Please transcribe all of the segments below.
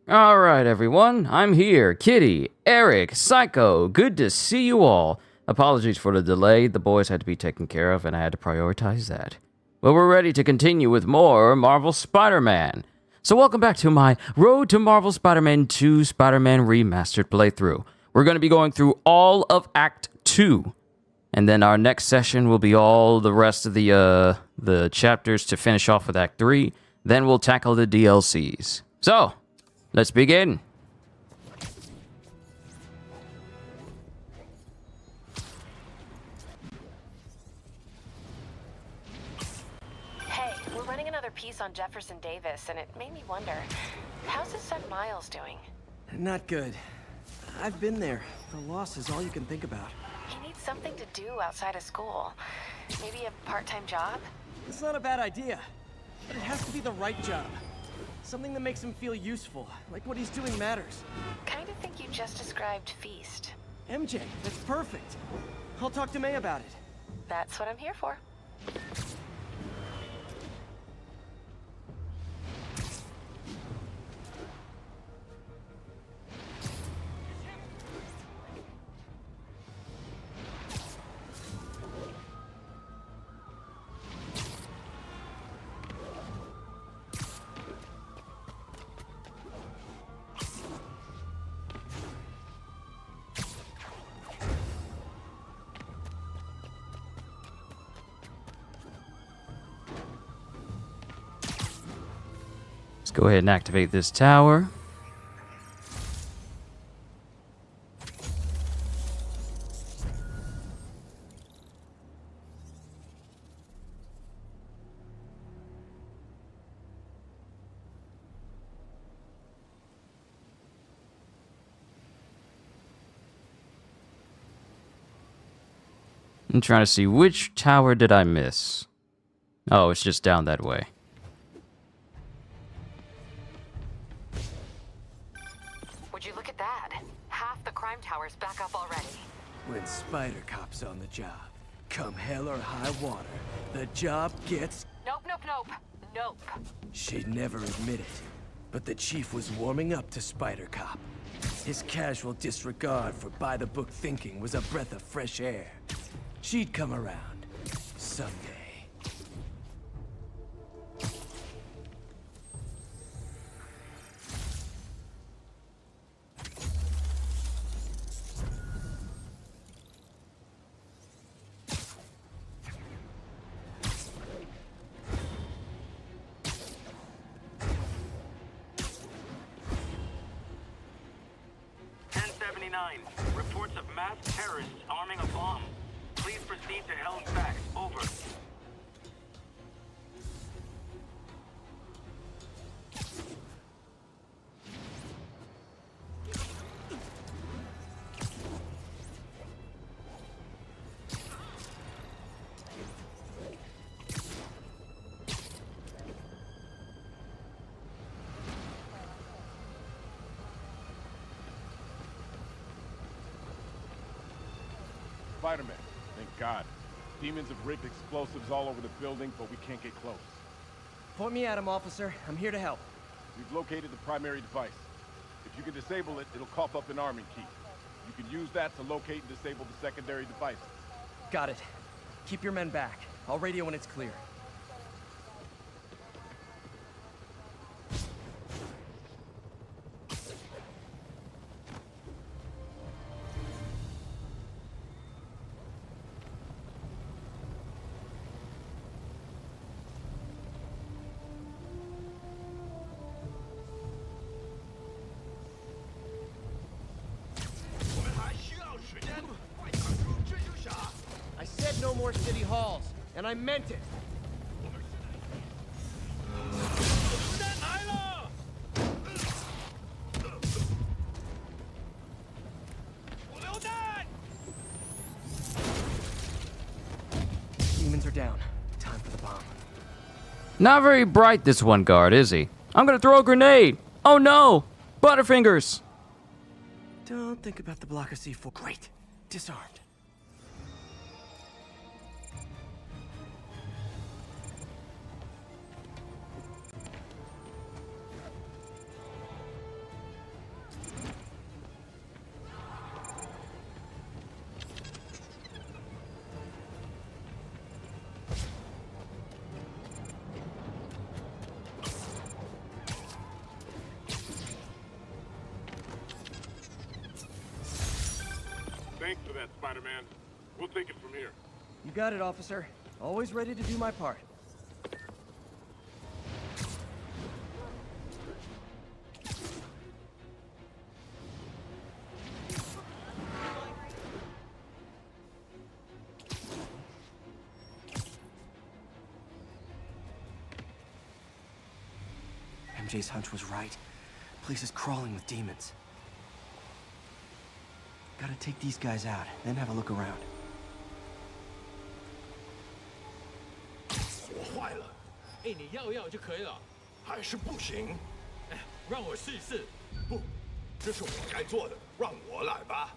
Alright, everyone, I'm here. Kitty, Eric, Psycho, good to see you all. Apologies for the delay, the boys had to be taken care of and I had to prioritize that. But we're ready to continue with more Marvel Spider-Man. So welcome back to my Road to Marvel Spider-Man 2 Spider-Man Remastered playthrough. We're going to be going through all of Act 2. And then our next session will be all the rest of the chapters to finish off with Act 3. Then we'll tackle the DLCs. So, let's begin. Hey, we're running another piece on Jefferson Davis, and it made me wonder, how's his son Miles doing? Not good. I've been there. The loss is all you can think about. He needs something to do outside of school. Maybe a part-time job? It's not a bad idea, but it has to be the right job. Something that makes him feel useful, like what he's doing matters. Kinda think you just described Feast. MJ, that's perfect. I'll talk to May about it. That's what I'm here for. Let's go ahead and activate this tower. I'm trying to see which tower did I miss. Oh, it's just down that way. Would you look at that? Half the crime tower's back up already. When Spider Cop's on the job, come hell or high water, the job gets... Nope, nope, nope. Nope. She'd never admit it, but the chief was warming up to Spider Cop. His casual disregard for by-the-book thinking was a breath of fresh air. She'd come around someday. Reports of masked terrorists arming a bomb. Please proceed to Halifax. Over. Spider-Man, thank God. Demons have rigged explosives all over the building, but we can't get close. Point me at him, officer. I'm here to help. We've located the primary device. If you can disable it, it'll cough up an arming key. You can use that to locate and disable the secondary devices. Got it. Keep your men back. I'll radio when it's clear. I said no more city halls, and I meant it. Demons are down. Time for the bomb. Not very bright, this one guard, is he? I'm gonna throw a grenade! Oh no! Butterfingers! Don't think about the block of C4. Great. Disarmed. Thanks for that, Spider-Man. We'll take it from here. You got it, officer. Always ready to do my part. MJ's hunch was right. Place is crawling with demons. Gotta take these guys out, then have a look around. 锁坏了。哎，你要就可以了。还是不行。哎，让我试一试。不，这是我该做的，让我来吧。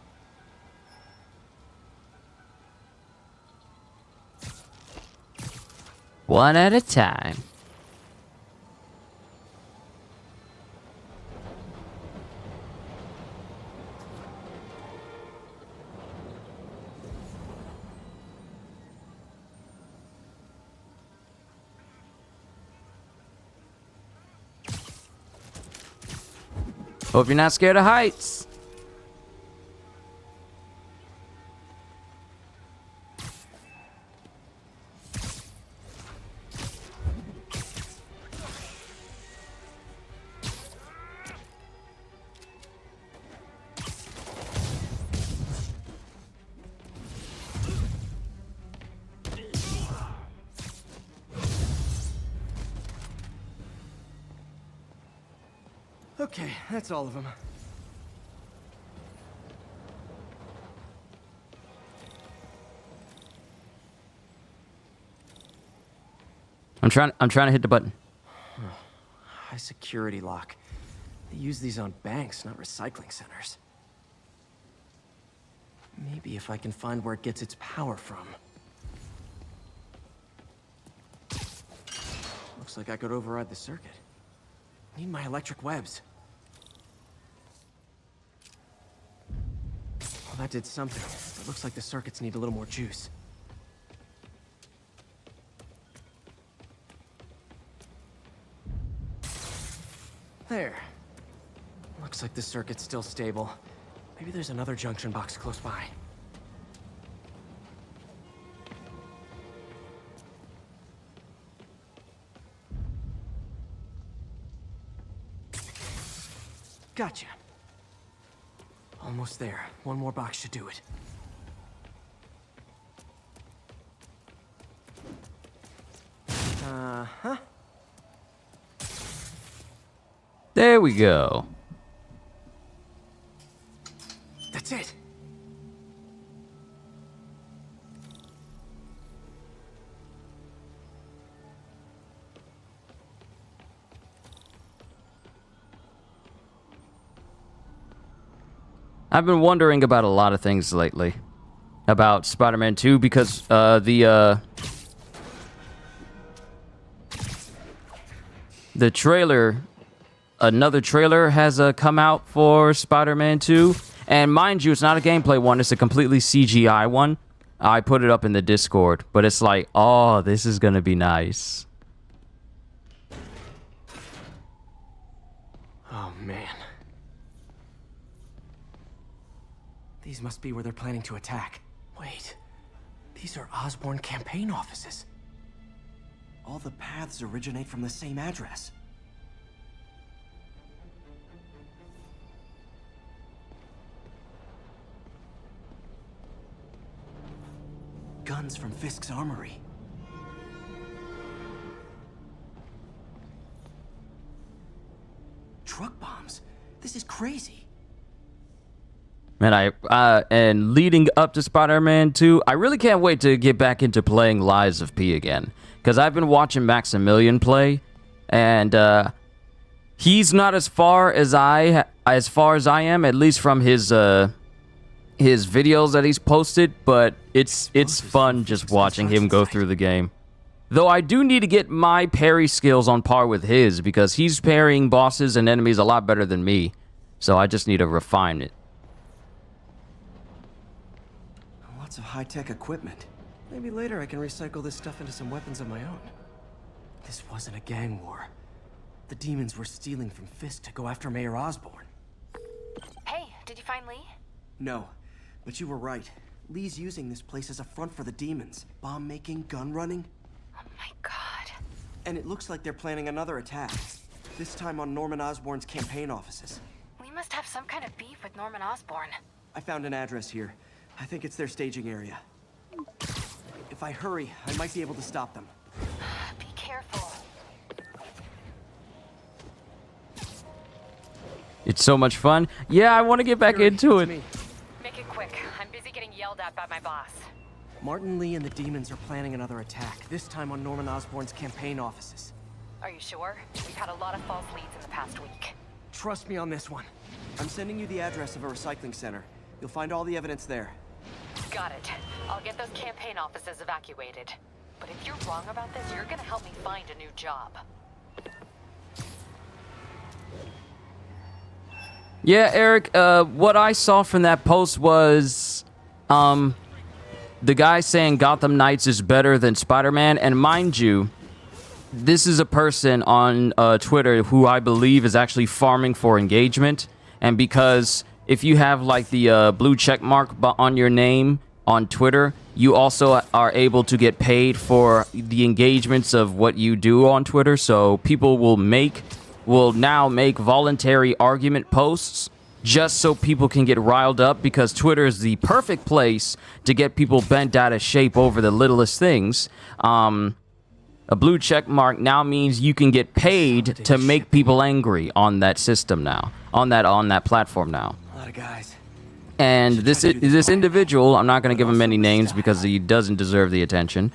One at a time. Hope you're not scared of heights. Okay, that's all of them. I'm trying to hit the button. High security lock. They use these on banks, not recycling centers. Maybe if I can find where it gets its power from. Looks like I could override the circuit. Need my electric webs. Well, that did something. It looks like the circuits need a little more juice. There. Looks like the circuit's still stable. Maybe there's another junction box close by. Gotcha. Almost there. One more box should do it. Uh-huh. There we go. That's it. I've been wondering about a lot of things lately. About Spider-Man 2 because the trailer, another trailer has come out for Spider-Man 2. And mind you, it's not a gameplay one, it's a completely CGI one. I put it up in the Discord, but it's like, oh, this is gonna be nice. Oh, man. These must be where they're planning to attack. Wait, these are Osborn campaign offices. All the paths originate from the same address. Guns from Fisk's armory. Truck bombs. This is crazy. Man, and leading up to Spider-Man 2, I really can't wait to get back into playing Lies of P again. Because I've been watching Maximilian play, and he's not as far as I am, at least from his videos that he's posted, but it's fun just watching him go through the game. Though I do need to get my parry skills on par with his, because he's parrying bosses and enemies a lot better than me. So I just need to refine it. Lots of high-tech equipment. Maybe later I can recycle this stuff into some weapons of my own. This wasn't a gang war. The demons were stealing from Fisk to go after Mayor Osborn. Hey, did you find Lee? No, But you were right. Lee's using this place as a front for the demons. Bomb making, gun running. Oh my god. And it looks like they're planning another attack. This time on Norman Osborn's campaign offices. We must have some kind of beef with Norman Osborn. I found an address here. I think it's their staging area. If I hurry, I might be able to stop them. Be careful. It's so much fun. Yeah, I want to get back Yuri, into it's it. me. Make it quick. I'm busy getting yelled at by my boss. Martin Lee and the demons are planning another attack, this time on Norman Osborn's campaign offices. Are you sure? We've had a lot of false leads in the past week. Trust me on this one. I'm sending you the address of a recycling center. You'll find all the evidence there. Got it. I'll get those campaign offices evacuated. But if you're wrong about this, you're gonna help me find a new job. Yeah, Eric, what I saw from that post was, the guy saying Gotham Knights is better than Spider-Man, and mind you, this is a person on Twitter who I believe is actually farming for engagement, and because if you have like the blue check mark on your name on Twitter, you also are able to get paid for the engagements of what you do on Twitter, so people will now make voluntary argument posts just so people can get riled up, because Twitter is the perfect place to get people bent out of shape over the littlest things. A blue check mark now means you can get paid to make people angry on that system now, on that platform now. A lot of guys. And this individual, I'm not going to give him any names because he doesn't deserve the attention,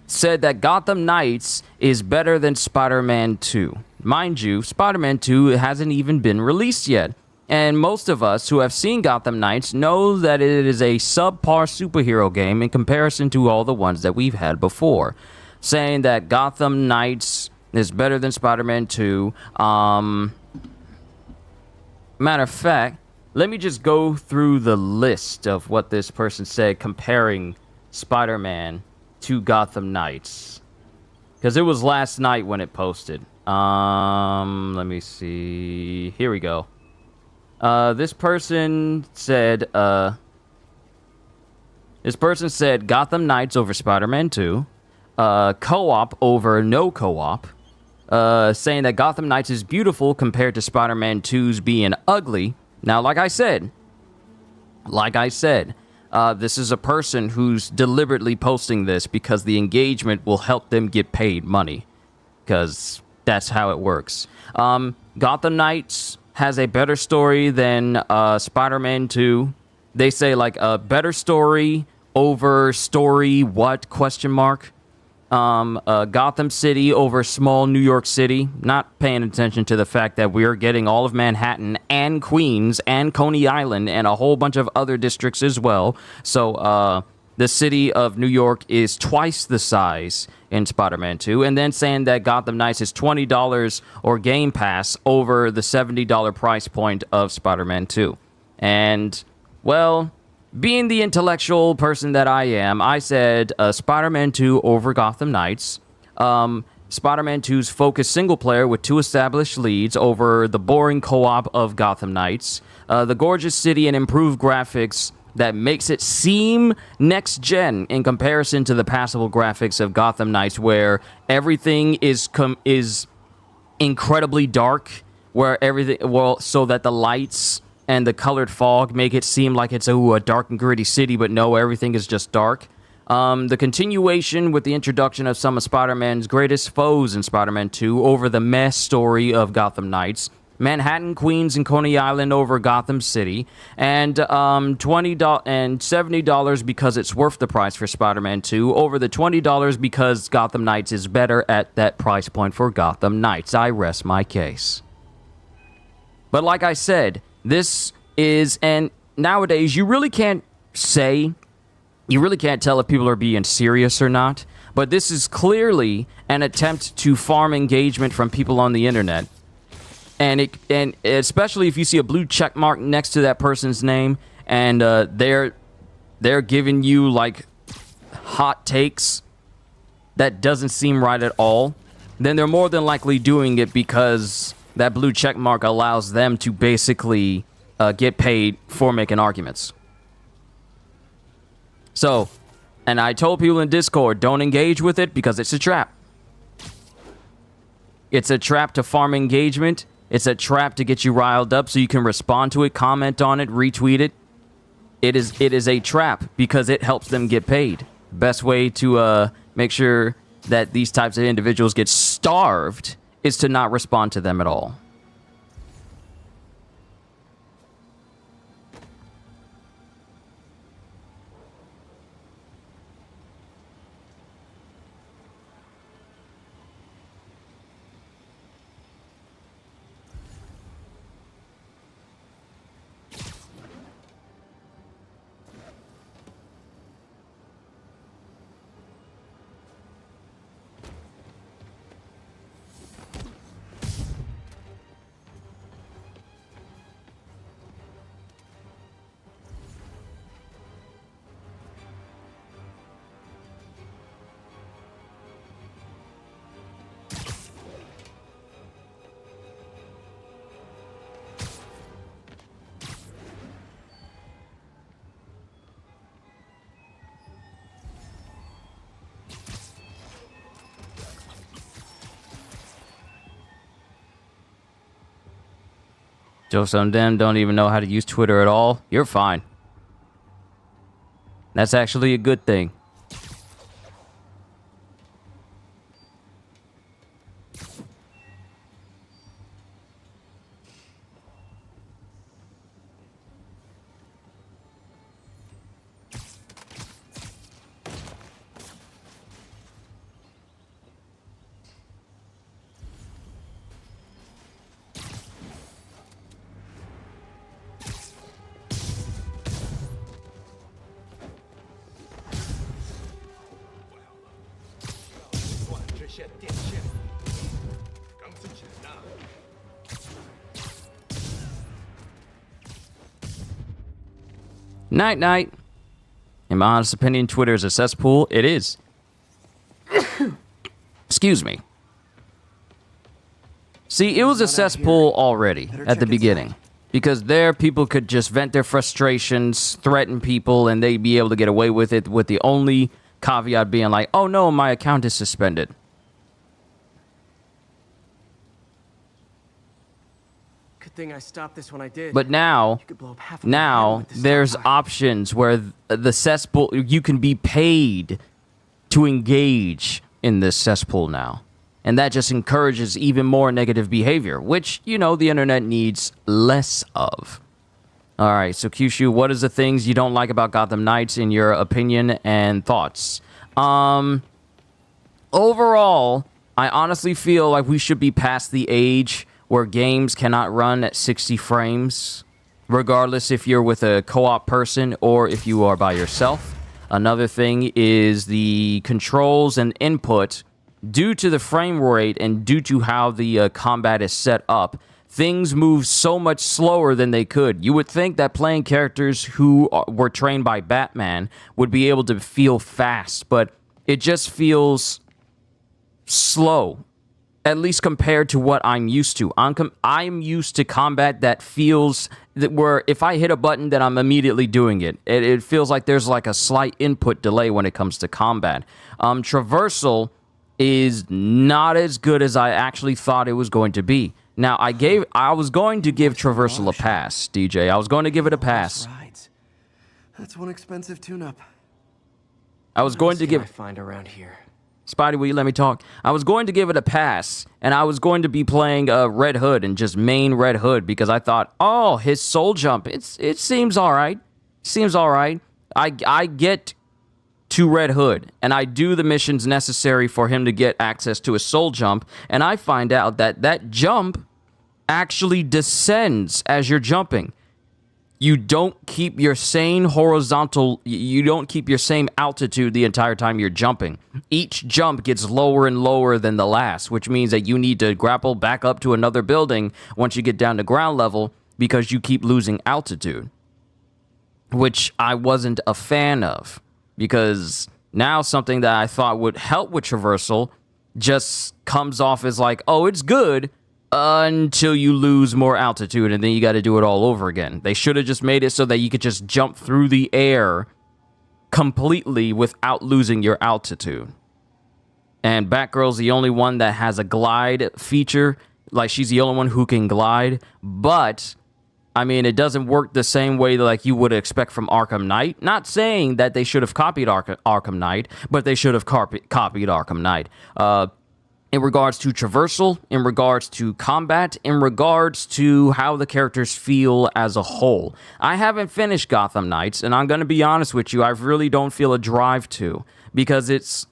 said that Gotham Knights is better than Spider-Man 2. Mind you, Spider-Man 2 hasn't even been released yet. And most of us who have seen Gotham Knights know that it is a subpar superhero game in comparison to all the ones that we've had before. Saying that Gotham Knights is better than Spider-Man 2. Matter of fact, let me just go through the list of what this person said comparing Spider-Man to Gotham Knights. Because it was last night when it posted. Let me see. Here we go. This person said Gotham Knights over Spider-Man 2. Co-op over no co-op. Saying that Gotham Knights is beautiful compared to Spider-Man 2's being ugly. Now, like I said, this is a person who's deliberately posting this because the engagement will help them get paid money. Because that's how it works. Gotham Knights has a better story than Spider-Man 2. They say, like, a better story over story what, question mark? Gotham City over small New York City. Not paying attention to the fact that we're getting all of Manhattan and Queens and Coney Island and a whole bunch of other districts as well. So, the city of New York is twice the size in Spider-Man 2. And then saying that Gotham Knights is $20 or Game Pass over the $70 price point of Spider-Man 2. And, well, being the intellectual person that I am, I said Spider-Man 2 over Gotham Knights. Spider-Man 2's focused single player with 2 established leads over the boring co-op of Gotham Knights. The gorgeous city and improved graphics that makes it seem next-gen in comparison to the passable graphics of Gotham Knights, where everything is incredibly dark, where so that the lights and the colored fog make it seem like it's a dark and gritty city, but no, everything is just dark. The continuation with the introduction of some of Spider-Man's greatest foes in Spider-Man 2 over the mess story of Gotham Knights. Manhattan, Queens, and Coney Island over Gotham City, and $20 and $70 because it's worth the price for Spider-Man 2 over the $20 because Gotham Knights is better at that price point for Gotham Knights. I rest my case. But like I said, this is, and nowadays you really can't tell if people are being serious or not, but this is clearly an attempt to farm engagement from people on the internet. And especially if you see a blue check mark next to that person's name, and they're giving you like hot takes that doesn't seem right at all, then they're more than likely doing it because that blue check mark allows them to basically get paid for making arguments. So, and I told people in Discord, don't engage with it because it's a trap. It's a trap to farm engagement. It's a trap to get you riled up so you can respond to it, comment on it, retweet it. It is a trap because it helps them get paid. Best way to make sure that these types of individuals get starved is to not respond to them at all. Jokes on them, don't even know how to use Twitter at all. You're fine. That's actually a good thing. Night, night. In my honest opinion, Twitter is a cesspool. It is. Excuse me. See, it was a cesspool already at the beginning. Because there, people could just vent their frustrations, threaten people, and they'd be able to get away with it, with the only caveat being like, oh no, my account is suspended. Good thing I stopped this when I did. But now, You could blow up half of my head with this there's stuff. options where the cesspool, you can be paid to engage in this cesspool now. And that just encourages even more negative behavior, which, you know, the internet needs less of. All right, so Kyushu, what is the things you don't like about Gotham Knights in your opinion and thoughts? Overall, I honestly feel like we should be past the age where games cannot run at 60 frames, regardless if you're with a co-op person or if you are by yourself. Another thing is the controls and input. Due to the frame rate and due to how the combat is set up, things move so much slower than they could. You would think that playing characters who were trained by Batman would be able to feel fast, but it just feels slow, at least compared to what I'm used to. I'm used to combat that feels that where if I hit a button, then I'm immediately doing it. It feels like there's like a slight input delay when it comes to combat. Traversal is not as good as I actually thought it was going to be. Now, I was going to give Traversal a pass, DJ. I was going to give it a pass. Rides. That's one expensive tune-up. I was going to give... I find around here. Spidey, will you let me talk? I was going to give it a pass, and I was going to be playing Red Hood and just main Red Hood because I thought, oh, his soul jump, it seems all right. Seems all right. I get to Red Hood, and I do the missions necessary for him to get access to a soul jump, and I find out that that jump actually descends as you're jumping. You don't keep your same horizontal, you don't keep your same altitude the entire time you're jumping. Each jump gets lower and lower than the last, which means that you need to grapple back up to another building once you get down to ground level because you keep losing altitude, which I wasn't a fan of. Because now something that I thought would help with traversal just comes off as like, oh, it's good until you lose more altitude and then you got to do it all over again. They should have just made it so that you could just jump through the air completely without losing your altitude. And Batgirl's the only one that has a glide feature. Like, she's the only one who can glide. But, I mean, it doesn't work the same way like you would expect from Arkham Knight. Not saying that they should have copied Arkham Knight, but they should have copied Arkham Knight. In regards to traversal, in regards to combat, in regards to how the characters feel as a whole. I haven't finished Gotham Knights, and I'm going to be honest with you, I really don't feel a drive to, because it's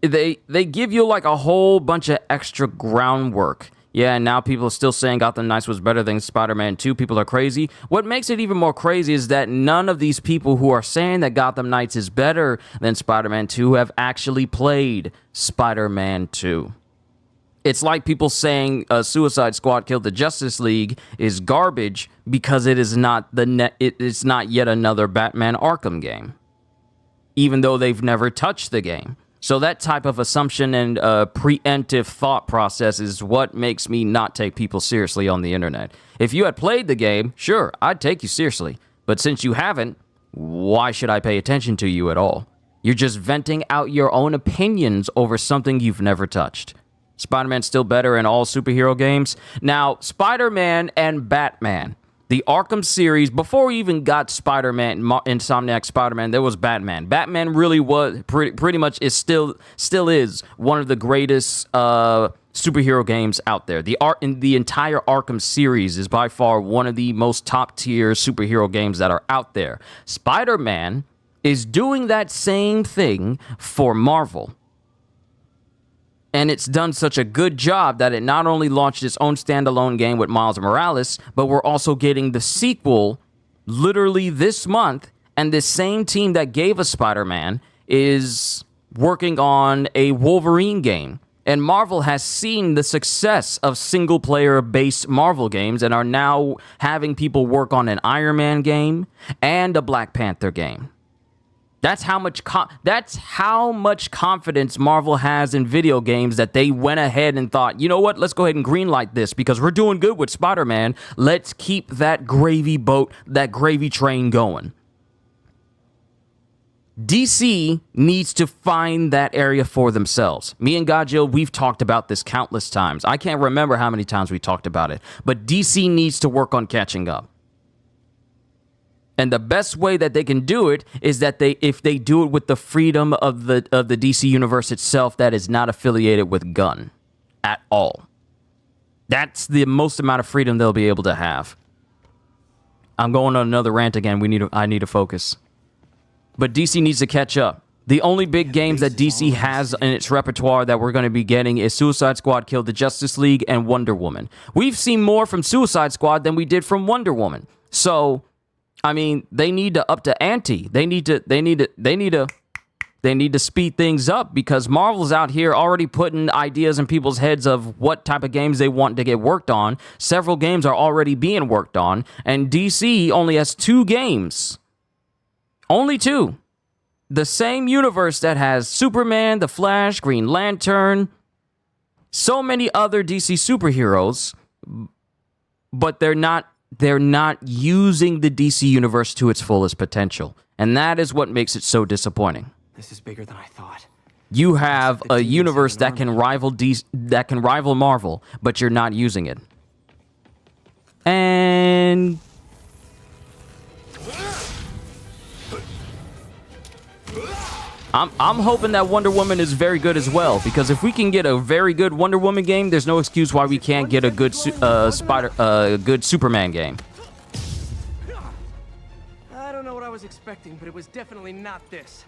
they give you like a whole bunch of extra groundwork. Yeah, and now people are still saying Gotham Knights was better than Spider-Man 2. People are crazy. What makes it even more crazy is that none of these people who are saying that Gotham Knights is better than Spider-Man 2 have actually played Spider-Man 2. It's like people saying Suicide Squad Killed the Justice League is garbage because it is not it's not yet another Batman Arkham game, even though they've never touched the game. So that type of assumption and preemptive thought process is what makes me not take people seriously on the internet. If you had played the game, sure, I'd take you seriously. But since you haven't, why should I pay attention to you at all? You're just venting out your own opinions over something you've never touched. Spider-Man's still better in all superhero games. Now, Spider-Man and Batman, the Arkham series, before we even got Spider-Man, Insomniac Spider-Man, there was Batman. Batman really was, pretty much is still is one of the greatest superhero games out there. The entire Arkham series is by far one of the most top-tier superhero games that are out there. Spider-Man is doing that same thing for Marvel. And it's done such a good job that it not only launched its own standalone game with Miles Morales, but we're also getting the sequel literally this month. And this same team that gave us Spider-Man is working on a Wolverine game. And Marvel has seen the success of single-player-based Marvel games and are now having people work on an Iron Man game and a Black Panther game. That's how much confidence Marvel has in video games that they went ahead and thought, you know what, let's go ahead and greenlight this because we're doing good with Spider-Man. Let's keep that gravy boat, that gravy train going. DC needs to find that area for themselves. Me and Gajil, we've talked about this countless times. I can't remember how many times we talked about it, but DC needs to work on catching up. And the best way that they can do it is that if they do it with the freedom of the DC universe itself that is not affiliated with Gunn at all. That's the most amount of freedom they'll be able to have. I'm going on another rant again. I need to focus. But DC needs to catch up. The only big games that DC has in its repertoire that we're going to be getting is Suicide Squad Killed the Justice League and Wonder Woman. We've seen more from Suicide Squad than we did from Wonder Woman. So, I mean, they need to up the ante. They need to speed things up because Marvel's out here already putting ideas in people's heads of what type of games they want to get worked on. Several games are already being worked on, and DC only has 2 games. Only 2. The same universe that has Superman, The Flash, Green Lantern, so many other DC superheroes, but they're not using the DC universe to its fullest potential. And that is what makes it so disappointing. This is bigger than I thought. You have a universe that can rival Marvel, but you're not using it. And I'm hoping that Wonder Woman is very good as well, because if we can get a very good Wonder Woman game, there's no excuse why we can't get a good good Superman game. I don't know what I was expecting, but it was definitely not this.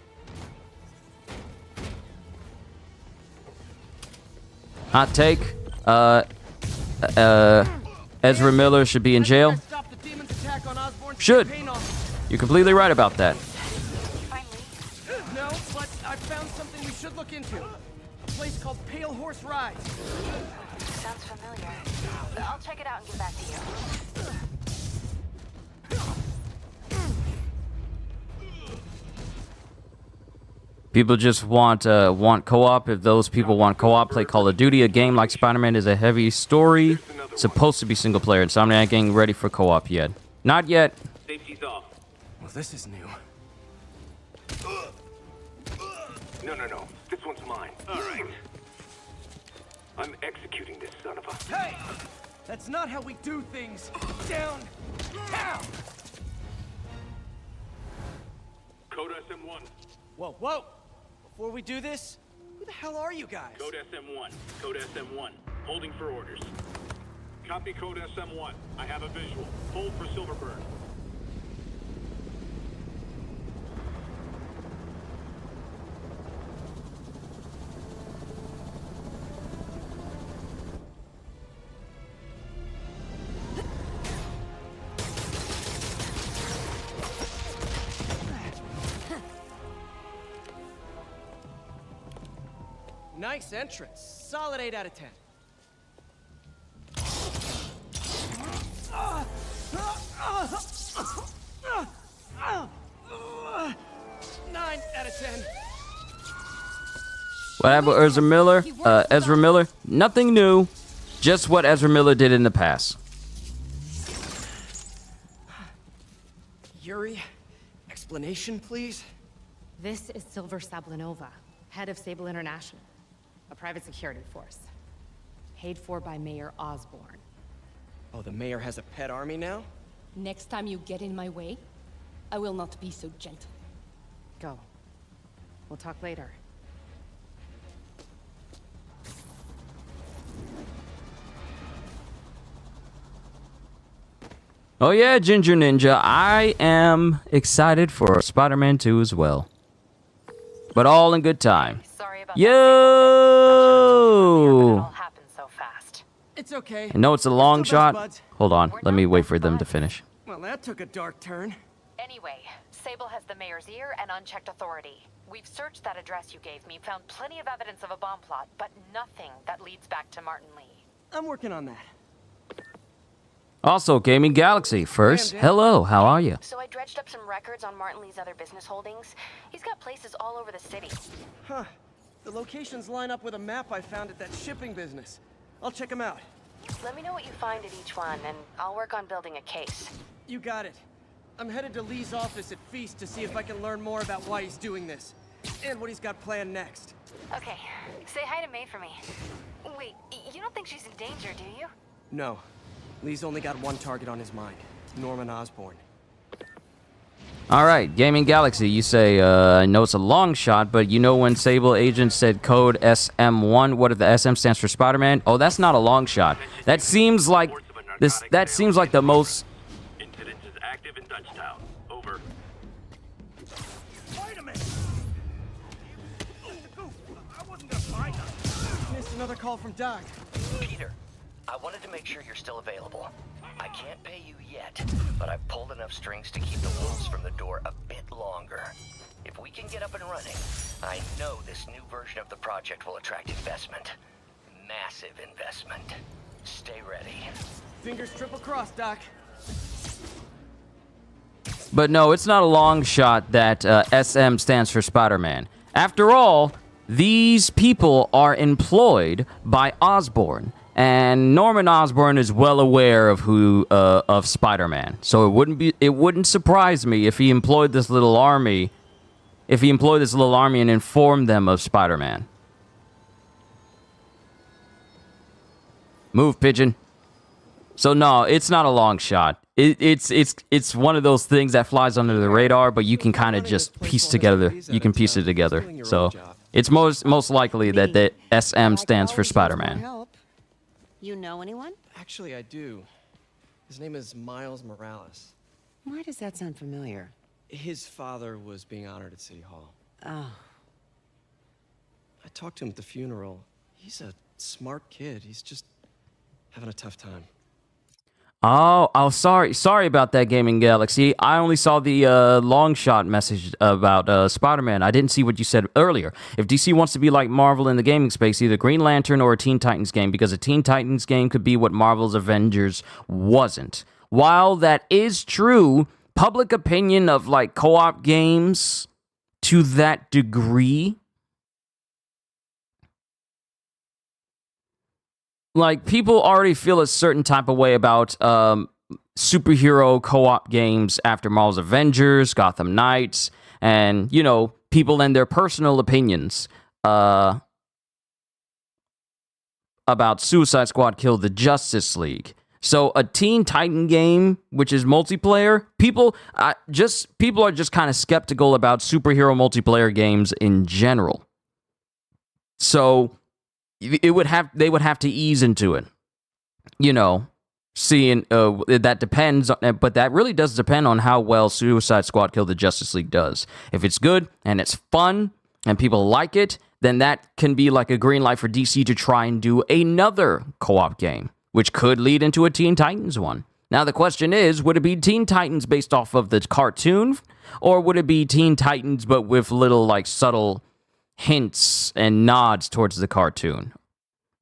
Hot take, Ezra Miller should be in jail. Should. You're completely right about that. No, but I found something we should look into. A place called Pale Horse Rise. Sounds familiar. I'll check it out and get back to you. People just want co-op. If those people want co-op, play Call of Duty. A game like Spider-Man is a heavy story. It's supposed to be single player. Insomniac ain't ready for co-op yet. Not yet. Safety's off. Well, this is new. No. This one's mine. All right. I'm executing this son of a... Hey! That's not how we do things. Down! Down! Code SM1. Whoa! Before we do this, who the hell are you guys? Code SM1. Code SM1. Holding for orders. Copy Code SM1. I have a visual. Hold for Silverburn. Nice entrance. Solid 8 out of 10. 9 out of 10. What happened with Ezra Miller? Ezra Miller? Nothing new. Just what Ezra Miller did in the past. Yuri, explanation, please? This is Silver Sablinova, head of Sable International, a private security force. Paid for by Mayor Osborn. Oh, the mayor has a pet army now? Next time you get in my way, I will not be so gentle. Go. We'll talk later. Oh yeah, Ginger Ninja, I am excited for Spider-Man 2 as well. But all in good time. Sorry about Yo! that. It all happened so fast. It's okay. I know it's a long Still best shot. buds. Hold on, We're let me not wait best for them to buds. finish. Well, that took a dark turn. Anyway, Sable has the mayor's ear and unchecked authority. We've searched that address you gave me, found plenty of evidence of a bomb plot, but nothing that leads back to Martin Lee. I'm working on that. Also, Gaming Galaxy, first, hello, how are you? So I dredged up some records on Martin Lee's other business holdings. He's got places all over the city. Huh. The locations line up with a map I found at that shipping business. I'll check them out. Let me know what you find at each one, and I'll work on building a case. You got it. I'm headed to Lee's office at Feast to see if I can learn more about why he's doing this. And what he's got planned next. Okay, say hi to May for me. Wait, you don't think she's in danger, do you? No. Lee's only got one target on his mind. Norman Osborn. Alright, Gaming Galaxy, you say, I know it's a long shot, but you know when Sable agent said code SM1, what if the SM stands for Spider-Man? Oh, that's not a long shot. That seems like that seems like the most... Incident is active in Dutchtown. Over. Wait a minute! I wasn't gonna find him. Missed another call from Doc. Peter, I wanted to make sure you're still available. I can't pay you yet, but I've pulled enough strings to keep the wolves from the door a bit longer. If we can get up and running, I know this new version of the project will attract investment. Massive investment. Stay ready. Fingers triple crossed, Doc. But no, it's not a long shot that SM stands for Spider-Man. After all, these people are employed by Osborn. And Norman Osborn is well aware of of Spider-Man, so it wouldn't surprise me if he employed this little army, and informed them of Spider-Man. Move, pigeon. So no, it's not a long shot. It's one of those things that flies under the radar, but you can kind of just piece together. You can piece it together. So it's most likely that the SM stands for Spider-Man. You know anyone? Actually, I do. His name is Miles Morales. Why does that sound familiar? His father was being honored at City Hall. Oh. I talked to him at the funeral. He's a smart kid. He's just having a tough time. Oh, sorry about that, Gaming Galaxy. I only saw the long shot message about Spider-Man. I didn't see what you said earlier. If DC wants to be like Marvel in the gaming space, either Green Lantern or a Teen Titans game, because a Teen Titans game could be what Marvel's Avengers wasn't. While that is true, public opinion of like co-op games to that degree, like, people already feel a certain type of way about superhero co-op games after Marvel's Avengers, Gotham Knights, and, you know, people and their personal opinions about Suicide Squad Kill the Justice League. So a Teen Titan game, which is multiplayer, people are just kind of skeptical about superhero multiplayer games in general. So they would have to ease into it, you know. Seeing that depends, but that really does depend on how well Suicide Squad Kill the Justice League does. If it's good and it's fun and people like it, then that can be like a green light for DC to try and do another co-op game, which could lead into a Teen Titans one. Now the question is, would it be Teen Titans based off of the cartoon, or would it be Teen Titans but with little like subtle hints and nods towards the cartoon,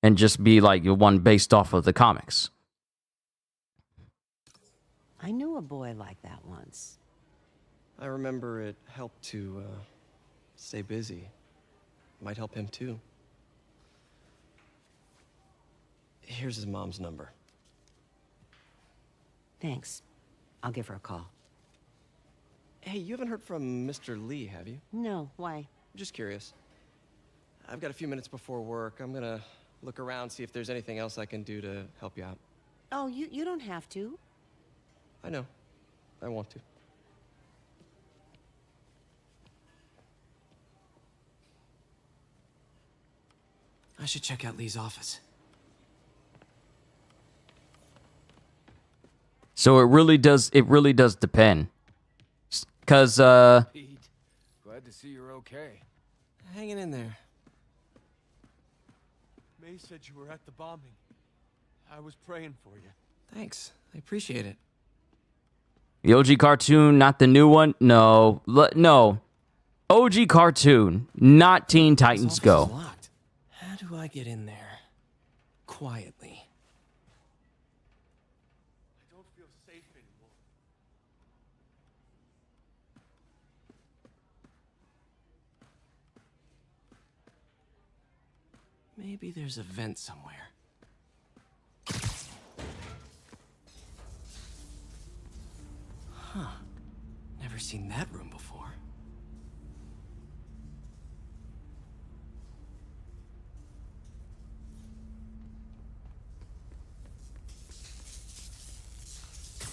and just be like one based off of the comics? I knew a boy like that once. I remember it helped to stay busy. Might help him too. Here's his mom's number. Thanks. I'll give her a call. Hey, you haven't heard from Mr. Lee, have you? No, why? Just curious. I've got a few minutes before work. I'm gonna look around, see if there's anything else I can do to help you out. Oh, you don't have to. I know. I want to. I should check out Lee's office. So it really does depend. Cause Pete, glad to see you're okay. Hanging in there. May said you were at the bombing. I was praying for you. Thanks. I appreciate it. the OG cartoon, not the new one. No, no. OG cartoon, not Teen Titans Go. Locked. How do I get in there? Quietly. I don't feel safe anymore. Maybe there's a vent somewhere. Huh. Never seen that room before.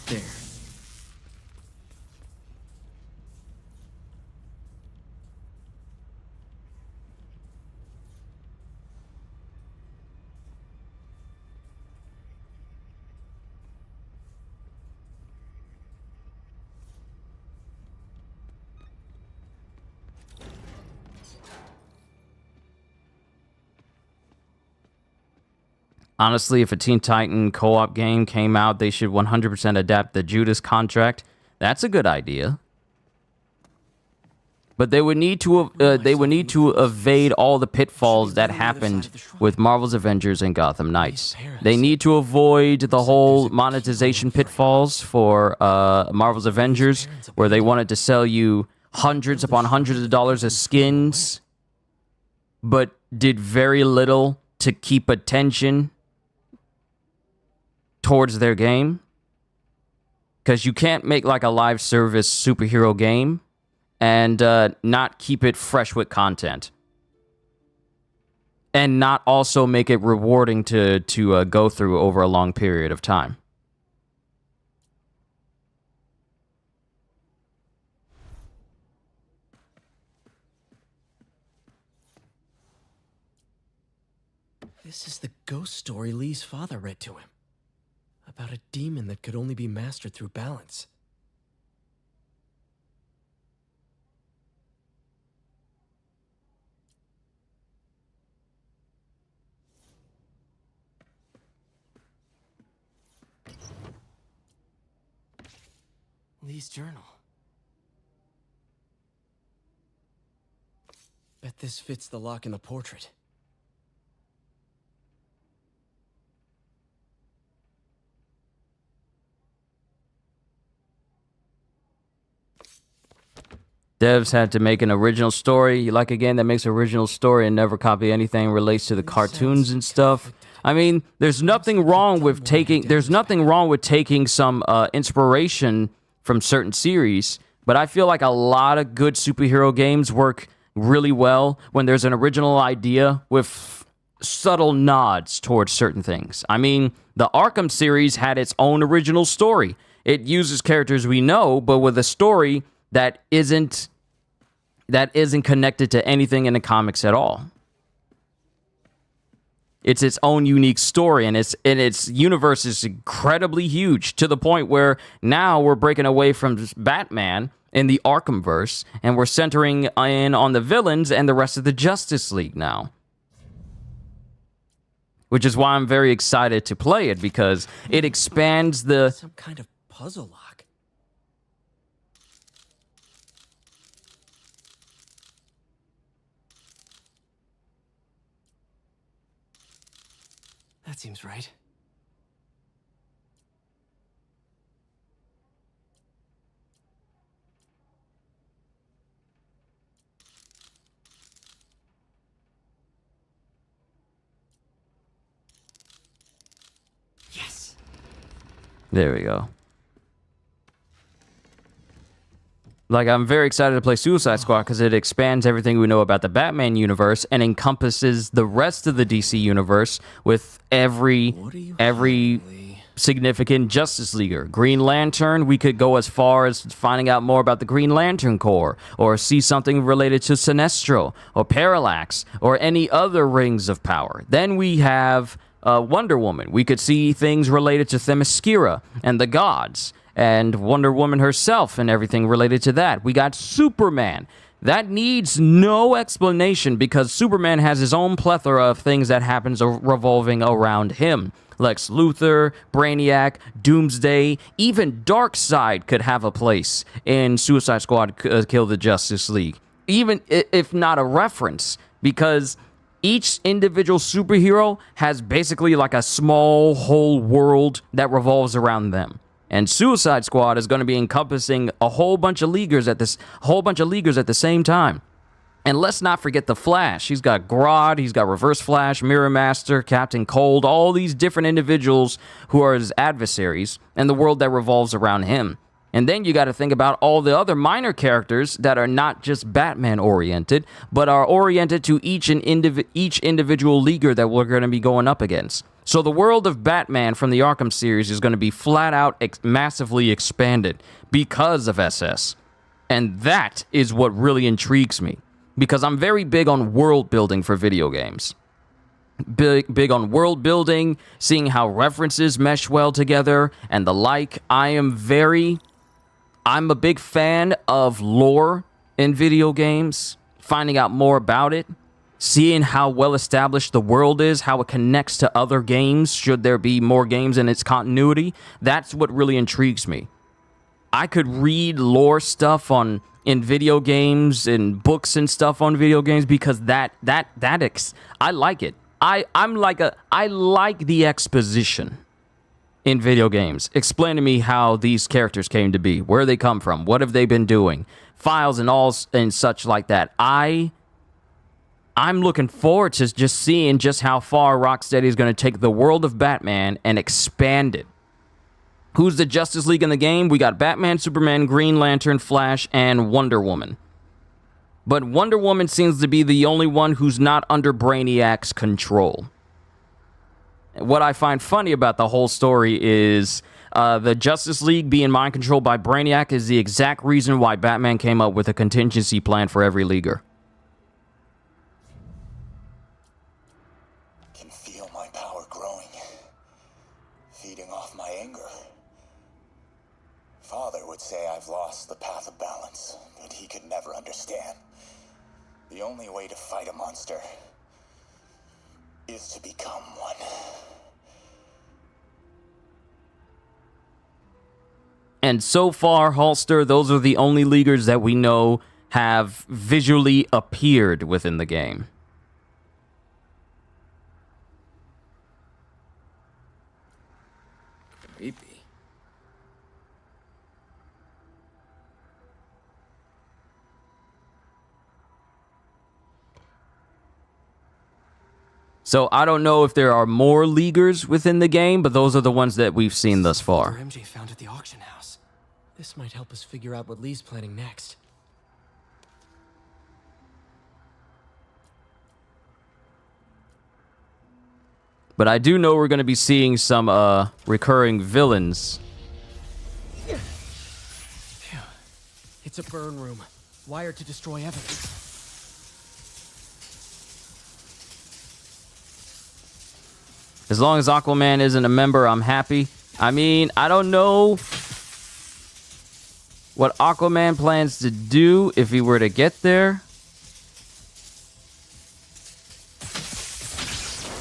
There. Honestly, if a Teen Titan co-op game came out, they should 100% adapt the Judas Contract. That's a good idea. But they would need to evade all the pitfalls that happened with Marvel's Avengers and Gotham Knights. They need to avoid the whole monetization pitfalls for Marvel's Avengers, where they wanted to sell you hundreds upon hundreds of dollars of skins, but did very little to keep attention towards their game. Because you can't make like a live service superhero game and not keep it fresh with content, and not also make it rewarding to go through over a long period of time. This is the ghost story Lee's father read to him. About a demon that could only be mastered through balance. Lee's journal. Bet this fits the lock in the portrait. Devs had to make an original story. You like a game that makes an original story and never copy anything relates to the cartoons and stuff? I mean, there's nothing wrong with taking some inspiration from certain series, But I feel like a lot of good superhero games work really well when there's an original idea with subtle nods towards certain things. I mean, the Arkham series had its own original story. It uses characters we know, but with a story that isn't connected to anything in the comics at all. It's its own unique story, and its universe is incredibly huge, to the point where now we're breaking away from Batman in the Arkhamverse, and we're centering in on the villains and the rest of the Justice League now. Which is why I'm very excited to play it, because it expands the... Some kind of puzzle lock. That seems right. Yes. There we go. Like, I'm very excited to play Suicide Squad because it expands everything we know about the Batman universe and encompasses the rest of the DC universe with every significant Justice Leaguer. Green Lantern, we could go as far as finding out more about the Green Lantern Corps, or see something related to Sinestro, or Parallax, or any other rings of power. Then we have Wonder Woman. We could see things related to Themyscira and the gods, and Wonder Woman herself and everything related to that. We got Superman. That needs no explanation because Superman has his own plethora of things that happens revolving around him. Lex Luthor, Brainiac, Doomsday, even Darkseid could have a place in Suicide Squad Kill the Justice League. Even if not a reference, because each individual superhero has basically like a small whole world that revolves around them. And Suicide Squad is going to be encompassing a whole bunch of leaguers at the same time. And let's not forget the Flash. He's got Grodd, he's got Reverse Flash, Mirror Master, Captain Cold, all these different individuals who are his adversaries and the world that revolves around him. And then you got to think about all the other minor characters that are not just Batman-oriented, but are oriented to each individual leaguer that we're going to be going up against. So the world of Batman from the Arkham series is going to be flat out massively expanded because of SS. And that is what really intrigues me, because I'm very big on world building for video games. Big on world building, seeing how references mesh well together, and the like. I'm a big fan of lore in video games, finding out more about it, seeing how well established the world is, how it connects to other games, should there be more games in its continuity. That's what really intrigues me. I could read lore stuff in video games and books and stuff on video games because I like it. I like the exposition in video games. Explain to me how these characters came to be, where they come from, what have they been doing, files and all and such like that. I'm looking forward to just seeing just how far Rocksteady is going to take the world of Batman and expand it. Who's the Justice League in the game? We got Batman, Superman, Green Lantern, Flash, and Wonder Woman. But Wonder Woman seems to be the only one who's not under Brainiac's control. What I find funny about the whole story is the Justice League being mind controlled by Brainiac is the exact reason why Batman came up with a contingency plan for every leaguer. Can feel my power growing, feeding off my anger. Father would say I've lost the path of balance, but he could never understand. The only way to fight a monster is to become one. And so far, Holster, those are the only leaguers that we know have visually appeared within the game. Creepy. So I don't know if there are more leaguers within the game, but those are the ones that we've seen thus far. MJ found at the auction house. This might help us figure out what Lee's planning next. But I do know we're going to be seeing some recurring villains. Phew. It's a burn room, wired to destroy evidence. As long as Aquaman isn't a member, I'm happy. I mean, I don't know what Aquaman plans to do if he were to get there.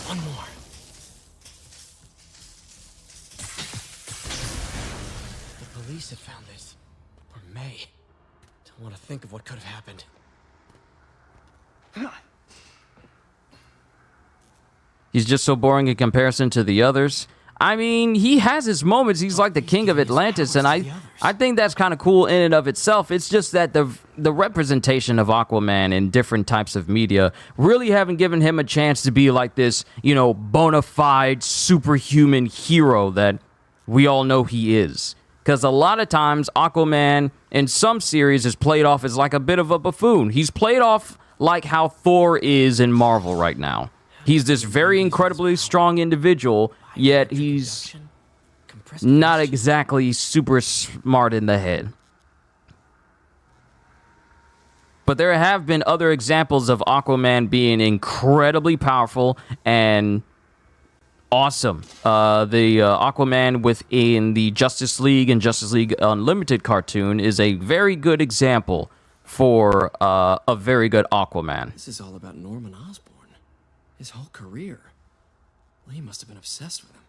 One more. The police had found this. Or may. Don't want to think of what could have happened. He's just so boring in comparison to the others. I mean, he has his moments. He's like the king of Atlantis, and I think that's kind of cool in and of itself. It's just that the representation of Aquaman in different types of media really haven't given him a chance to be like this, you know, bona fide superhuman hero that we all know he is. Because a lot of times, Aquaman in some series is played off as like a bit of a buffoon. He's played off like how Thor is in Marvel right now. He's this very incredibly strong individual, yet he's not exactly super smart in the head. But there have been other examples of Aquaman being incredibly powerful and awesome. The Aquaman within the Justice League and Justice League Unlimited cartoon is a very good example for a very good Aquaman. This is all about Norman Osborn. His whole career. Lee must have been obsessed with him.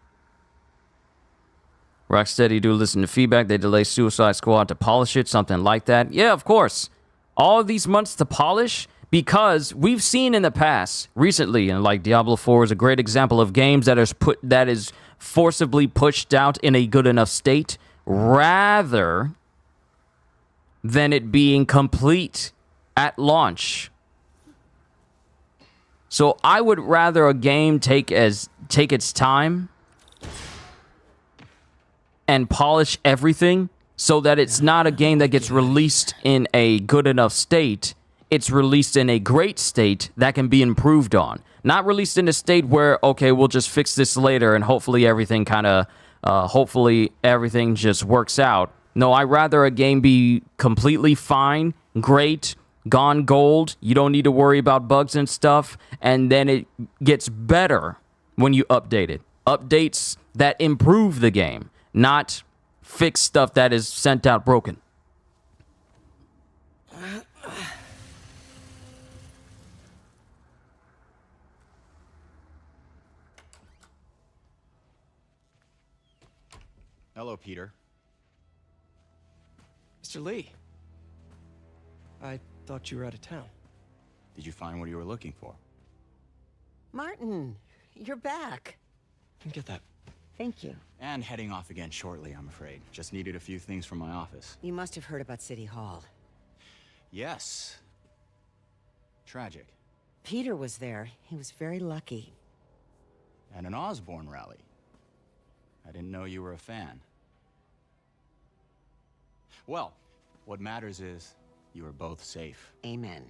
Rocksteady do listen to feedback. They delay Suicide Squad to polish it, something like that. Yeah, of course. All of these months to polish, because we've seen in the past, recently, and like Diablo 4 is a great example of games that is forcibly pushed out in a good enough state, rather than it being complete at launch. So I would rather a game take its time and polish everything so that it's not a game that gets released in a good enough state. It's released in a great state that can be improved on. Not released in a state where, okay, we'll just fix this later and hopefully everything just works out. No, I'd rather a game be completely fine, great, gone gold, you don't need to worry about bugs and stuff, and then it gets better when you update it. Updates that improve the game, not fix stuff that is sent out broken. Hello, Peter. Mr. Lee. I thought you were out of town. Did you find what you were looking for? Martin, you're back. Get that. Thank you. And heading off again shortly, I'm afraid. Just needed a few things from my office. You must have heard about City Hall. Yes. Tragic. Peter was there. He was very lucky. And an Osborn rally. I didn't know you were a fan. Well, what matters is you are both safe. Amen.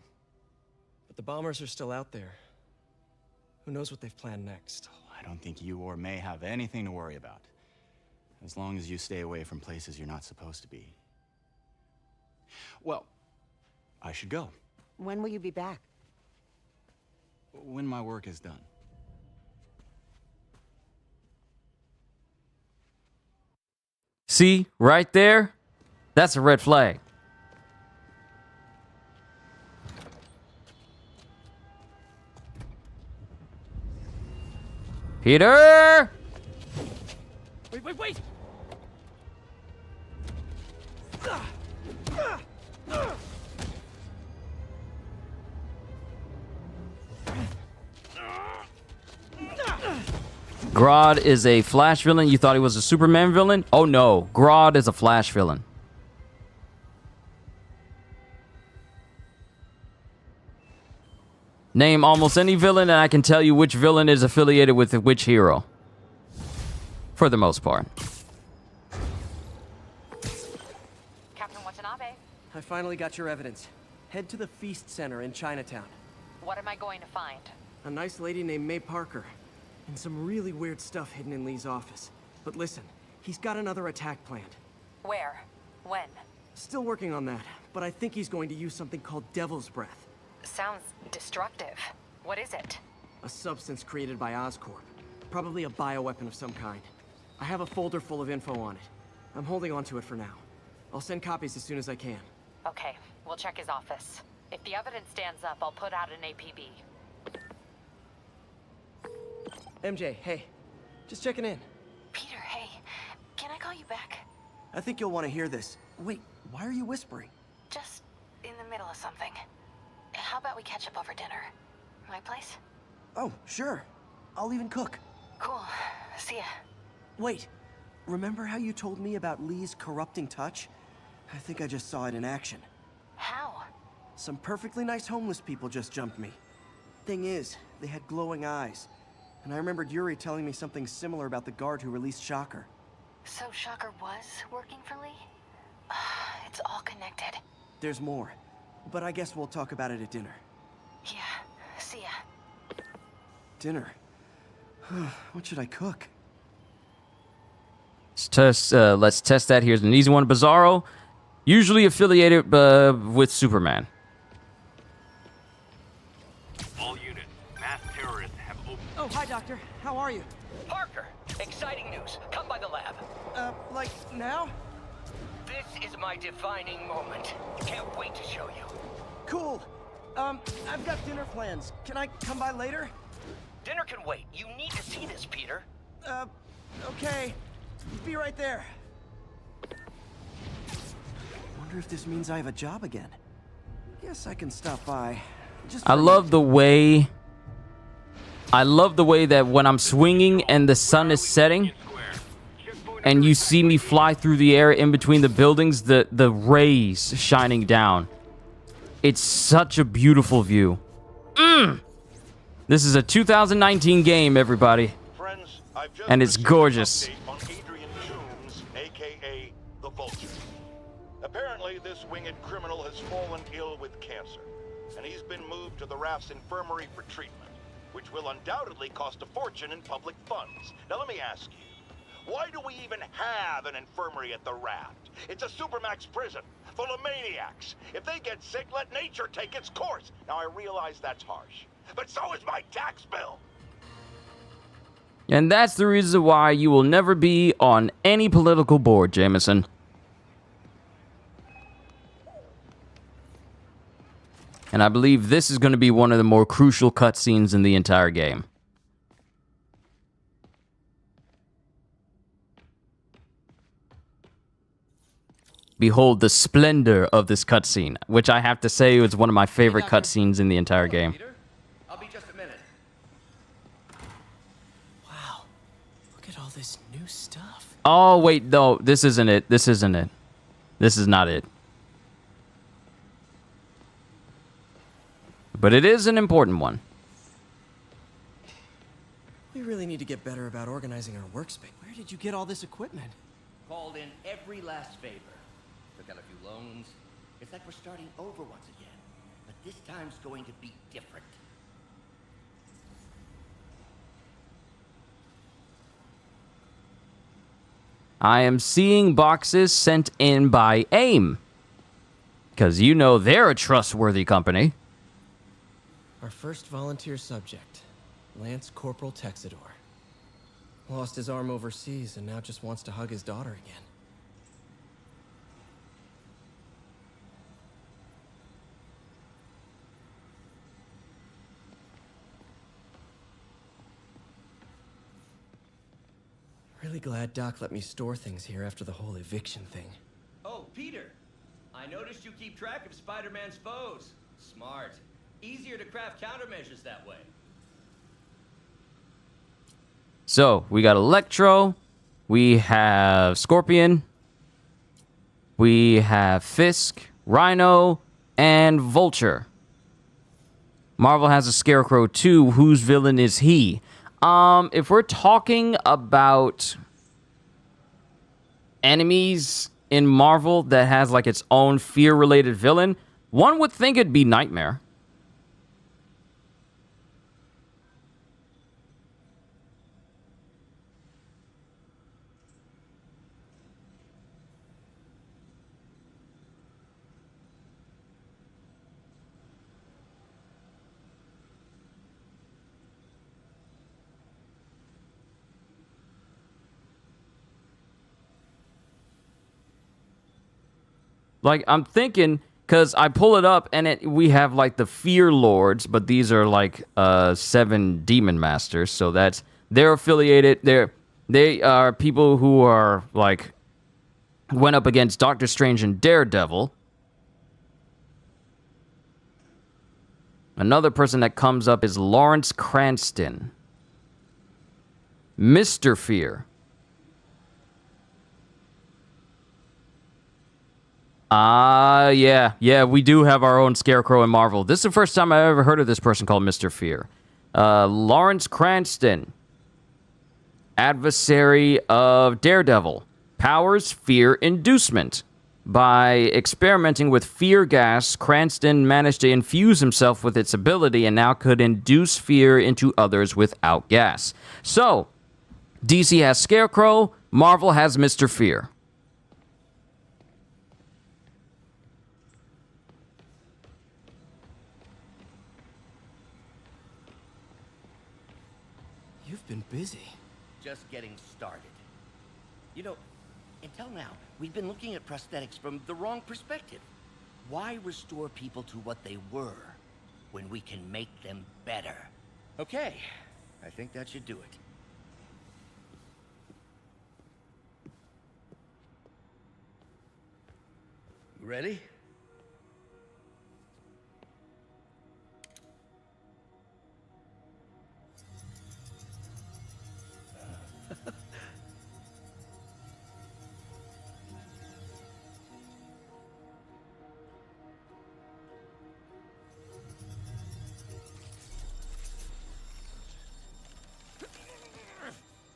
But the bombers are still out there. Who knows what they've planned next? I don't think you or May have anything to worry about. As long as you stay away from places you're not supposed to be. Well, I should go. When will you be back? When my work is done. See, right there? That's a red flag. Peter! Wait! Grodd is a Flash villain. You thought he was a Superman villain? Oh no, Grodd is a Flash villain. Name almost any villain and I can tell you which villain is affiliated with which hero. For the most part. Watanabe, I finally got your evidence. Head to the Feast Center in Chinatown. what am I going to find? A nice lady named May Parker. And some really weird stuff hidden in Lee's office. But listen, he's got another attack planned. Where? When? Still working on that, but I think he's going to use something called Devil's Breath. Sounds destructive. What is it? A substance created by Oscorp. Probably a bioweapon of some kind. I have a folder full of info on it. I'm holding on to it for now. I'll send copies as soon as I can. Okay, we'll check his office. If the evidence stands up, I'll put out an APB. MJ, hey. Just checking in. Peter, hey. Can I call you back? I think you'll want to hear this. Wait, why are you whispering? Just in the middle of something. How about we catch up over dinner? My place? Oh, sure. I'll even cook. Cool. See ya. Wait. Remember how you told me about Lee's corrupting touch? I think I just saw it in action. How? Some perfectly nice homeless people just jumped me. Thing is, they had glowing eyes. And I remembered Yuri telling me something similar about the guard who released Shocker. So Shocker was working for Lee? It's all connected. There's more. But I guess we'll talk about it at dinner. Yeah. See ya. Dinner? What should I cook? Let's test that. Here's an easy one. Bizarro, usually affiliated with Superman. All units, mass terrorists have opened. Oh, hi, Doctor. How are you? Parker, exciting news. Come by the lab. Like now? This is my defining moment. Can't wait to show you. Cool. I've got dinner plans. Can I come by later? Dinner can wait. You need to see this, Peter. Okay. Be right there. Wonder if this means I have a job again. Guess I can stop by. I love the way that when I'm swinging and the sun is setting and you see me fly through the air in between the buildings, the rays shining down. It's such a beautiful view. This is a 2019 game, everybody. Friends, I've just and it's gorgeous. on Adrian Toombs, aka the Vulture. Apparently, this winged criminal has fallen ill with cancer, and he's been moved to the Raft's infirmary for treatment, which will undoubtedly cost a fortune in public funds. Now let me ask you, why do we even have an infirmary at the Raft? It's a supermax prison, full of maniacs. If they get sick, let nature take its course. Now I realize that's harsh, but so is my tax bill. And that's the reason why you will never be on any political board, Jameson. And I believe this is going to be one of the more crucial cutscenes in the entire game. Behold the splendor of this cutscene, which I have to say is one of my favorite cutscenes in the entire game. Peter, I'll be just a minute. Wow. Look at all this new stuff. Oh, wait, no, this isn't it. This isn't it. This is not it. But it is an important one. We really need to get better about organizing our workspace. Where did you get all this equipment? Called in every last favor. Took out a few loans. It's like we're starting over once again. But this time's going to be different. I am seeing boxes sent in by AIM. Because you know they're a trustworthy company. Our first volunteer subject, Lance Corporal Texidor. Lost his arm overseas and now just wants to hug his daughter again. Really glad Doc let me store things here after the whole eviction thing. Oh, Peter. I noticed you keep track of Spider-Man's foes. Smart. Easier to craft countermeasures that way. So, we got Electro, we have Scorpion, we have Fisk, Rhino, and Vulture. Marvel has a Scarecrow too. Whose villain is he? If we're talking about enemies in Marvel that has like its own fear-related villain, one would think it'd be Nightmare. Like, I'm thinking, because I pull it up, and we have, like, the Fear Lords, but these are, like, 7 Demon Masters, so they're affiliated, they are people who are, like, went up against Doctor Strange and Daredevil. Another person that comes up is Lawrence Cranston. Mr. Fear. Yeah, we do have our own Scarecrow in Marvel. This is the first time I've ever heard of this person called Mr. Fear. Lawrence Cranston. Adversary of Daredevil. Powers, fear, inducement. By experimenting with fear gas, Cranston managed to infuse himself with its ability and now could induce fear into others without gas. So, DC has Scarecrow, Marvel has Mr. Fear. You've been busy. Just getting started. You know, until now, we've been looking at prosthetics from the wrong perspective. Why restore people to what they were when we can make them better? Okay, I think that should do it. Ready?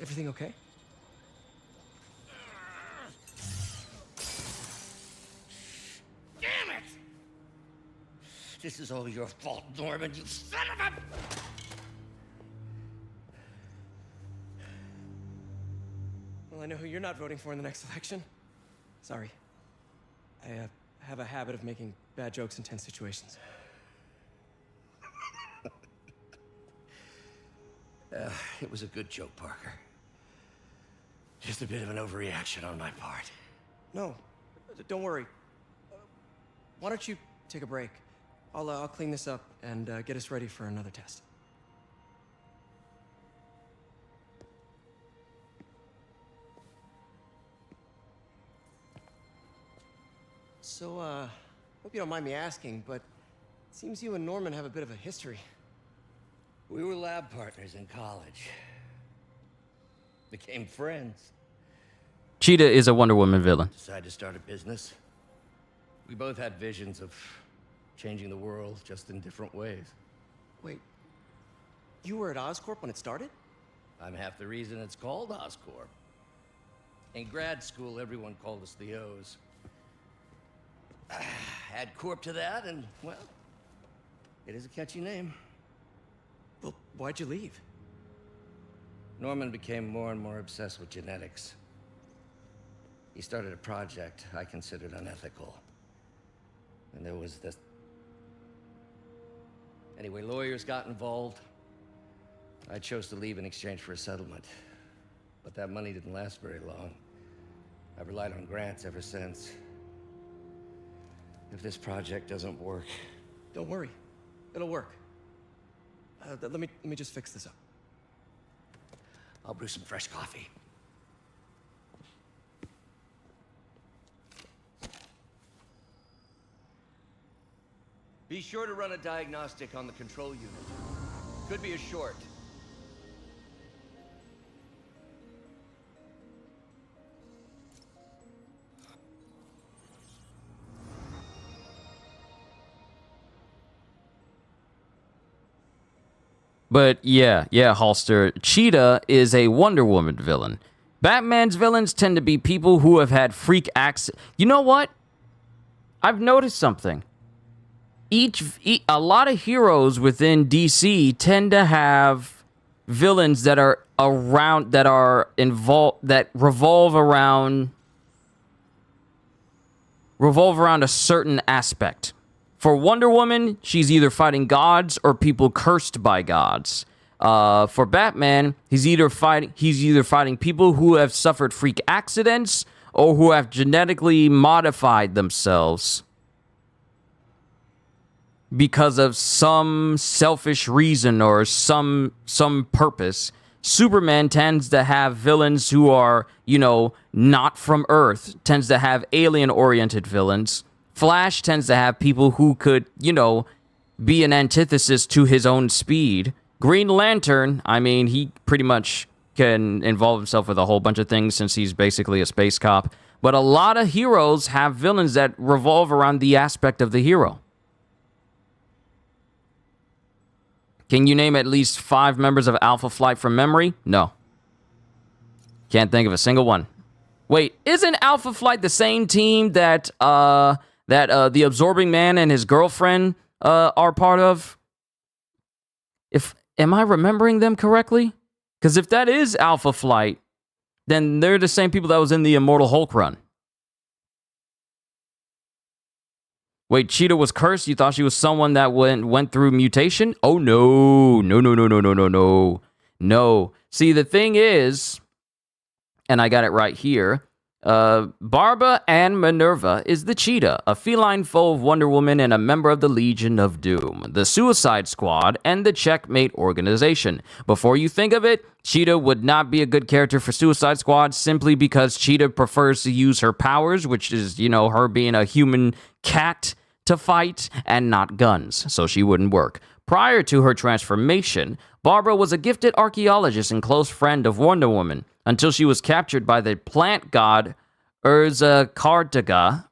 Everything okay? Damn it! This is all your fault, Norman, you son of a... Well, I know who you're not voting for in the next election. Sorry. I have a habit of making bad jokes in tense situations. It was a good joke, Parker. Just a bit of an overreaction on my part. No, don't worry. Why don't you take a break? I'll clean this up and get us ready for another test. So, hope you don't mind me asking, but it seems you and Norman have a bit of a history. We were lab partners in college. Became friends. Cheetah is a Wonder Woman villain. Decided to start a business. We both had visions of changing the world, just in different ways. Wait, you were at Oscorp when it started? I'm half the reason it's called Oscorp. In grad school, everyone called us the O's. Add Corp to that, and, well, it is a catchy name. Well, why'd you leave? Norman became more and more obsessed with genetics. He started a project I considered unethical. And there was this... Anyway, lawyers got involved. I chose to leave in exchange for a settlement. But that money didn't last very long. I've relied on grants ever since. If this project doesn't work... Don't worry. It'll work. Let me just fix this up. I'll brew some fresh coffee. Be sure to run a diagnostic on the control unit. Could be a short. But yeah, Halster. Cheetah is a Wonder Woman villain. Batman's villains tend to be people who have had freak acts. You know what? I've noticed something. A lot of heroes within DC tend to have villains that are around, that are involved, that revolve around a certain aspect. For Wonder Woman, she's either fighting gods or people cursed by gods. For Batman, he's either fighting people who have suffered freak accidents or who have genetically modified themselves because of some selfish reason or some purpose. Superman tends to have villains who are, not from Earth, tends to have alien-oriented villains. Flash tends to have people who could, be an antithesis to his own speed. Green Lantern, he pretty much can involve himself with a whole bunch of things since he's basically a space cop. But a lot of heroes have villains that revolve around the aspect of the hero. Can you name at least 5 members of Alpha Flight from memory? No. Can't think of a single one. Wait, isn't Alpha Flight the same team that the Absorbing Man and his girlfriend are part of? Am I remembering them correctly? Because if that is Alpha Flight, then they're the same people that was in the Immortal Hulk run. Wait, Cheetah was cursed? You thought she was someone that went through mutation? Oh, no. No. See, the thing is, and I got it right here, Barbara Ann Minerva is the Cheetah, a feline foe of Wonder Woman and a member of the Legion of Doom, the Suicide Squad, and the Checkmate organization. Before you think of it, Cheetah would not be a good character for Suicide Squad simply because Cheetah prefers to use her powers, which is, her being a human cat, to fight and not guns, so she wouldn't work. Prior to her transformation, Barbara was a gifted archaeologist and close friend of Wonder Woman until she was captured by the plant god Urzkartaga,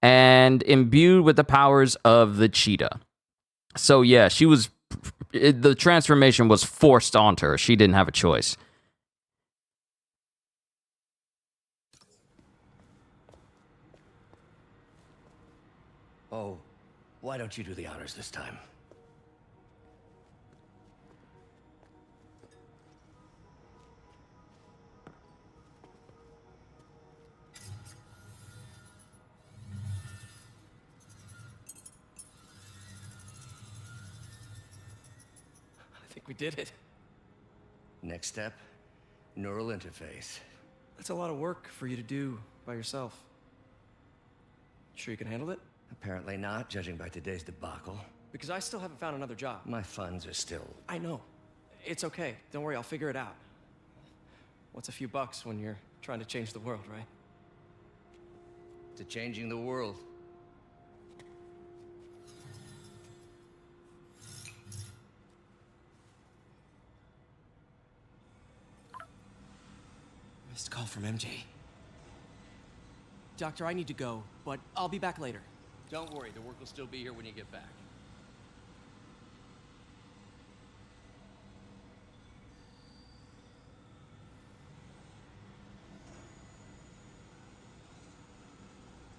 and imbued with the powers of the Cheetah. So yeah, the transformation was forced onto her. She didn't have a choice. Oh, why don't you do the honors this time? I think we did it. Next step, neural interface. That's a lot of work for you to do by yourself. Sure you can handle it? Apparently not, judging by today's debacle. Because I still haven't found another job. My funds are still... I know. It's okay. Don't worry, I'll figure it out. What's a few bucks when you're trying to change the world, right? To changing the world. Missed call from MJ. Doctor, I need to go, but I'll be back later. Don't worry, the work will still be here when you get back.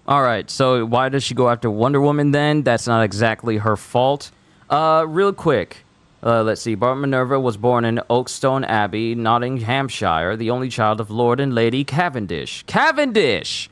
Alright, so why does she go after Wonder Woman then? That's not exactly her fault. Real quick. Let's see. Barbara Minerva was born in Oakstone Abbey, Nottinghamshire, the only child of Lord and Lady Cavendish. Cavendish!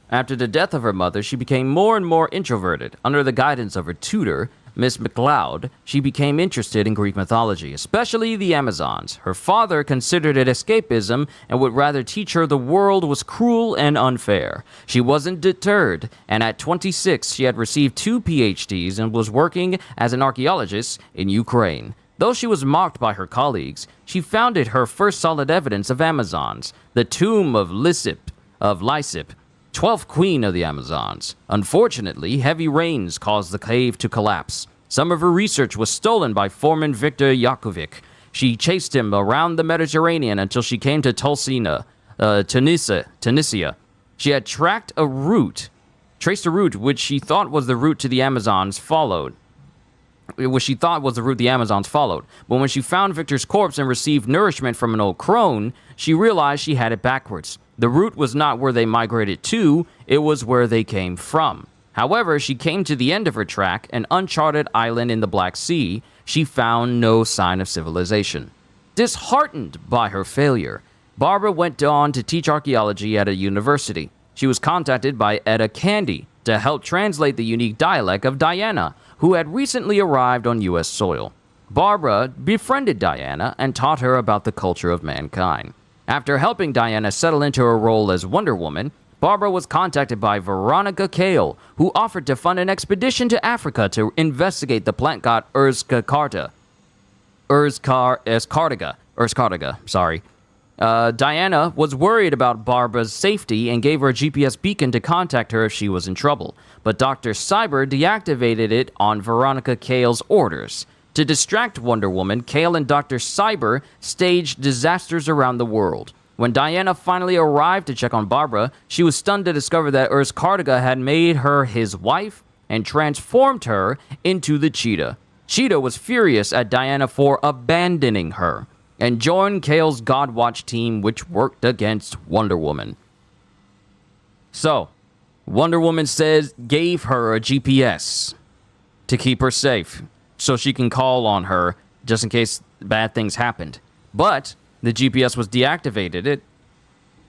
After the death of her mother, she became more and more introverted. Under the guidance of her tutor, Miss MacLeod, she became interested in Greek mythology, especially the Amazons. Her father considered it escapism and would rather teach her the world was cruel and unfair. She wasn't deterred, and at 26, she had received 2 PhDs and was working as an archaeologist in Ukraine. Though she was mocked by her colleagues, she founded her first solid evidence of Amazons, the tomb of Lysip, 12th queen of the Amazons. Unfortunately, heavy rains caused the cave to collapse. Some of her research was stolen by Foreman Victor Yakovic. She chased him around the Mediterranean until she came to Tulsina, Tunisia. She had traced a route which she thought was the route to the Amazons followed. which she thought was the route the Amazons followed. But when she found Victor's corpse and received nourishment from an old crone, she realized she had it backwards. The route was not where they migrated to, it was where they came from. However, she came to the end of her track, an uncharted island in the Black Sea. She found no sign of civilization. Disheartened by her failure, Barbara went on to teach archaeology at a university. She was contacted by Etta Candy to help translate the unique dialect of Diana, who had recently arrived on U.S. soil. Barbara befriended Diana and taught her about the culture of mankind. After helping Diana settle into her role as Wonder Woman, Barbara was contacted by Veronica Cale, who offered to fund an expedition to Africa to investigate the plant god Urzkartiga. Diana was worried about Barbara's safety and gave her a GPS beacon to contact her if she was in trouble, but Dr. Cyber deactivated it on Veronica Cale's orders. To distract Wonder Woman, Cale and Dr. Cyber staged disasters around the world. When Diana finally arrived to check on Barbara, she was stunned to discover that Urzkartiga had made her his wife and transformed her into the Cheetah. Cheetah was furious at Diana for abandoning her and joined Cale's Godwatch team, which worked against Wonder Woman. So, Wonder Woman gave her a GPS to keep her safe, so she can call on her just in case bad things happened. But the GPS was deactivated,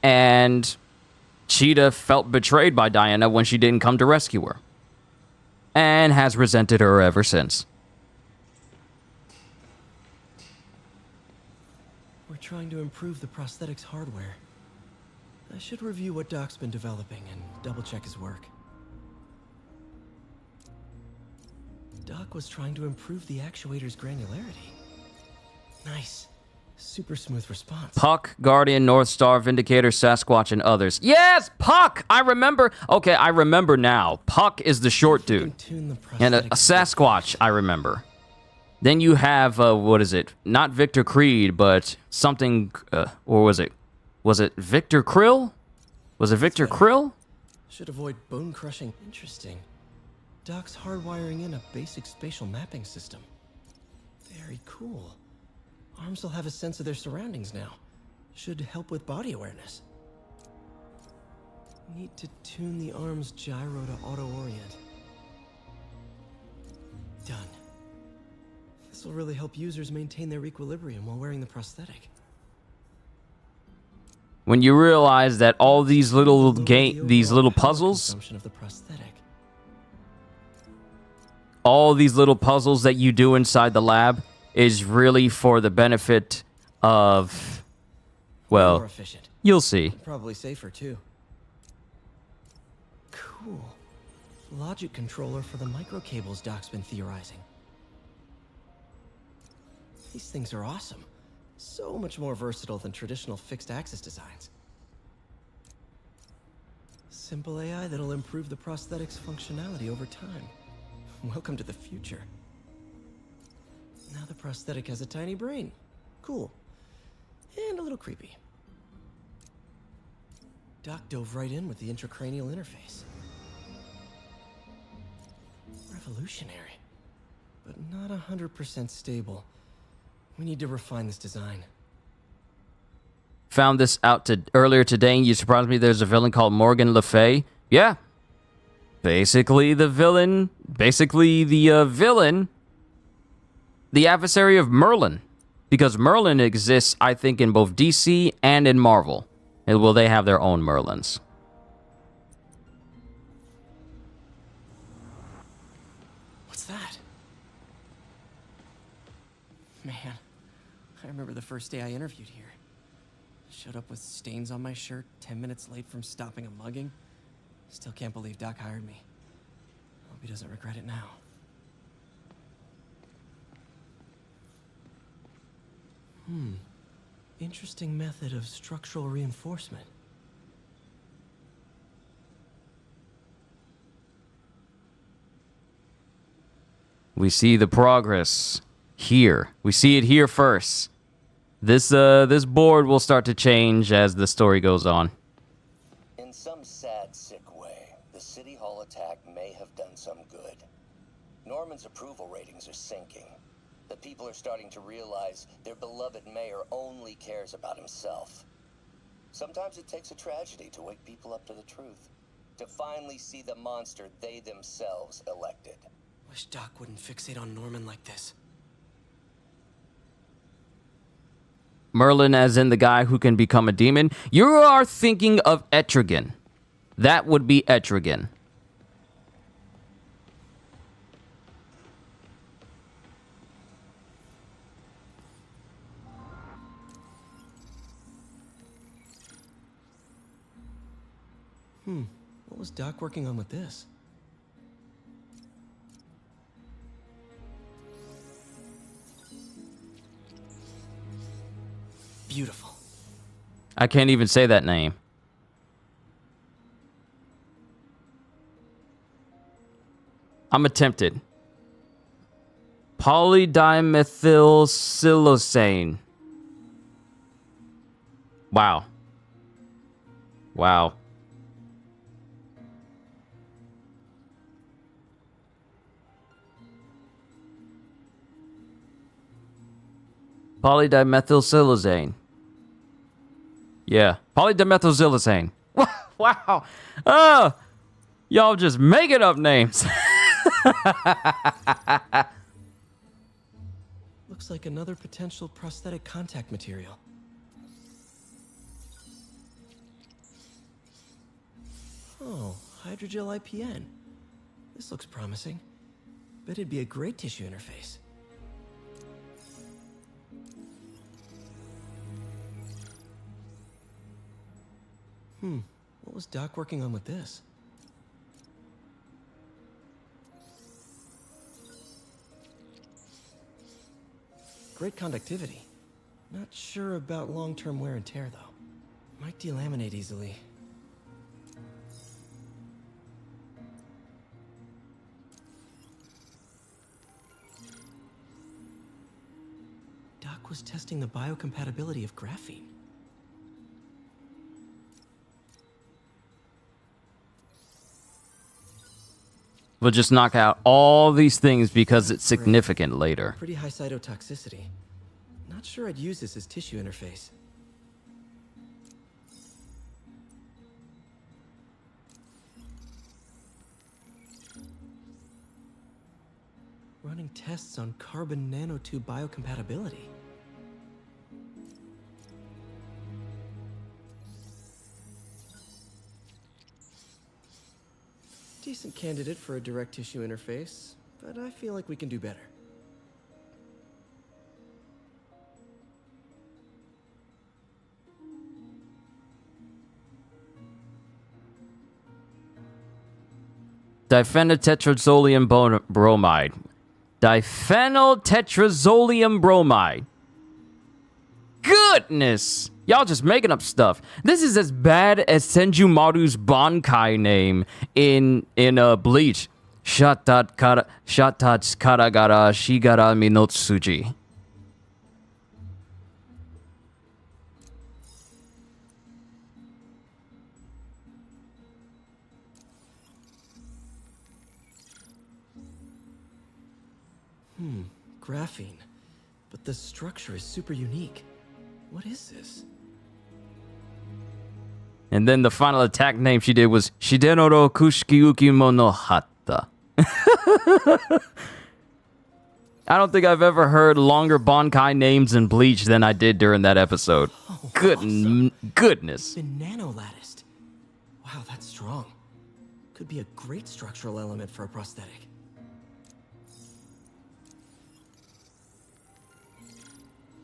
and Cheetah felt betrayed by Diana when she didn't come to rescue her, and has resented her ever since. We're trying to improve the prosthetics hardware. I should review what Doc's been developing and double-check his work. Doc was trying to improve the actuator's granularity. Nice. Super smooth response. Puck, Guardian, North Star, Vindicator, Sasquatch, and others. Yes, Puck! I remember. Okay, I remember now. Puck is the short dude. And a Sasquatch, I remember. Then you have, what is it? Not Victor Creed, but something, or was it? Was it Victor Krill? Was it Victor Krill? Should avoid bone crushing. Interesting. Doc's hardwiring in a basic spatial mapping system. Very cool. Arms will have a sense of their surroundings now. Should help with body awareness. Need to tune the arm's gyro to auto-orient. Done. This will really help users maintain their equilibrium while wearing the prosthetic. When you realize that all these little puzzles, all these little puzzles that you do inside the lab is really for the benefit of, well, more efficient. You'll see. Probably safer too. Cool. Logic controller for the microcables Doc's been theorizing. These things are awesome. So much more versatile than traditional fixed-axis designs. Simple AI that'll improve the prosthetics' functionality over time. Welcome to the future. Now the prosthetic has a tiny brain. Cool. And a little creepy. Doc dove right in with the intracranial interface. Revolutionary. But not 100% stable. We need to refine this design. Found this out earlier today, and you surprised me. There's a villain called Morgan Le Fay. Yeah. Basically the villain, the adversary of Merlin. Because Merlin exists, I think, in both DC and in Marvel. And will they have their own Merlins? What's that? Man, I remember the first day I interviewed here. Showed up with stains on my shirt, 10 minutes late from stopping a mugging. Still can't believe Doc hired me. Hope he doesn't regret it now. Interesting method of structural reinforcement. We see the progress here. We see it here first. This board will start to change as the story goes on. In some sad, sick way, the City Hall attack may have done some good. Norman's approval ratings are sinking. The people are starting to realize their beloved mayor only cares about himself. Sometimes it takes a tragedy to wake people up to the truth. To finally see the monster they themselves elected. Wish Doc wouldn't fixate on Norman like this. Merlin as in the guy who can become a demon? You are thinking of Etrigan. That would be Etrigan. What was Doc working on with this? Beautiful. I can't even say that name. I'm tempted. Polydimethylsiloxane. Wow. Wow. Polydimethylsiloxane. Yeah, polydimethylsiloxane. Wow. Oh, y'all just making up names. Looks like another potential prosthetic contact material. Oh, hydrogel IPN. This looks promising. Bet it'd be a great tissue interface. What was Doc working on with this? Great conductivity. Not sure about long-term wear and tear, though. Might delaminate easily. Doc was testing the biocompatibility of graphene. We'll just knock out all these things because it's significant later. Pretty high cytotoxicity. Not sure I'd use this as tissue interface. Running tests on carbon nanotube biocompatibility. Decent candidate for a direct tissue interface, but I feel like we can do better. Diphenyltetrazolium bromide. Diphenyltetrazolium bromide. Goodness! Y'all just making up stuff. This is as bad as Senjumaru's Bankai name in Bleach. Shatat Karagara Shigara Minotsuji. Graphene. But the structure is super unique. What is this? And then the final attack name she did was Shidenoro Kushikiyuki Monohata. I don't think I've ever heard longer Bankai names in Bleach than I did during that episode. Goodness. Been nano-latticed. Wow, that's strong. Could be a great structural element for a prosthetic.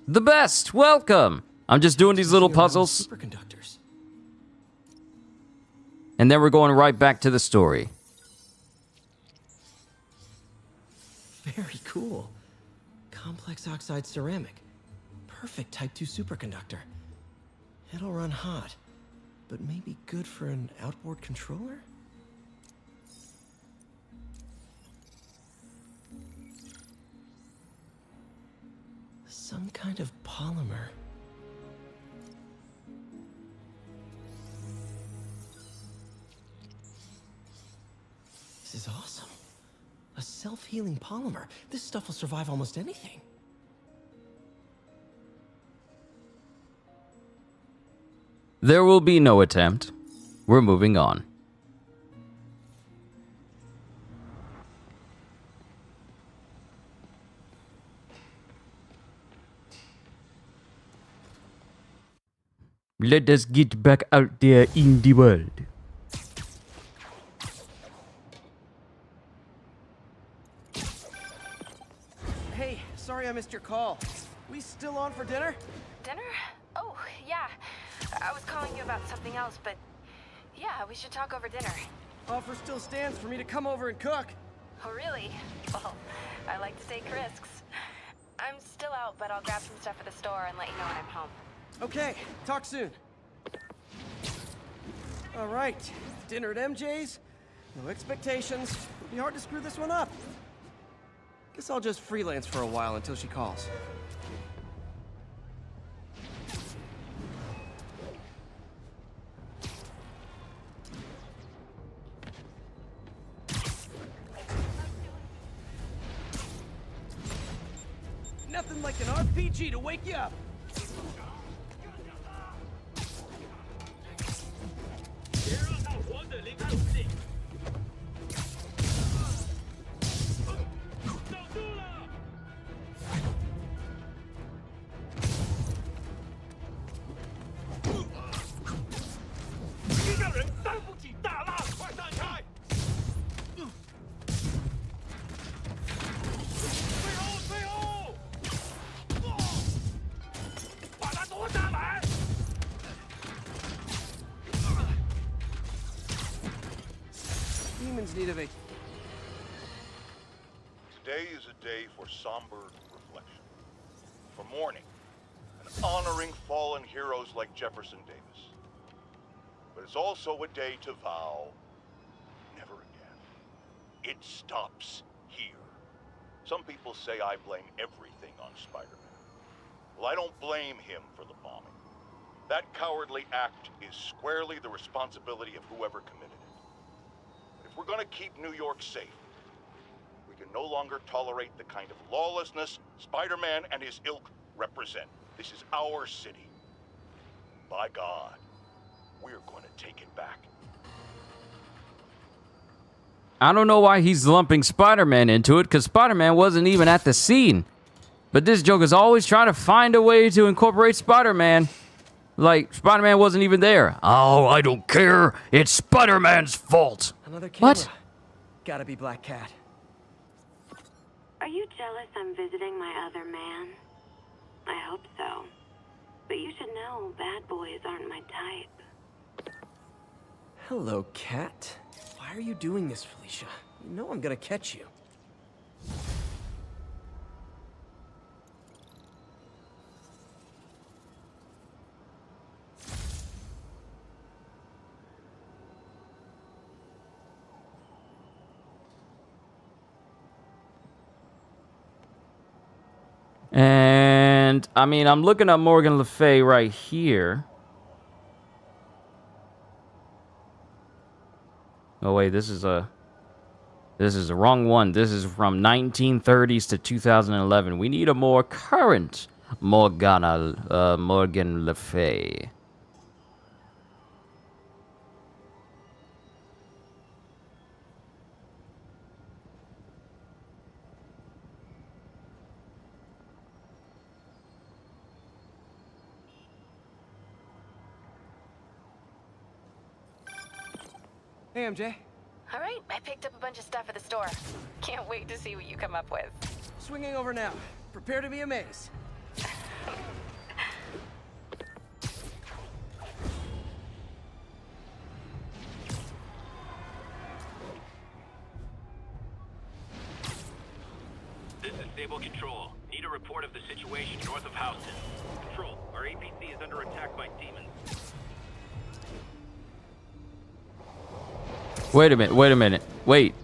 The best! Welcome! I'm just doing these little puzzles. Superconductors. And then we're going right back to the story. Very cool. Complex oxide ceramic. Perfect Type 2 superconductor. It'll run hot, but maybe good for an outboard controller? Some kind of polymer. This is awesome. A selfie self-healing polymer. This stuff will survive almost anything. There will be no attempt. We're moving on. Let us get back out there in the world. Hey, sorry I missed your call. We still on for dinner? Dinner? Oh, yeah. I was calling you about something else, but yeah, we should talk over dinner. Offer still stands for me to come over and cook. Oh, really? Well, I like to take risks. I'm still out, but I'll grab some stuff at the store and let you know when I'm home. Okay, talk soon. All right, dinner at MJ's. No expectations. It'll be hard to screw this one up. Guess I'll just freelance for a while until she calls. Nothing like an RPG to wake you up. Demons need a vacation. Today is a day for somber reflection, for mourning and honoring fallen heroes like Jefferson Davis. But it's also a day to vow never again. It stops here. Some people say I blame everything on Spider-Man. Well, I don't blame him for the bombing. That cowardly act is squarely the responsibility of whoever committed it. But if we're gonna keep New York safe, we can no longer tolerate the kind of lawlessness Spider-Man and his ilk represent. This is our city. By God, we're gonna take it back. I don't know why he's lumping Spider-Man into it, because Spider-Man wasn't even at the scene. But this Joker's always trying to find a way to incorporate Spider-Man. Like, Spider-Man wasn't even there. Oh, I don't care. It's Spider-Man's fault. Another camera. What? Gotta be Black Cat. Are you jealous I'm visiting my other man? I hope so. But you should know bad boys aren't my type. Hello, Cat. Why are you doing this, Felicia? You know I'm gonna catch you. And, I mean, I'm looking at Morgan Le Fay right here. Oh, wait, this is the wrong one. This is from 1930s to 2011. We need a more current Morgan Le Fay. Hey, MJ. All right, I picked up a bunch of stuff at the store. Can't wait to see what you come up with. Swinging over now. Prepare to be amazed. This is Sable Control. Need a report of the situation north of Houston. Control, our APC is under attack by demons. Wait a minute. Wait.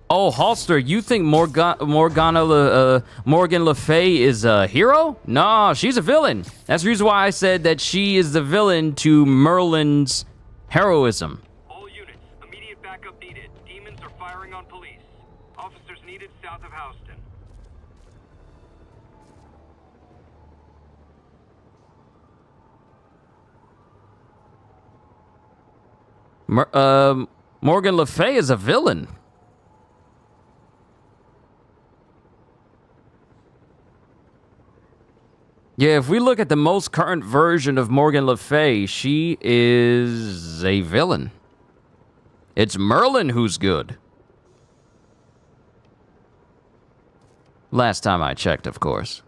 Oh, Holster, you think Morgan Le Fay is a hero? No, she's a villain. That's the reason why I said that she is the villain to Merlin's heroism. All units, immediate backup needed. Demons are firing on police. Officers needed south Houston. Morgan Le Fay is a villain. Yeah, if we look at the most current version of Morgan Le Fay, she is a villain. It's Merlin who's good. Last time I checked, of course.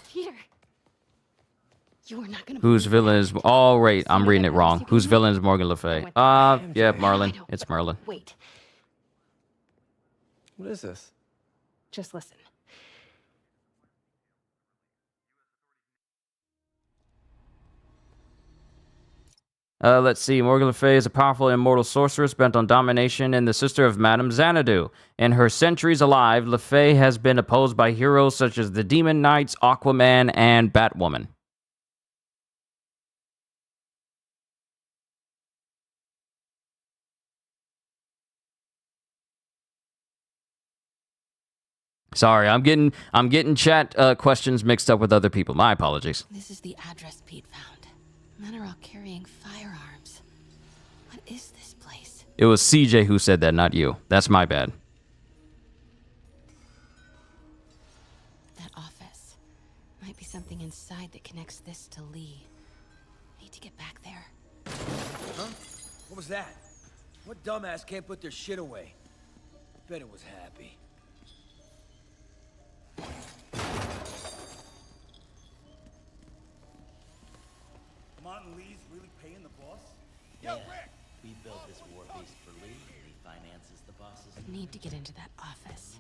Peter. You are not gonna. Whose villain is... Oh, wait, I'm reading it wrong. Whose villain is Morgan Le Fay? Yeah, Merlin. It's Merlin. Wait. What is this? Just listen. Let's see. Morgan Le Fay is a powerful immortal sorceress bent on domination and the sister of Madame Xanadu. In her centuries alive, Le Fay has been opposed by heroes such as the Demon Knights, Aquaman, and Batwoman. Sorry, I'm getting chat questions mixed up with other people. My apologies. This is the address Pete found. Men are all carrying firearms. What is this place? It was CJ who said that, not you. That's my bad. That office. Might be something inside that connects this to Lee. Need to get back there. Huh? What was that? What dumbass can't put their shit away? Bet it was Happy. Martin Lee's really paying the boss? Yo, Rick! We built this war beast for Lee, and he finances the bosses. Need to get into that office.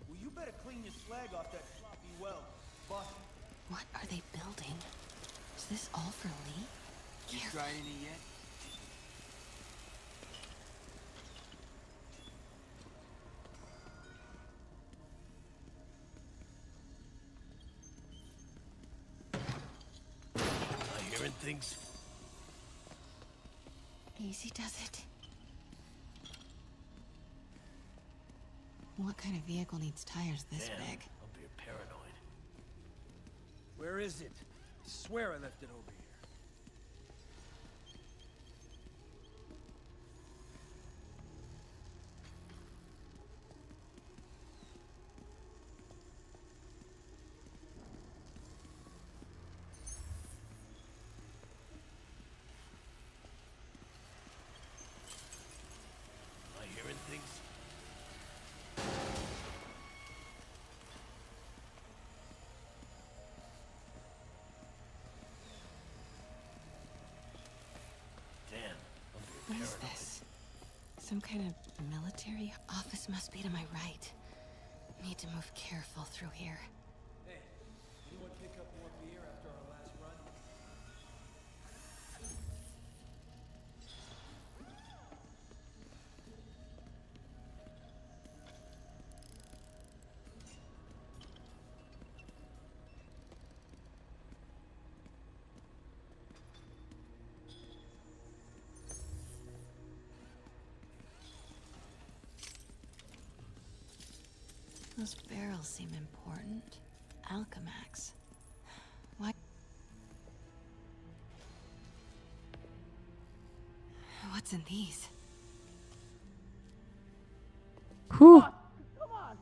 Well, you better clean your slag off that sloppy well, boss. What are they building? Is this all for Lee? You try any yet? Hearing things? Easy does it. What kind of vehicle needs tires this big? Don't be a paranoid. Where is it? I swear I left it over here. Am I hearing things? What is this? Some kind of military office must be to my right. Need to move careful through here. Hey, anyone pick up more beer after our last run? Those barrels seem important. Alchemax. What? What's in these? Whew. Come on!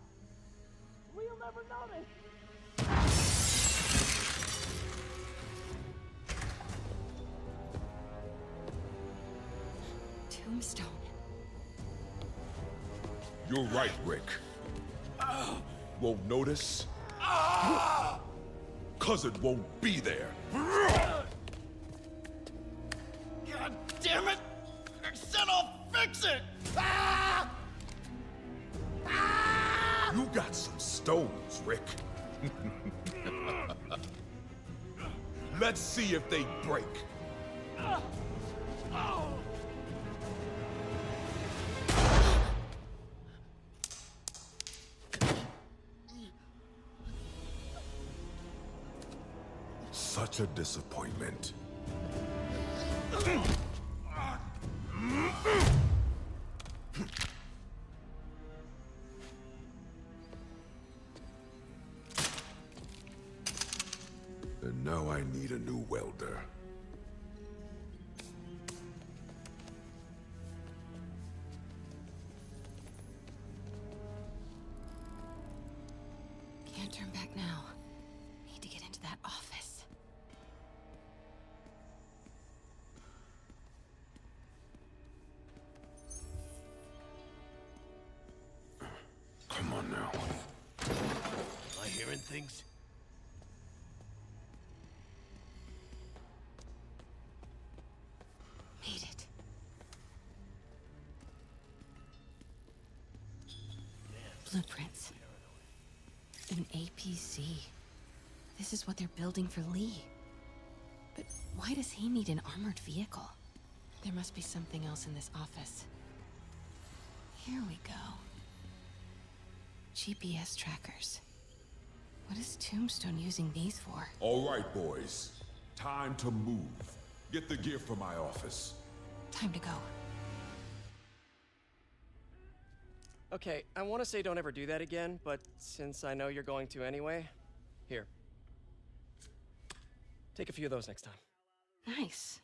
We'll never notice! Tombstone. You're right, Rick. Won't notice? Cause it won't be there. God damn it! I said I'll fix it! You got some stones, Rick. Let's see if they break. Such a disappointment. And now I need a new welder. Can't turn back now. Need to get into that office. Come on now. Am I hearing things? Made it. Blueprints. An APC. This is what they're building for Lee. But why does he need an armored vehicle? There must be something else in this office. Here we go. GPS trackers. What is Tombstone using these for? All right, boys. Time to move. Get the gear from my office. Time to go. Okay, I want to say don't ever do that again, but since I know you're going to anyway, here. Take a few of those next time. Nice.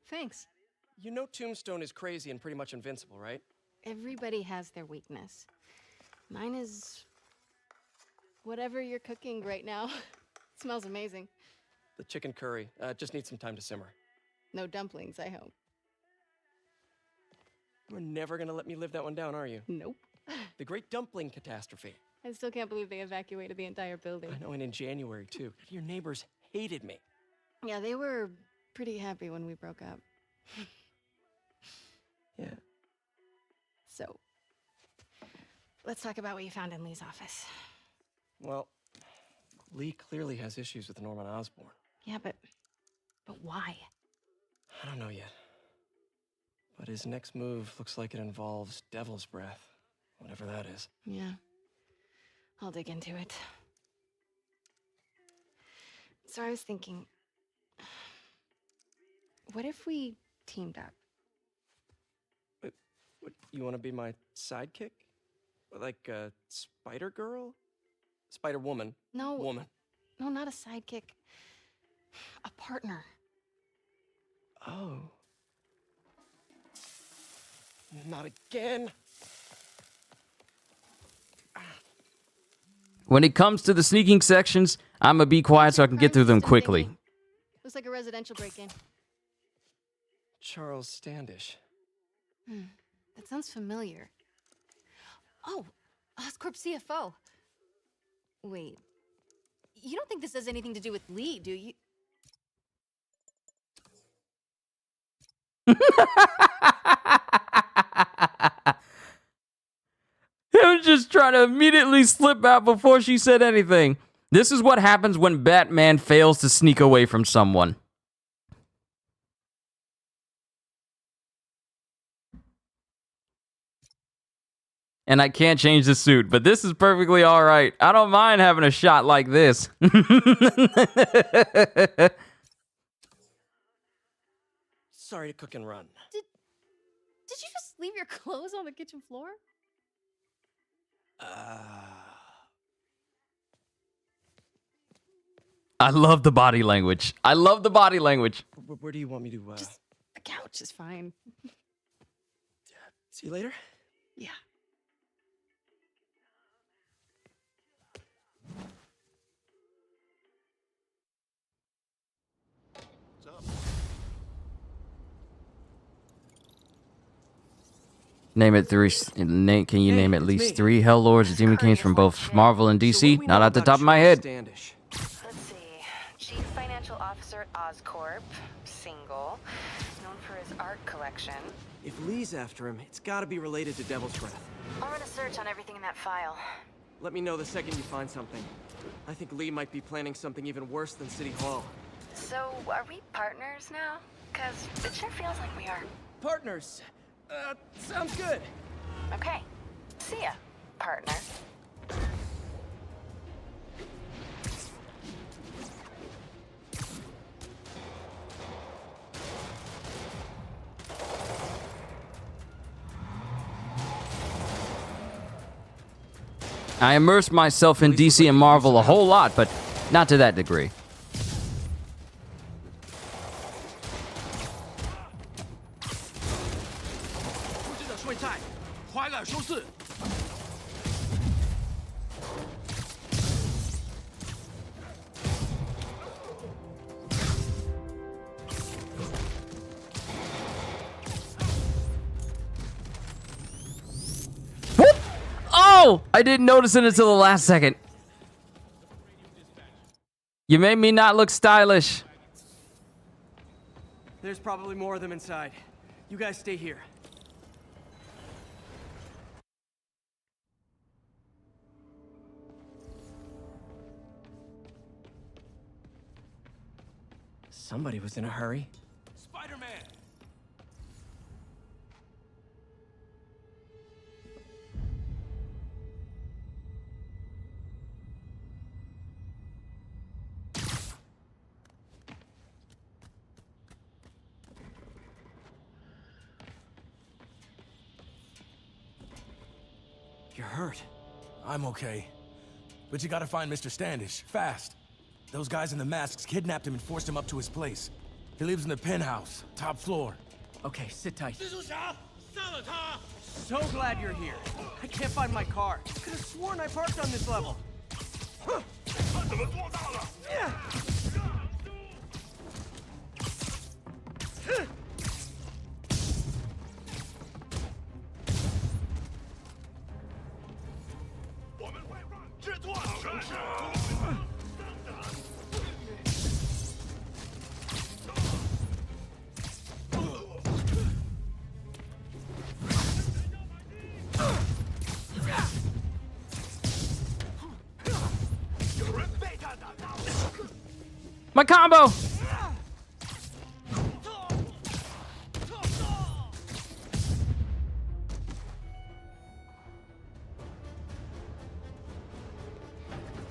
Thanks. You know Tombstone is crazy and pretty much invincible, right? Everybody has their weakness. Mine is... whatever you're cooking right now. Smells amazing. The chicken curry. Just needs some time to simmer. No dumplings, I hope. You're never gonna let me live that one down, are you? Nope. The Great Dumpling Catastrophe. I still can't believe they evacuated the entire building. I know, and in January, too. Your neighbors hated me. Yeah, they were pretty happy when we broke up. Yeah. So, let's talk about what you found in Lee's office. Well, Lee clearly has issues with Norman Osborn. Yeah, but why? I don't know yet. But his next move looks like it involves Devil's Breath. Whatever that is. Yeah. I'll dig into it. So I was thinking, what if we teamed up? What, you want to be my sidekick? Like a Spider Girl? Spider Woman? No. Woman. No, not a sidekick. A partner. Oh. Not again. When it comes to the sneaking sections, I'm gonna be quiet so I can get through them quickly. Looks like a residential break-in. Charles Standish. That sounds familiar. Oh, Oscorp CFO. Wait. You don't think this has anything to do with Lee, do you? I was just trying to immediately slip out before she said anything. This is what happens when Batman fails to sneak away from someone. And I can't change the suit, but this is perfectly all right. I don't mind having a shot like this. Sorry to cook and run. Did you just leave your clothes on the kitchen floor? I love the body language. I love the body language. Where do you want me to, Just the couch is fine. See you later? Yeah. Name it three. Can you name at least three Hell Lords, Demon Kings from both Marvel and DC? Not at the top of my head. Let's see. Chief Financial Officer at Oscorp, single, known for his art collection. If Lee's after him, it's gotta be related to Devil's Breath. I'll run a search on everything in that file. Let me know the second you find something. I think Lee might be planning something even worse than City Hall. So, are we partners now? Because it sure feels like we are. Partners! Sounds good. Okay. See ya, partner. I immersed myself in DC and Marvel a whole lot, but not to that degree. Oh! I didn't notice it until the last second. You made me not look stylish. There's probably more of them inside. You guys stay here. Somebody was in a hurry. Spider-Man! You're hurt. I'm okay. But you gotta find Mr. Standish, fast. Those guys in the masks kidnapped him and forced him up to his place. He lives in the penthouse, top floor. Okay, sit tight. So glad you're here. I can't find my car. Could have sworn I parked on this level. My combo!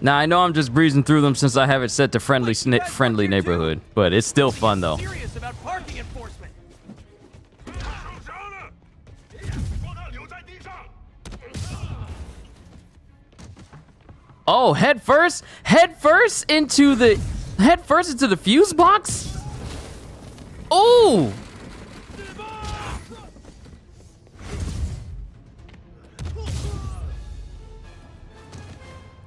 Now, I know I'm just breezing through them since I have it set to friendly neighborhood, but it's still fun, though. Serious about parking enforcement. Oh, head first into the fuse box? Oh!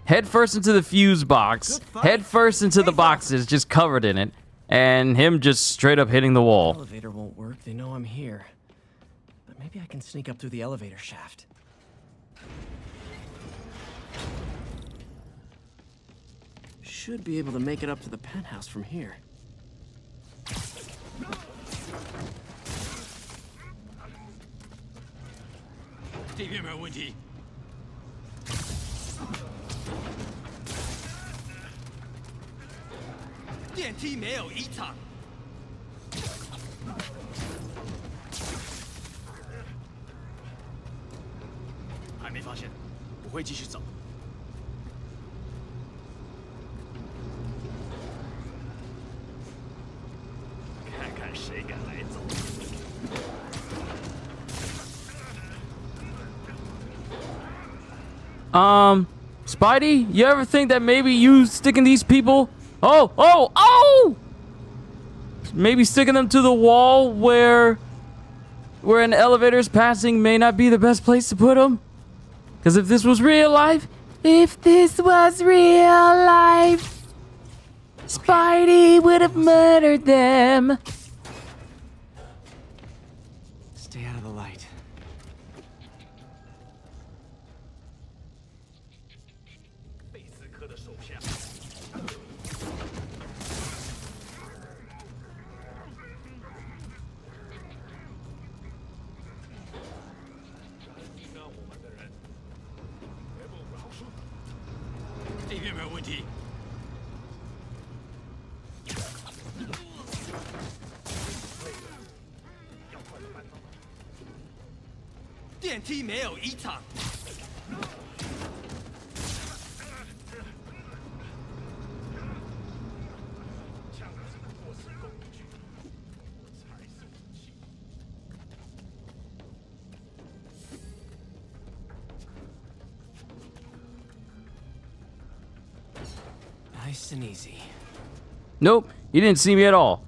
Head first into the fuse box. Head first into the boxes, just covered in it. And him just straight up hitting the wall. Elevator won't work. They know I'm here. But maybe I can sneak up through the elevator shaft. Should be able to make it up to the penthouse from here. 这边没有问题。电梯没有异常。还没发现，我会继续走。看看谁敢来走。 Spidey, you ever think that maybe you sticking these people? Oh! Maybe sticking them to the wall where an elevator is passing may not be the best place to put them? Because if this was real life, Spidey would have murdered them. Stay out of the light. Nice and easy. Nope, you didn't see me at all.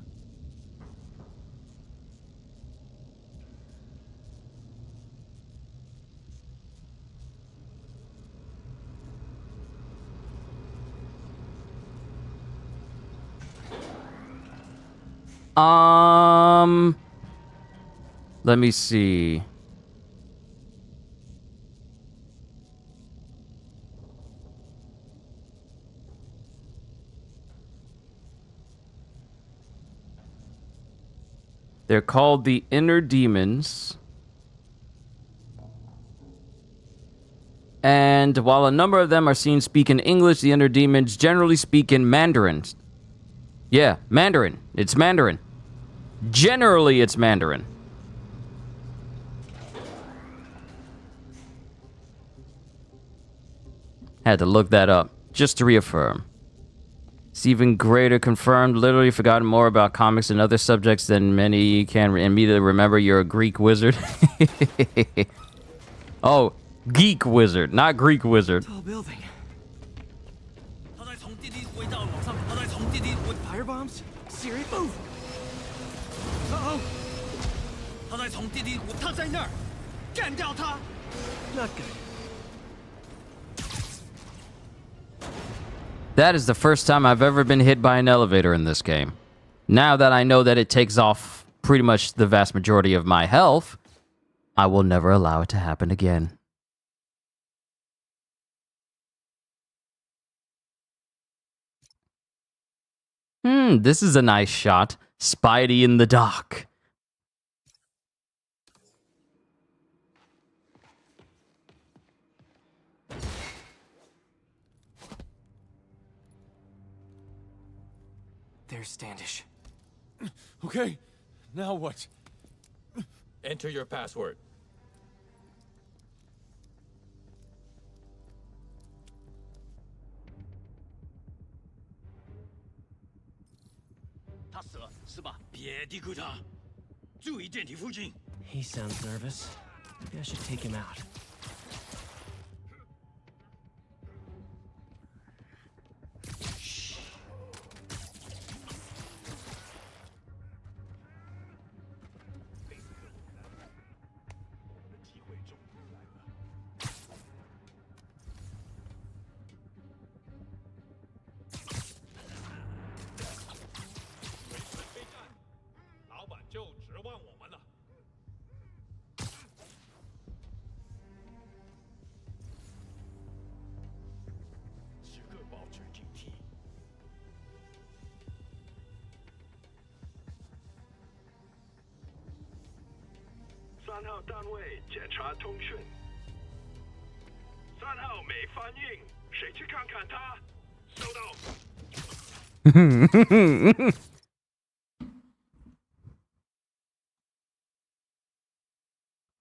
Let me see. They're called the Inner Demons. And while a number of them are seen speaking English, the Inner Demons generally speak in Mandarin. Yeah, Mandarin. It's Mandarin. Generally, it's Mandarin. Had to look that up, just to reaffirm. It's even greater confirmed, literally forgotten more about comics and other subjects than many can immediately remember you're a Greek wizard. Oh, geek wizard, not Greek wizard. Tall building. Firebombs? Serious? Move! Uh-oh! Not good. That is the first time I've ever been hit by an elevator in this game. Now that I know that it takes off pretty much the vast majority of my health, I will never allow it to happen again. This is a nice shot. Spidey in the dock. There's Standish. Okay, now what? Enter your password. He sounds nervous. Maybe I should take him out.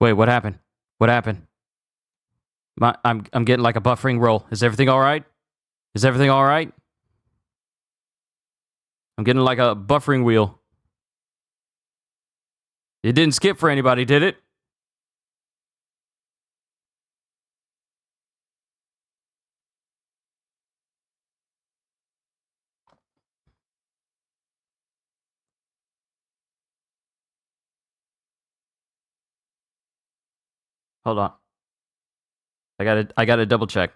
Wait, what happened? What happened? I'm getting like a buffering roll. Is everything all right? Is everything all right? I'm getting like a buffering wheel. It didn't skip for anybody, did it? Hold on. I gotta double check.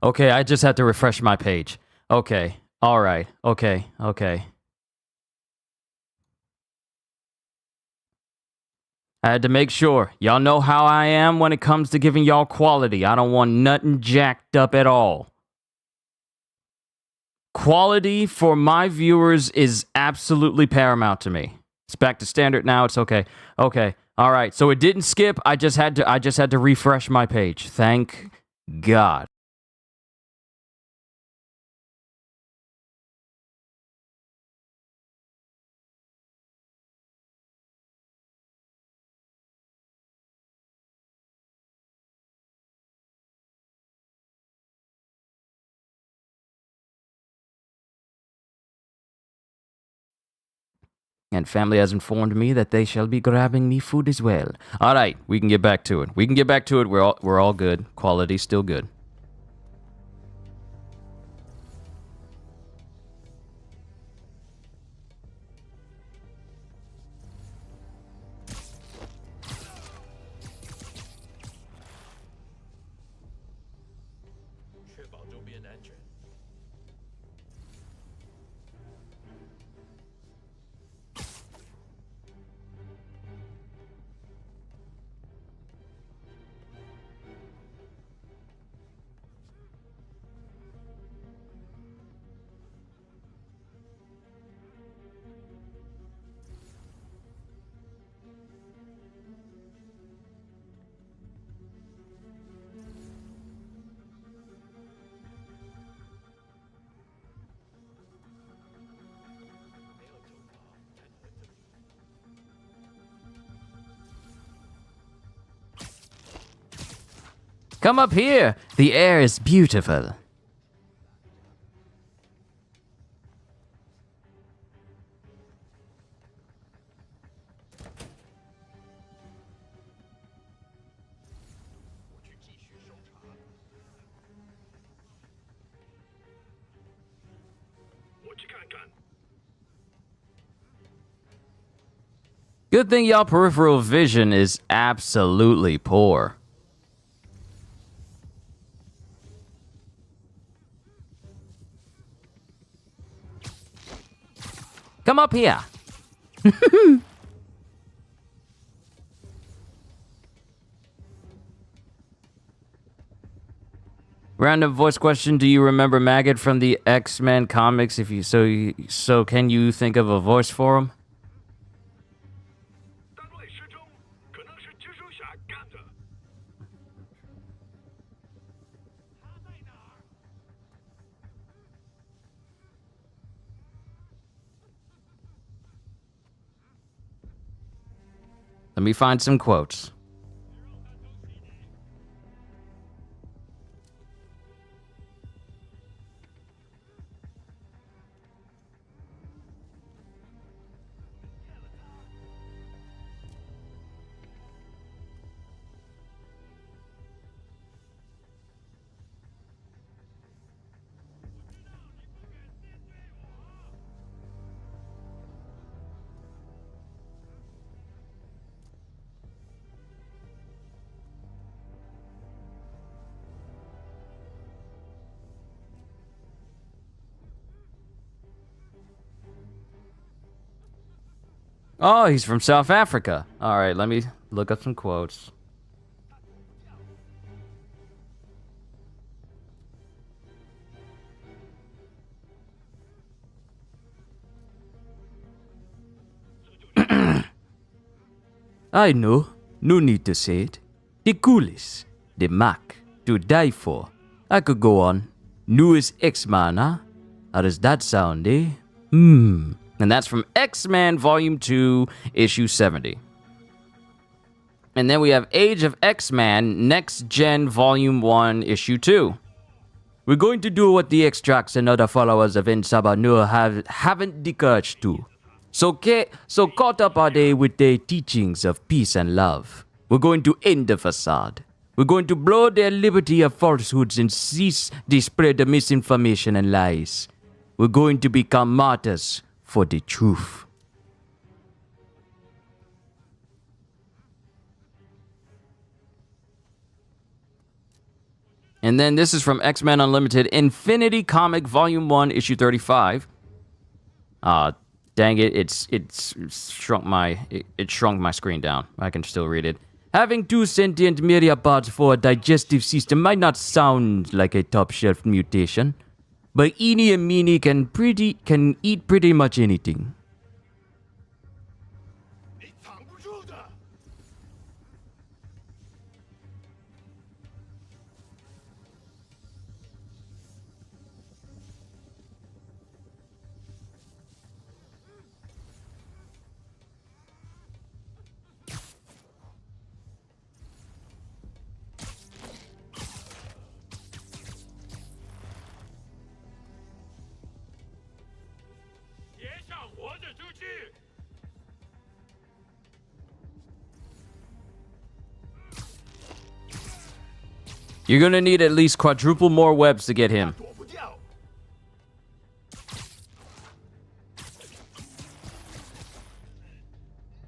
Okay, I just had to refresh my page. Okay. All right. Okay. Okay. I had to make sure. Y'all know how I am when it comes to giving y'all quality. I don't want nothing jacked up at all. Quality for my viewers is absolutely paramount to me. It's back to standard now. It's okay. Okay. All right. So it didn't skip. I just had to refresh my page. Thank God. And family has informed me that they shall be grabbing me food as well. All right, we can get back to it. We're all good. Quality's still good. Come up here. The air is beautiful. Good thing y'all peripheral vision is absolutely poor. Come up here. Random voice question: do you remember Maggot from the X-Men comics? If you so, can you think of a voice for him? Let me find some quotes. Oh, he's from South Africa. All right, let me look up some quotes. I know. No need to say it. The coolest. The Mac. To die for. I could go on. Newest X-Man, huh? How does that sound, eh? And that's from X-Men Volume 2, Issue 70. And then we have Age of X-Man, Next Gen Volume 1, Issue 2. We're going to do what the Extracts and other followers of Insaba haven't the courage to. So caught up are they with their teachings of peace and love. We're going to end the facade. We're going to blow their liberty of falsehoods and cease the spread of misinformation and lies. We're going to become martyrs for the truth. And then this is from X-Men Unlimited, Infinity Comic Volume 1, Issue 35. Dang it, it shrunk my screen down. I can still read it. Having two sentient myriapods for a digestive system might not sound like a top-shelf mutation, but Eenie and Meenie can eat pretty much anything. You're gonna need at least quadruple more webs to get him.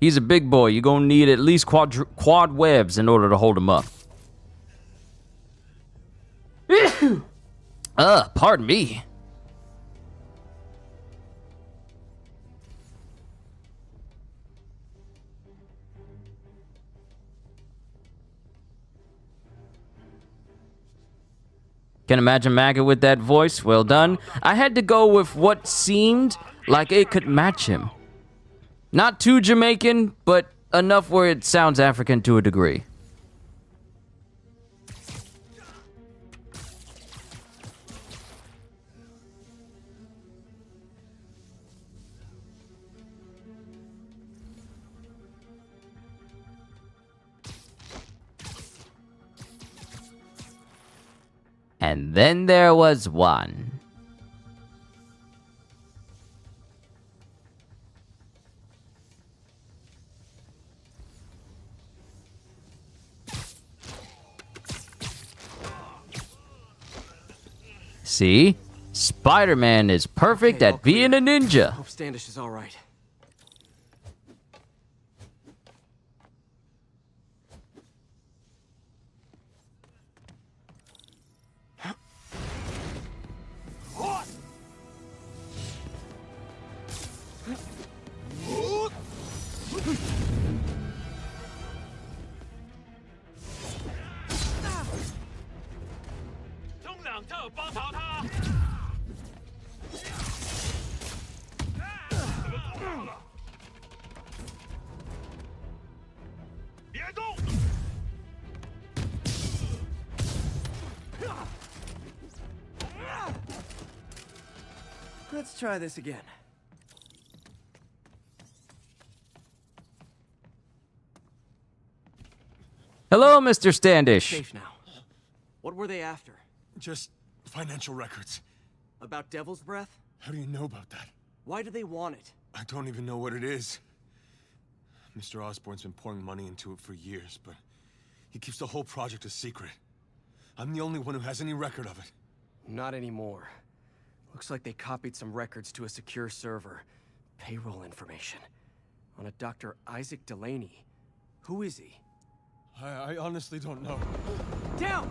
He's a big boy. You're gonna need at least quad webs in order to hold him up. Pardon me. Can imagine Maggot with that voice. Well done. I had to go with what seemed like it could match him. Not too Jamaican, but enough where it sounds African to a degree. And then there was one. See? Spider-Man is perfect at being a ninja. Hope Standish is all right. Let's try this again. Hello, Mr. Standish. Safe now. What were they after? Just financial records. About Devil's Breath? How do you know about that? Why do they want it? I don't even know what it is. Mr. Osborn's been pouring money into it for years, but he keeps the whole project a secret. I'm the only one who has any record of it. Not anymore. Looks like they copied some records to a secure server. Payroll information. On a Dr. Isaac Delaney. Who is he? I honestly don't know. Down!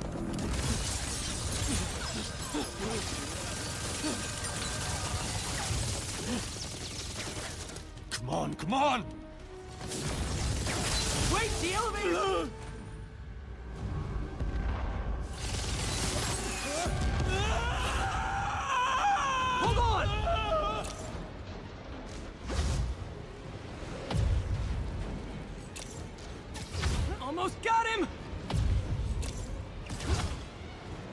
Come on, come on! Wait, the elevator! Hold on! Almost got him!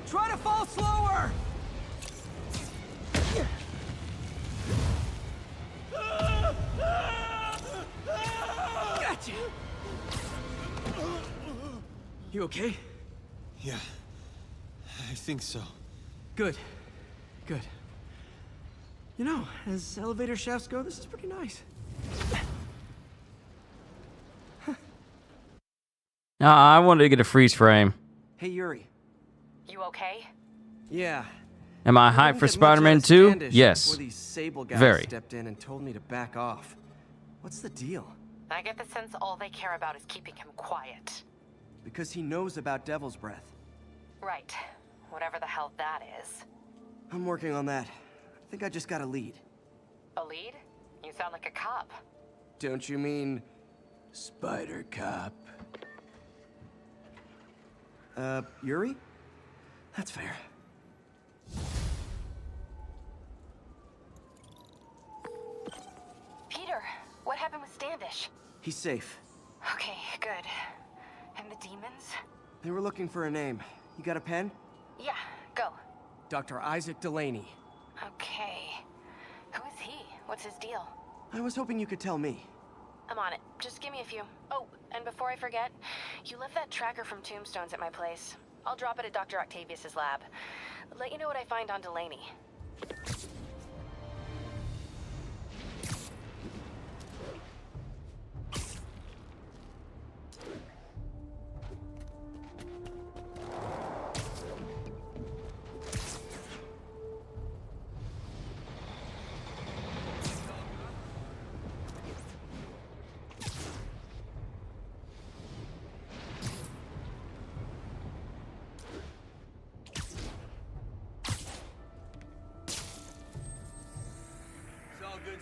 Try to fall slower! Gotcha! You okay? Yeah, I think so. Good. Good. You know, as elevator shafts go, this is pretty nice. I wanted to get a freeze frame. Hey, Yuri. You okay? Yeah. Am I hyped for Spider-Man 2? Yes. Before these Sable guys Very. stepped in and told me to back off. What's the deal? I get the sense all they care about is keeping him quiet. Because he knows about Devil's Breath. Right. Whatever the hell that is. I'm working on that. I think I just got a lead. A lead? You sound like a cop. Don't you mean Spider Cop? Yuri? That's fair. Peter, what happened with Standish? He's safe. Okay, good. And the demons? They were looking for a name. You got a pen? Yeah, go. Dr. Isaac Delaney. Okay. Who is he? What's his deal? I was hoping you could tell me. I'm on it. Just give me a few. Oh, and before I forget, you left that tracker from Tombstones at my place. I'll drop it at Dr. Octavius's lab. Let you know what I find on Delaney.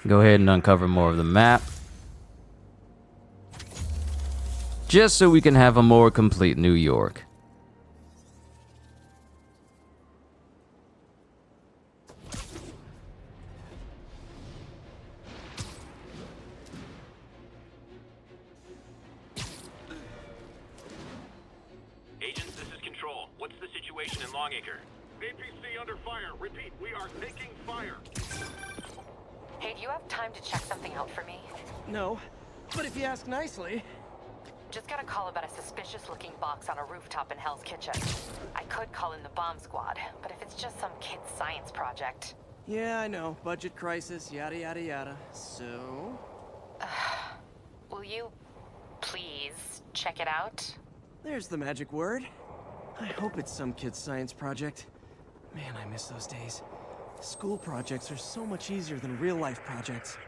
Go ahead and uncover more of the map. Just so we can have a more complete New York. Agents, this is Control. What's the situation in Longacre? APC under fire. Repeat, we are taking fire. Hey, do you have time to check something out for me? No, but if you ask nicely... Just got a call about a suspicious-looking box on a rooftop in Hell's Kitchen. I could call in the bomb squad, but if it's just some kid's science project... Yeah, I know. Budget crisis, yada yada yada. So... Will you please check it out? There's the magic word. I hope it's some kid's science project. Man, I miss those days. School projects are so much easier than real-life projects.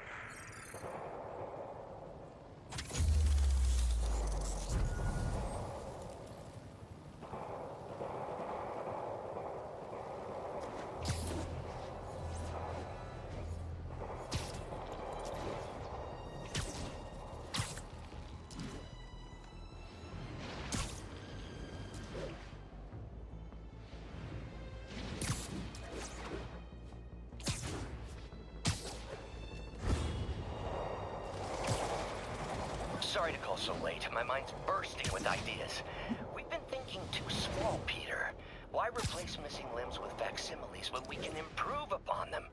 Sorry to call so late. My mind's bursting with ideas. We've been thinking too small, Peter. Why replace missing limbs with facsimiles when we can improve upon them?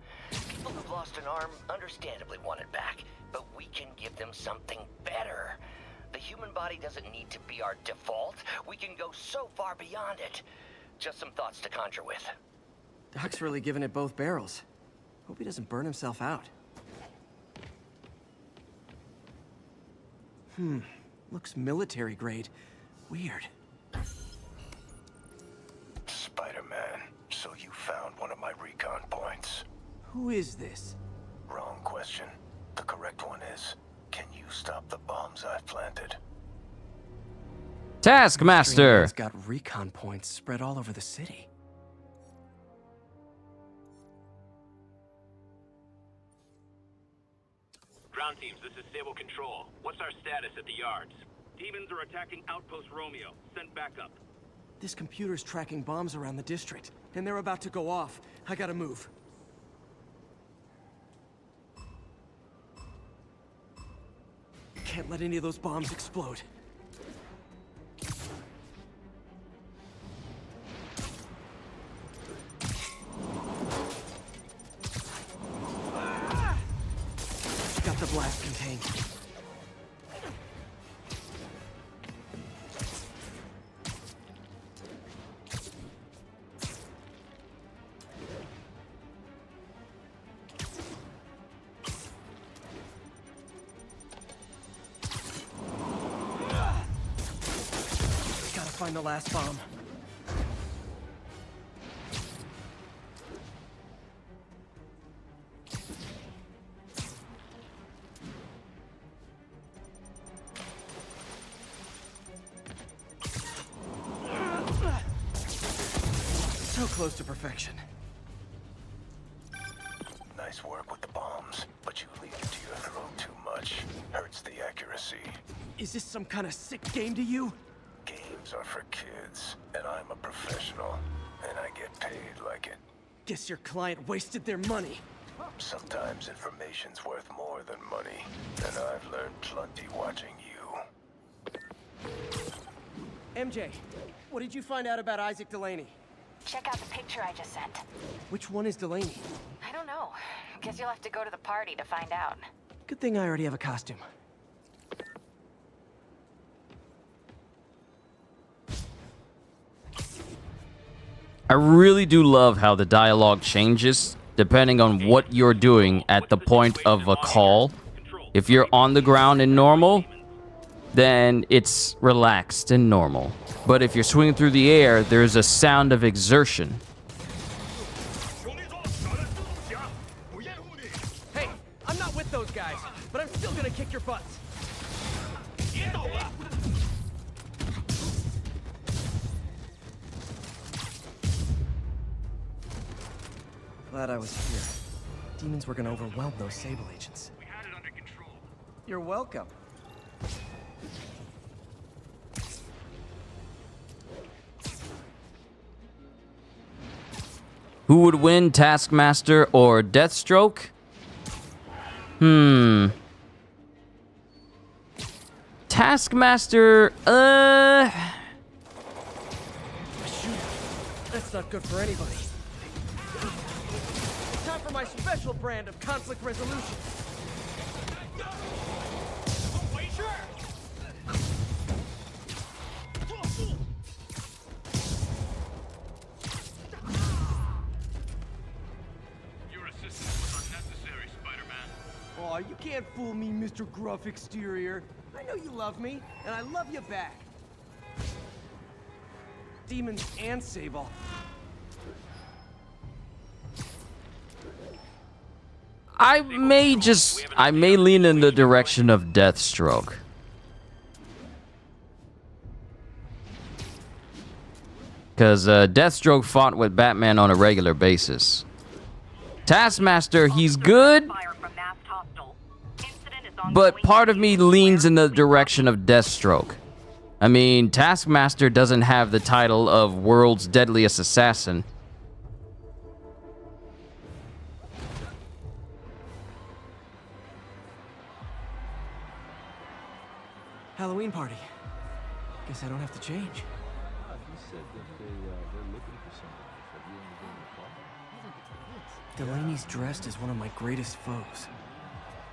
People who've lost an arm understandably want it back, but we can give them something better. The human body doesn't need to be our default. We can go so far beyond it. Just some thoughts to conjure with. Doc's really giving it both barrels. Hope he doesn't burn himself out. Looks military grade. Weird. Spider-Man, so you found one of my recon points. Who is this? Wrong question. The correct one is, can you stop the bombs I've planted? Taskmaster! He's got recon points spread all over the city. Ground teams, this is Stable Control. What's our status at the yards? Demons are attacking Outpost Romeo. Send backup. This computer's tracking bombs around the district, and they're about to go off. I gotta move. Can't let any of those bombs explode. Got the blast contained. Gotta find the last bomb. So close to perfection. Nice work with the bombs, but you leave it to your throat too much. Hurts the accuracy. Is this some kind of sick game to you? Games are for kids, and I'm a professional, and I get paid like it. Guess your client wasted their money. Sometimes information's worth more than money, and I've learned plenty watching you. MJ, what did you find out about Isaac Delaney? Check out the picture I just sent. Which one is Delaney? I don't know. Guess you'll have to go to the party to find out. Good thing I already have a costume. I really do love how the dialogue changes depending on what you're doing at the point of a call. If you're on the ground in normal, then it's relaxed and normal. But if you're swinging through the air, there's a sound of exertion. Hey, I'm not with those guys, but I'm still gonna kick your butts. Glad I was here. Demons were gonna overwhelm those Sable agents. We had it under control. You're welcome. Who would win, Taskmaster or Deathstroke? Taskmaster, Shoot. That's not good for anybody. Time for my special brand of conflict resolution. Your assistance was unnecessary, Spider-Man. Aw, you can't fool me, Mr. Gruff Exterior. I know you love me, and I love you back. Demons and Sable. I may lean in the direction of Deathstroke. Because Deathstroke fought with Batman on a regular basis. Taskmaster, he's good, but part of me leans in the direction of Deathstroke. I mean, Taskmaster doesn't have the title of World's Deadliest Assassin. Halloween party. Guess I don't have to change. He said that they're looking for somebody. Delaney's dressed as one of my greatest foes.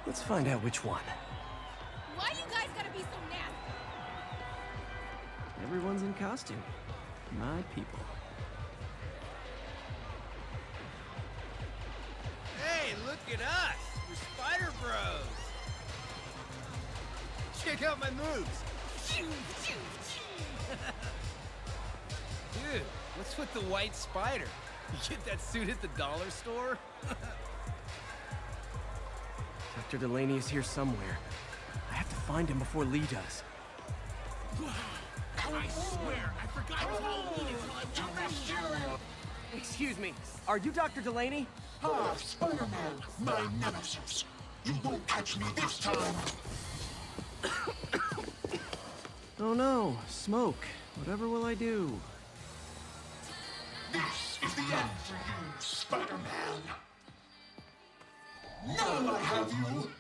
Let's find out which one. Why you guys gotta be so nasty? Everyone's in costume. My people. Hey, look at us! We're Spider Bros! Check out my moves! Dude, what's with the white spider? You get that suit at the dollar store? Dr. Delaney is here somewhere. I have to find him before Lee does. I swear, I forgot to eat until I went rescue. Excuse me, are you Dr. Delaney? Ah, Spider-Man, my nemesis. You won't catch me this time. Oh no, smoke. Whatever will I do? This is the end for you, Spider-Man. Now I have you.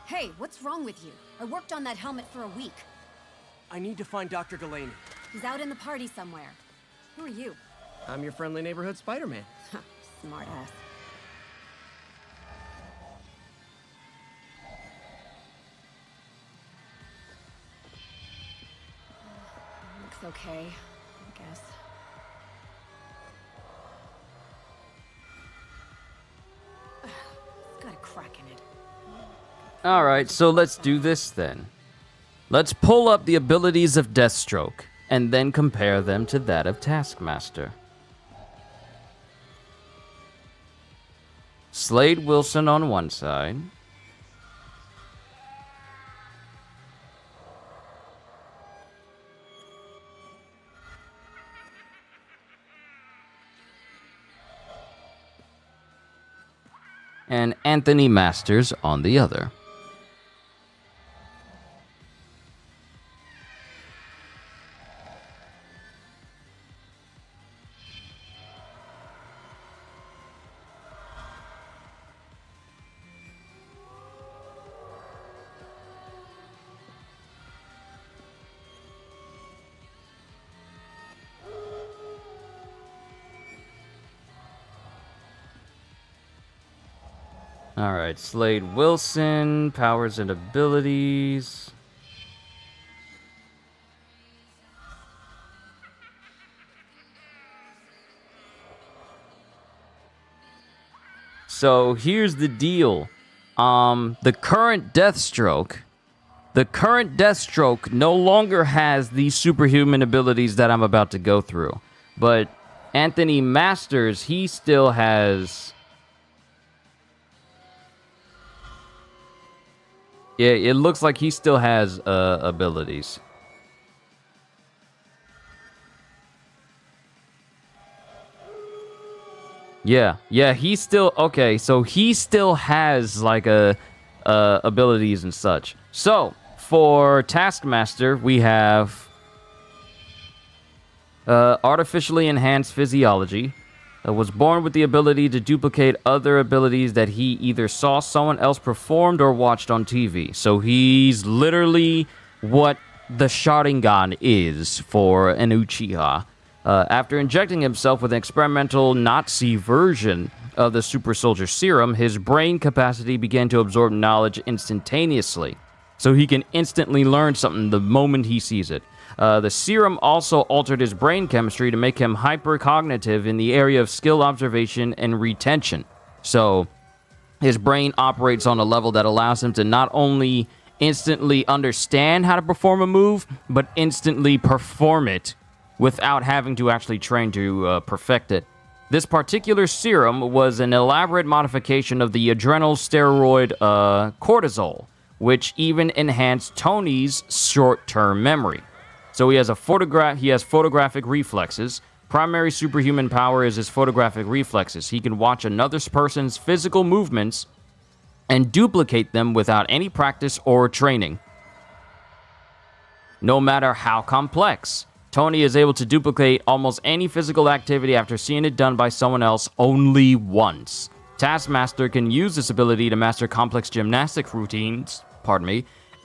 Hey, what's wrong with you? I worked on that helmet for a week. I need to find Dr. Delaney. He's out in the party somewhere. Who are you? I'm your friendly neighborhood Spider-Man. Smart ass. Looks okay, I guess. It's got a crack in it. Alright, so let's do this then. Let's pull up the abilities of Deathstroke, and then compare them to that of Taskmaster. Slade Wilson on one side. And Anthony Masters on the other. Alright, Slade Wilson, powers and abilities. So here's the deal. The current Deathstroke no longer has these superhuman abilities that I'm about to go through. But Anthony Masters, he still has... Yeah, it looks like he still has abilities. Yeah, he's still... Okay, so he still has, like, abilities and such. So, for Taskmaster, we have... artificially enhanced physiology. Was born with the ability to duplicate other abilities that he either saw someone else performed or watched on TV. So he's literally what the Sharingan is for an Uchiha. After injecting himself with an experimental Nazi version of the super soldier serum, his brain capacity began to absorb knowledge instantaneously. So he can instantly learn something the moment he sees it. The serum also altered his brain chemistry to make him hypercognitive in the area of skill observation and retention. So his brain operates on a level that allows him to not only instantly understand how to perform a move, but instantly perform it without having to actually train to perfect it. This particular serum was an elaborate modification of the adrenal steroid cortisol, which even enhanced Tony's short-term memory. So he has photographic reflexes. Primary superhuman power is his photographic reflexes. He can watch another person's physical movements and duplicate them without any practice or training. No matter how complex, Tony is able to duplicate almost any physical activity after seeing it done by someone else only once. Taskmaster can use this ability to master complex gymnastic routines,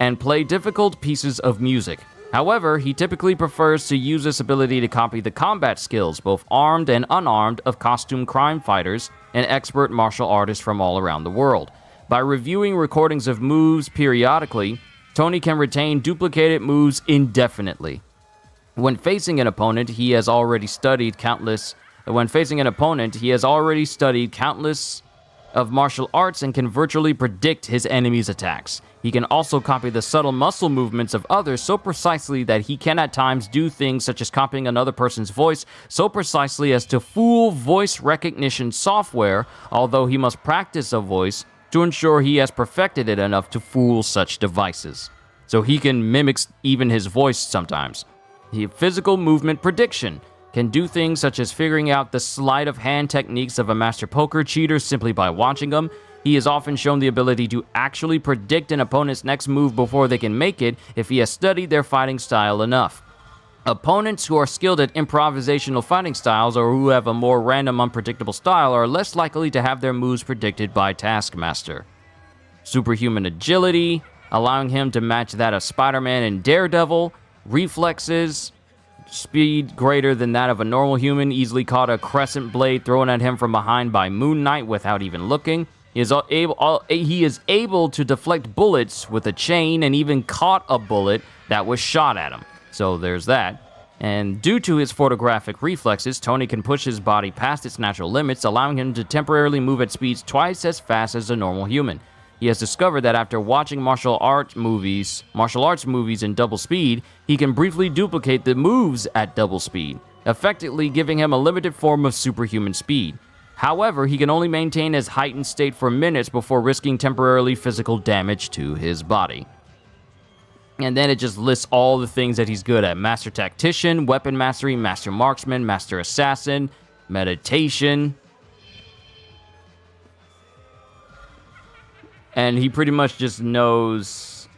and play difficult pieces of music. However, he typically prefers to use this ability to copy the combat skills, both armed and unarmed, of costume crime fighters and expert martial artists from all around the world. By reviewing recordings of moves periodically, Tony can retain duplicated moves indefinitely. When facing an opponent, he has already studied countless of martial arts and can virtually predict his enemy's attacks. He can also copy the subtle muscle movements of others so precisely that he can at times do things such as copying another person's voice so precisely as to fool voice recognition software, although he must practice a voice to ensure he has perfected it enough to fool such devices. So he can mimic even his voice sometimes. Physical movement prediction can do things such as figuring out the sleight of hand techniques of a master poker cheater simply by watching them. He is often shown the ability to actually predict an opponent's next move before they can make it if he has studied their fighting style enough. Opponents who are skilled at improvisational fighting styles or who have a more random, unpredictable style are less likely to have their moves predicted by Taskmaster. Superhuman agility, allowing him to match that of Spider-Man and Daredevil. Reflexes, speed greater than that of a normal human, easily caught a crescent blade thrown at him from behind by Moon Knight without even looking. He is able to deflect bullets with a chain and even caught a bullet that was shot at him. So there's that. And due to his photographic reflexes, Tony can push his body past its natural limits, allowing him to temporarily move at speeds twice as fast as a normal human. He has discovered that after watching martial arts movies in double speed, he can briefly duplicate the moves at double speed, effectively giving him a limited form of superhuman speed. However, he can only maintain his heightened state for minutes before risking temporarily physical damage to his body. And then it just lists all the things that he's good at. Master Tactician, Weapon Mastery, Master Marksman, Master Assassin, Meditation. And he pretty much just knows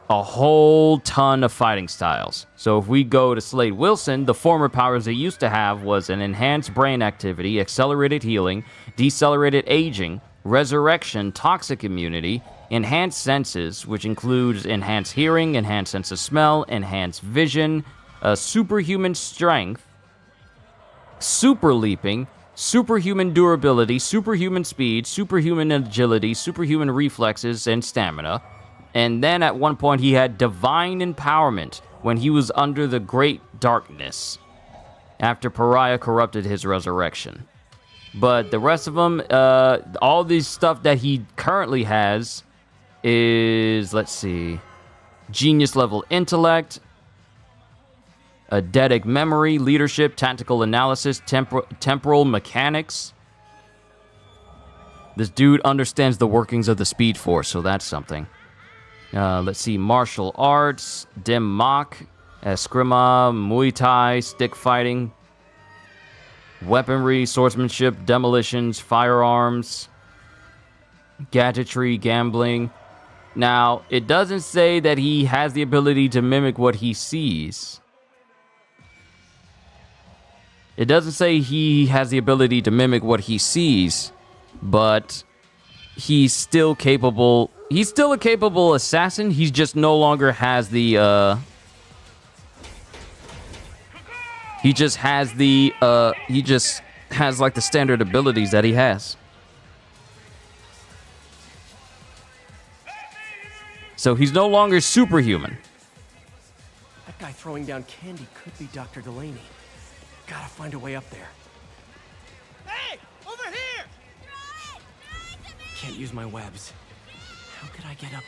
a whole ton of fighting styles. So if we go to Slade Wilson, the former powers they used to have was an enhanced brain activity, accelerated healing, decelerated aging, resurrection, toxic immunity, enhanced senses, which includes enhanced hearing, enhanced sense of smell, enhanced vision, superhuman strength, super leaping, superhuman durability, superhuman speed, superhuman agility, superhuman reflexes, and stamina. And then at one point he had divine empowerment when he was under the great darkness after Pariah corrupted his resurrection. But the rest of them, all these stuff that he currently has is, let's see, genius level intellect, eidetic memory, leadership, tactical analysis, temporal mechanics. This dude understands the workings of the Speed Force, so that's something. Let's see, martial arts, Dim Mak, Eskrima, Muay Thai, stick fighting. weaponry, swordsmanship, demolitions, firearms, gadgetry, gambling. Now, it doesn't say that he has the ability to mimic what he sees. It doesn't say he has the ability to mimic what he sees, but he's still capable. He's still a capable assassin. He just no longer has the, he just has like the standard abilities that he has. So he's no longer superhuman. That guy throwing down candy could be Dr. Delaney. Gotta find a way up there. Hey! Over here! Can't use my webs. How could I get up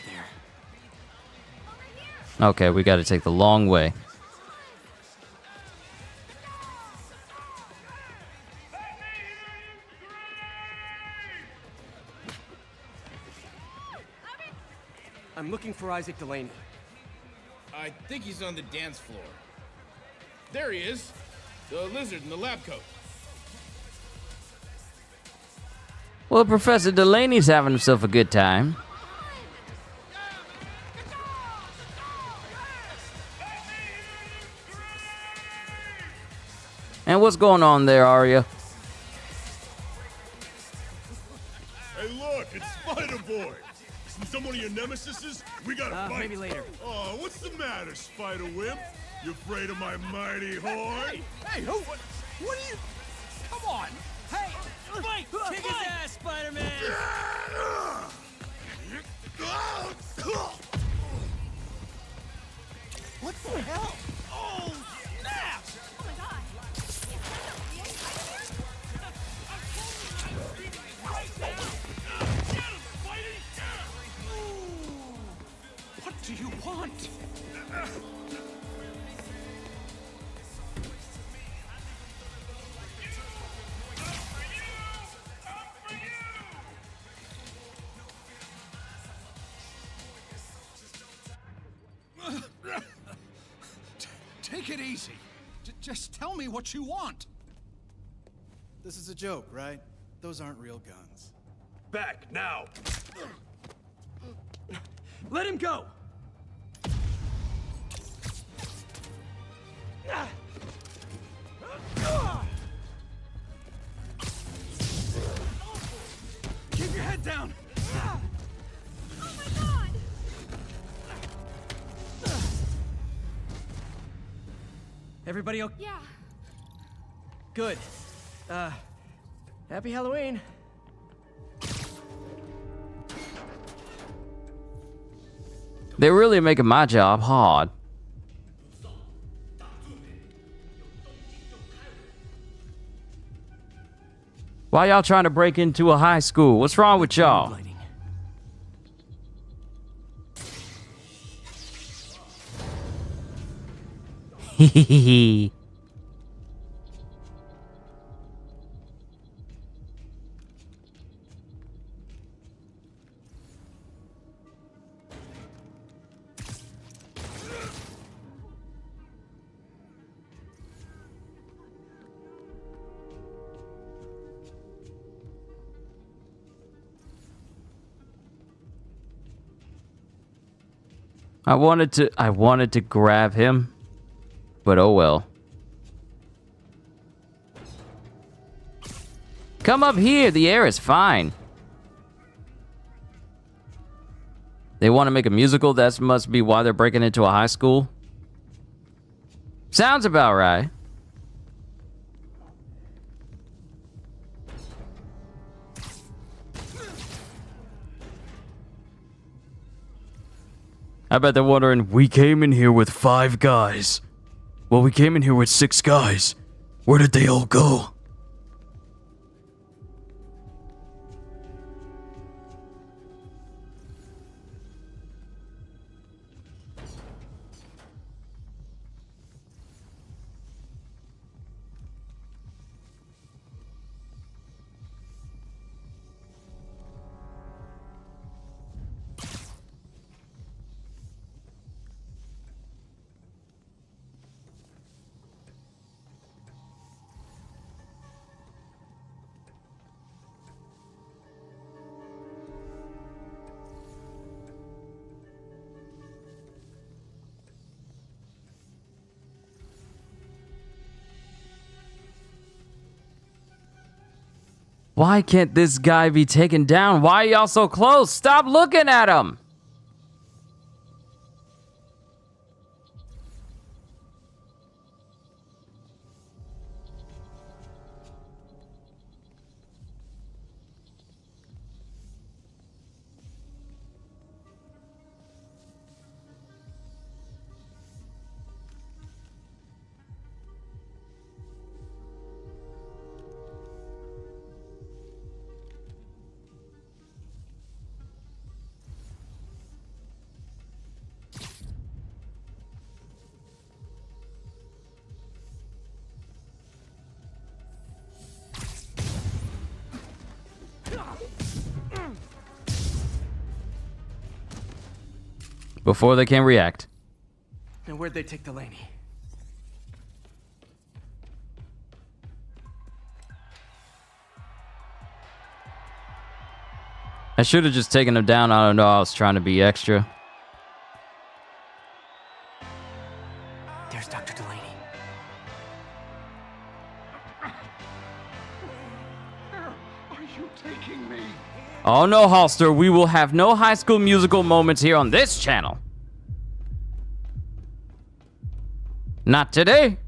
there? Okay, we gotta take the long way. I'm looking for Isaac Delaney. I think he's on the dance floor. There he is. The lizard in the lab coat. Well, Professor Delaney's having himself a good time. And what's going on there, Arya? Hey, look, it's Spider-Boy. See some of your nemesises? We gotta fight. Maybe later. Oh, what's the matter, Spider-Wimp? You afraid of my mighty horn? Hey, who? What are you? Come on! Hey, fight! Kick his ass, Spider-Man! What the hell? Oh, snap! Oh my God! What do you want? Take it easy. Just tell me what you want. This is a joke, right? Those aren't real guns. Back, now! Let him go! Keep your head down! Oh my God! Everybody okay? Yeah. Good. Happy Halloween. They're really making my job hard. Why y'all trying to break into a high school? What's wrong with y'all? Hehehe. I wanted to grab him, but oh well. Come up here, the air is fine. They want to make a musical, that must be why they're breaking into a high school. Sounds about right. I bet they're wondering, we came in here with 5 guys. Well, we came in here with 6 guys. Where did they all go? Why can't this guy be taken down? Why are y'all so close? Stop looking at him! Before they can react. And where'd they take Delaney? I should have just taken him down. I don't know. I was trying to be extra. There's Dr. Delaney. Are you taking me? Oh no, Holster. We will have no High School Musical moments here on this channel. Not today.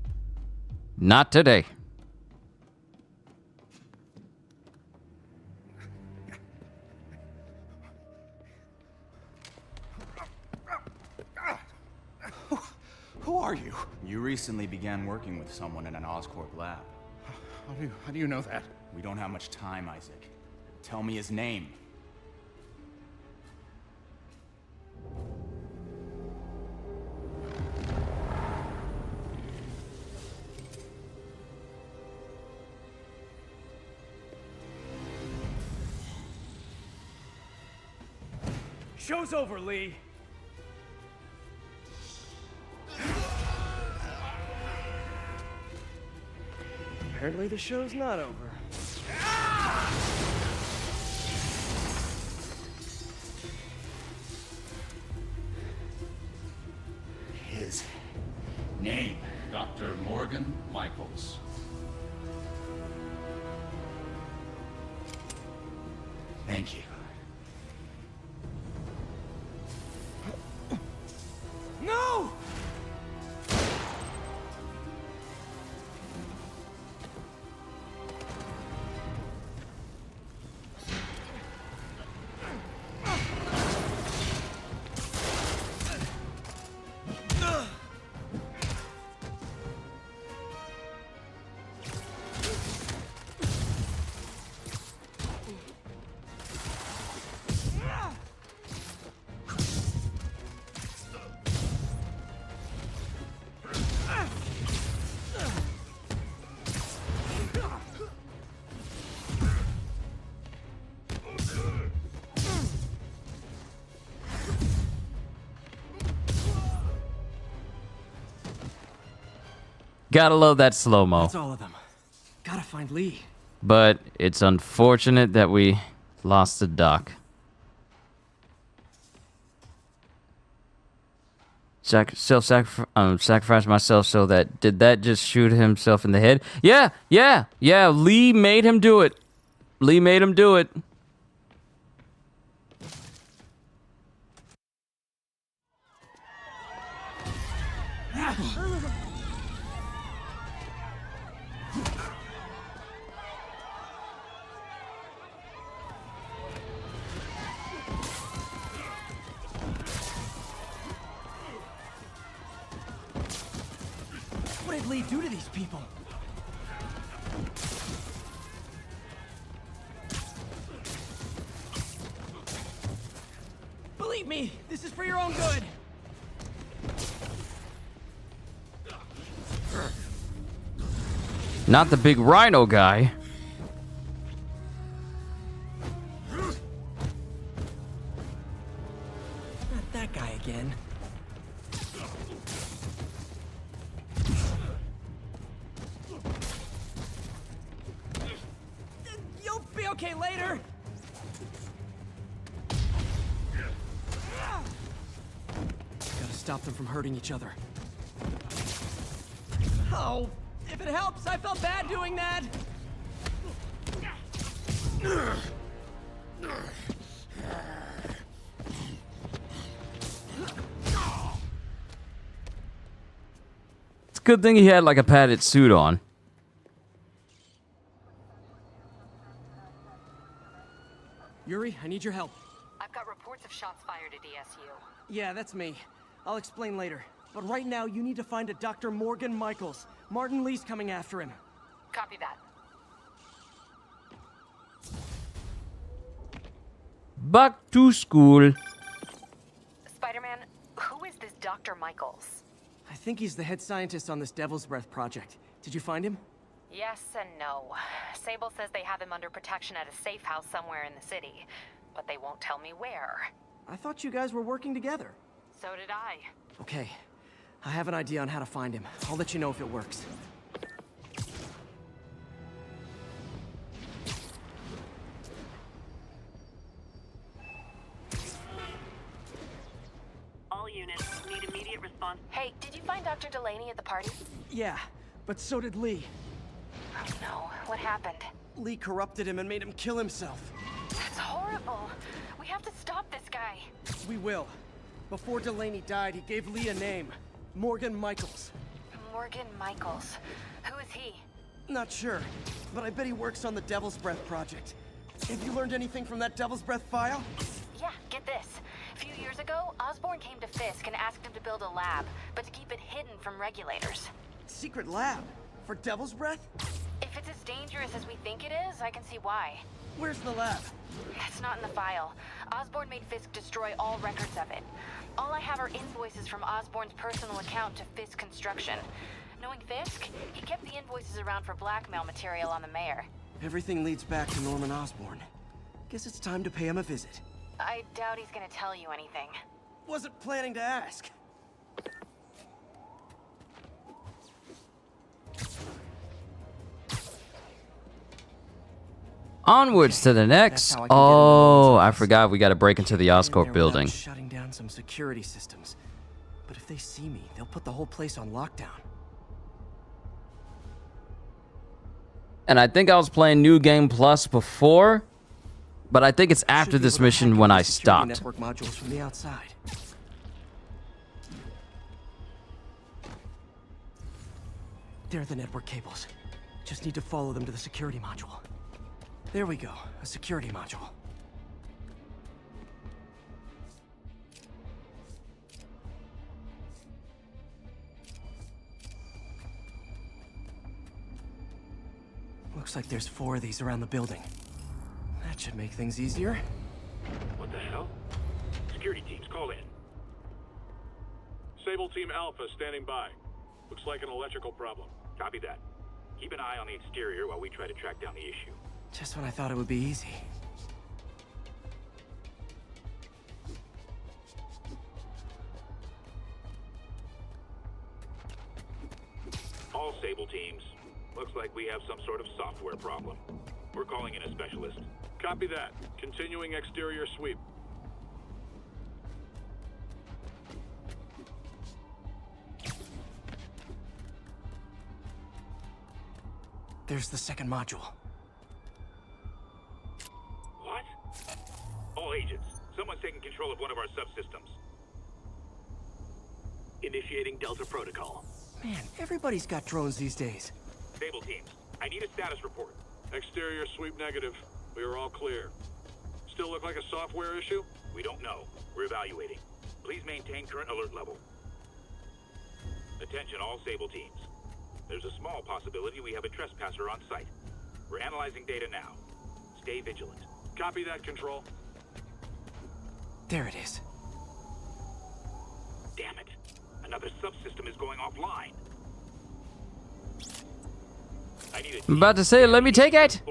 Not today. Who are you? You recently began working with someone in an Oscorp lab. How do you know that? We don't have much time, Isaac. Tell me his name. Show's over, Lee. Apparently the show's not over. His name, Dr. Morgan Michaels. Thank you. No! Gotta love that slow-mo. That's all of them. Gotta find Lee. But it's unfortunate that we lost the doc. Sacrifice myself so that... Did that just shoot himself in the head? Yeah. Lee made him do it. Lee made him do it. What did Lee do to these people? Believe me, this is for your own good. Not the big rhino guy. Not that guy again. You'll be okay later. Gotta stop them from hurting each other. Oh, if it helps, I felt bad doing that. It's a good thing he had like a padded suit on. Yuri, I need your help. I've got reports of shots fired at ESU. Yeah, that's me. I'll explain later. But right now, you need to find a Dr. Morgan Michaels. Martin Lee's coming after him. Copy that. Back to school. Spider-Man, who is this Dr. Michaels? I think he's the head scientist on this Devil's Breath project. Did you find him? Yes and no. Sable says they have him under protection at a safe house somewhere in the city, but they won't tell me where. I thought you guys were working together. So did I. Okay. I have an idea on how to find him. I'll let you know if it works. All units need immediate response. Hey, did you find Dr. Delaney at the party? Yeah, but so did Lee. Oh no, what happened? Lee corrupted him and made him kill himself. That's horrible. We have to stop this guy. We will. Before Delaney died, he gave Lee a name. Morgan Michaels. Morgan Michaels. Who is he? Not sure, but I bet he works on the Devil's Breath project. Have you learned anything from that Devil's Breath file? Yeah, get this. A few years ago, Osborn came to Fisk and asked him to build a lab, but to keep it hidden from regulators. Secret lab? For Devil's Breath? If it's as dangerous as we think it is, I can see why. Where's the lab? That's not in the file. Osborn made Fisk destroy all records of it. All I have are invoices from Osborn's personal account to Fisk Construction. Knowing Fisk, he kept the invoices around for blackmail material on the mayor. Everything leads back to Norman Osborn. Guess it's time to pay him a visit. I doubt he's gonna tell you anything. Wasn't planning to ask. Onwards to the next. Oh, I forgot we got to break into the Oscorp building. Shutting down some security systems. But if they see me, they'll put the whole place on lockdown. And I think I was playing New Game Plus before, but I think it's after this mission when I stopped. Network modules from the outside. There are the network cables. Just need to follow them to the security module. There we go, a security module. Looks like there's 4 of these around the building. That should make things easier. What the hell? Security teams, call in. Sable Team Alpha standing by. Looks like an electrical problem. Copy that. Keep an eye on the exterior while we try to track down the issue. Just when I thought it would be easy. All Sable teams. Looks like we have some sort of software problem. We're calling in a specialist. Copy that. Continuing exterior sweep. There's the second module. What? All agents, someone's taking control of one of our subsystems. Initiating Delta Protocol. Man, everybody's got drones these days. Sable teams, I need a status report. Exterior sweep negative. We are all clear. Still look like a software issue? We don't know. We're evaluating. Please maintain current alert level. Attention all Sable teams. There's a small possibility we have a trespasser on site. We're analyzing data now. Stay vigilant. Copy that, Control. There it is. Damn it. Another subsystem is going offline. I'm about to say, let me take it.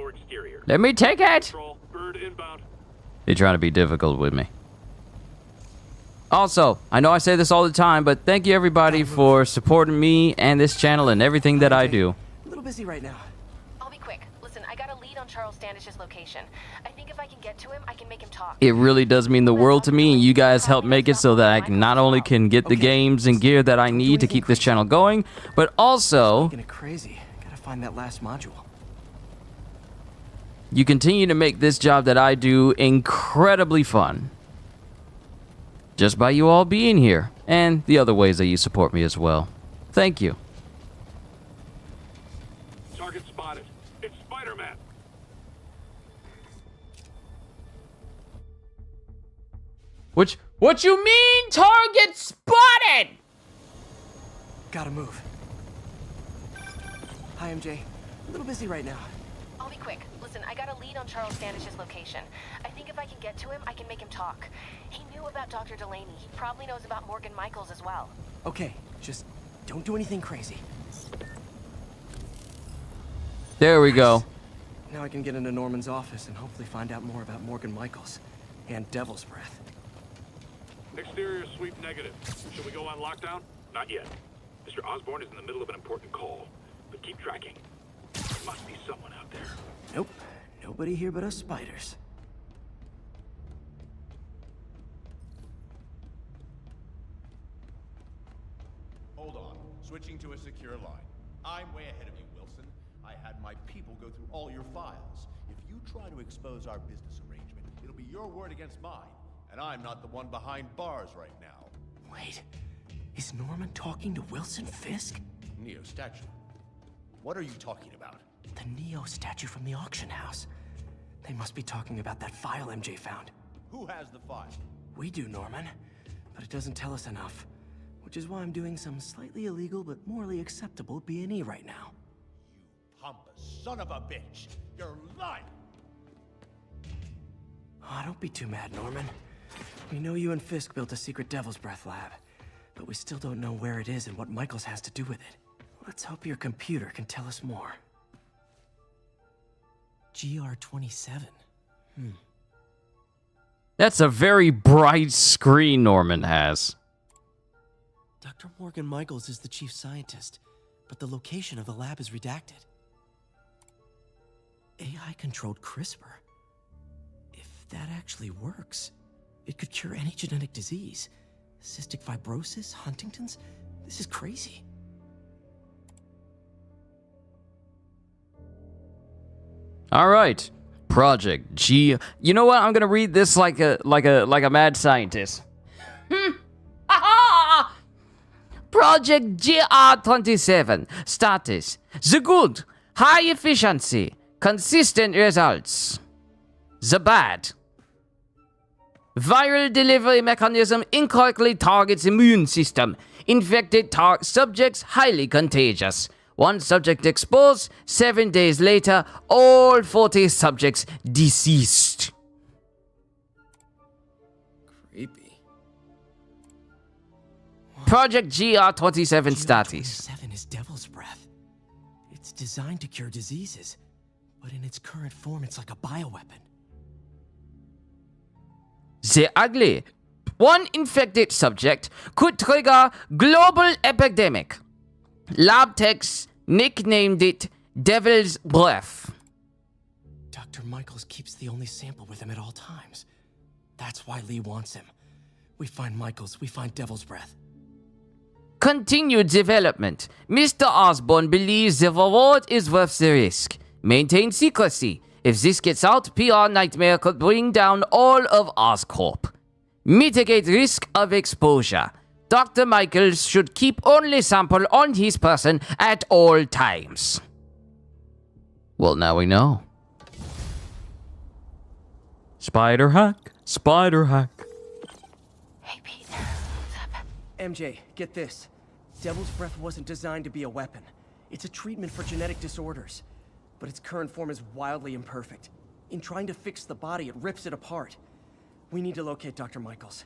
Let me take it. Control, bird inbound. They're trying to be difficult with me. Also, I know I say this all the time, but thank you everybody for supporting me and this channel and everything that I do. A little busy right now. I'll be quick. Listen, I got a lead on Charles Standish's location. I think if I can get to him, I can make him talk. It really does mean the world to me, and you guys help make it so that I can not only can get the games and gear that I need to keep this channel going, but also Making it crazy. Gotta find that last module. You continue to make this job that I do incredibly fun. Just by you all being here, and the other ways that you support me as well. Thank you. Target spotted. It's Spider-Man. What you mean, target spotted? Gotta move. Hi, MJ. A little busy right now. I'll be quick. Listen, I got a lead on Charles Standish's location. I think if I can get to him, I can make him talk. He knew about Dr. Delaney. He probably knows about Morgan Michaels as well. Okay, just don't do anything crazy. There we go. Now I can get into Norman's office and hopefully find out more about Morgan Michaels and Devil's Breath. Exterior sweep negative. Should we go on lockdown? Not yet. Mr. Osborn is in the middle of an important call, but keep tracking. There must be someone out there. Nope. Nobody here but us spiders. Hold on. Switching to a secure line. I'm way ahead of you, Wilson. I had my people go through all your files. If you try to expose our business arrangement, it'll be your word against mine. And I'm not the one behind bars right now. Wait. Is Norman talking to Wilson Fisk? Neo statue. What are you talking about? The Neo statue from the auction house. They must be talking about that file MJ found. Who has the file? We do, Norman. But it doesn't tell us enough. Which is why I'm doing some slightly illegal but morally acceptable B&E right now. You pompous son of a bitch! You're lying! Oh, don't be too mad, Norman. We know you and Fisk built a secret Devil's Breath lab, but we still don't know where it is and what Michaels has to do with it. Let's hope your computer can tell us more. GR27. That's a very bright screen Norman has. Dr. Morgan Michaels is the chief scientist, but the location of the lab is redacted. AI-controlled CRISPR. If that actually works, it could cure any genetic disease. Cystic fibrosis, Huntington's. This is crazy. All right, Project G. You know what? I'm gonna read this like a mad scientist. Project GR27 status: the good, high efficiency, consistent results. The bad. Viral delivery mechanism incorrectly targets immune system. Infected subjects highly contagious. One subject exposed, 7 days later, all 40 subjects deceased. Creepy. Project GR27 status. GR27 is Devil's Breath. It's designed to cure diseases, but in its current form, it's like a bioweapon. The ugly. One infected subject could trigger global epidemic. Lab techs nicknamed it Devil's Breath. Dr. Michaels keeps the only sample with him at all times. That's why Lee wants him. We find Michaels, we find Devil's Breath. Continued development. Mr. Osborn believes the reward is worth the risk. Maintain secrecy. If this gets out, PR Nightmare could bring down all of Oscorp. Mitigate risk of exposure. Dr. Michaels should keep only sample on his person at all times. Well, now we know. Spider hack. Spider hack. Hey, Pete. What's up? MJ, get this. Devil's Breath wasn't designed to be a weapon. It's a treatment for genetic disorders. But its current form is wildly imperfect. In trying to fix the body, it rips it apart. We need to locate Dr. Michaels.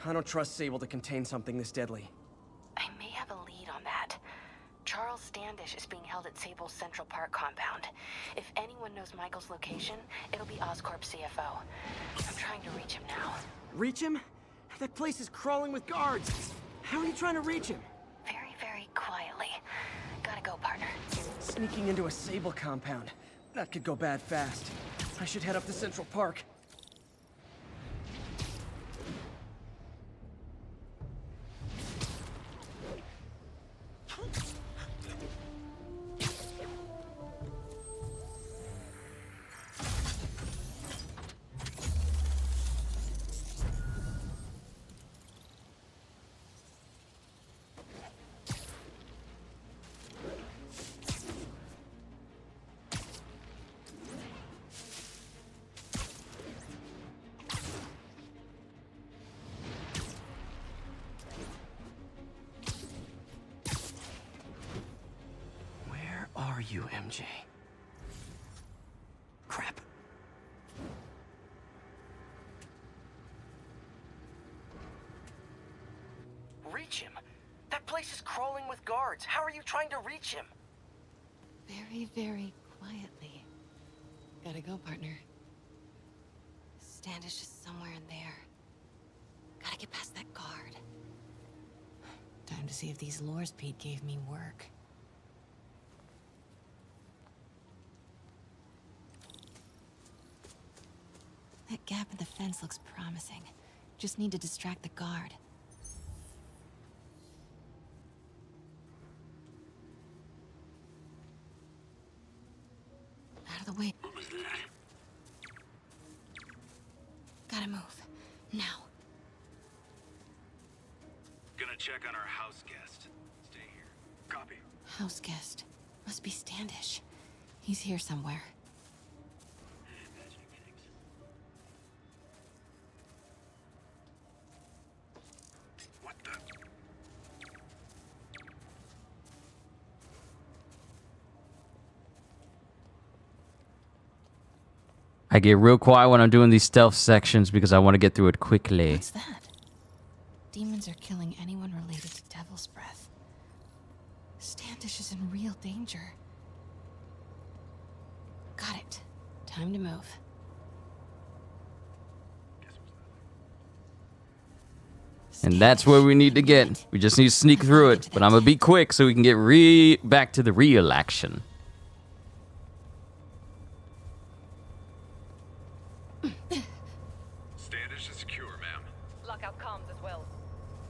I don't trust Sable to contain something this deadly. I may have a lead on that. Charles Standish is being held at Sable's Central Park compound. If anyone knows Michael's location, it'll be Oscorp's CFO. I'm trying to reach him now. Reach him? That place is crawling with guards. How are you trying to reach him? Very, very quietly. Gotta go, partner. Sneaking into a Sable compound. That could go bad fast. I should head up to Central Park. you, MJ. Crap. Reach him? That place is crawling with guards. How are you trying to reach him? Very, very quietly. Gotta go, partner. Standish is somewhere in there. Gotta get past that guard. Time to see if these lures Pete gave me work. That gap in the fence looks promising. Just need to distract the guard. Out of the way. What was that? Gotta move. Now. Gonna check on our house guest. Stay here. Copy. House guest. Must be Standish. He's here somewhere. What the? I get real quiet when I'm doing these stealth sections because I want to get through it quickly. What's that? Demons are killing anyone related to Devil's Breath. Standish is in real danger. Got it. Time to move. And that's where we need to get. We just need to sneak through it. But I'm going to be quick so we can get back to the real action. Standish is secure, ma'am. Lockout comms as well.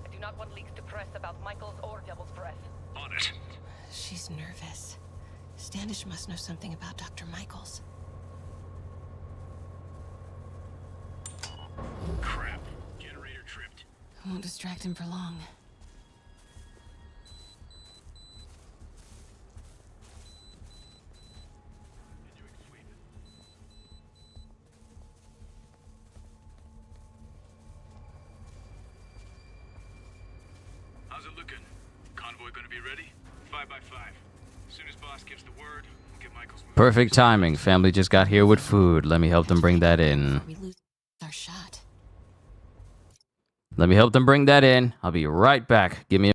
I do not want leaks to press about Michaels or Devil's Breath. On it. She's nervous. Standish must know something about Dr. Michaels. Crap. Generator tripped. I won't distract him for long. How's it looking? Convoy gonna be ready? 5 by 5. As soon as boss gives the word, we'll get Michael's moving. Perfect timing. Family just got here with food. Let me help them bring that in. We lose our shot. Let me help them bring that in. I'll be right back. Give me a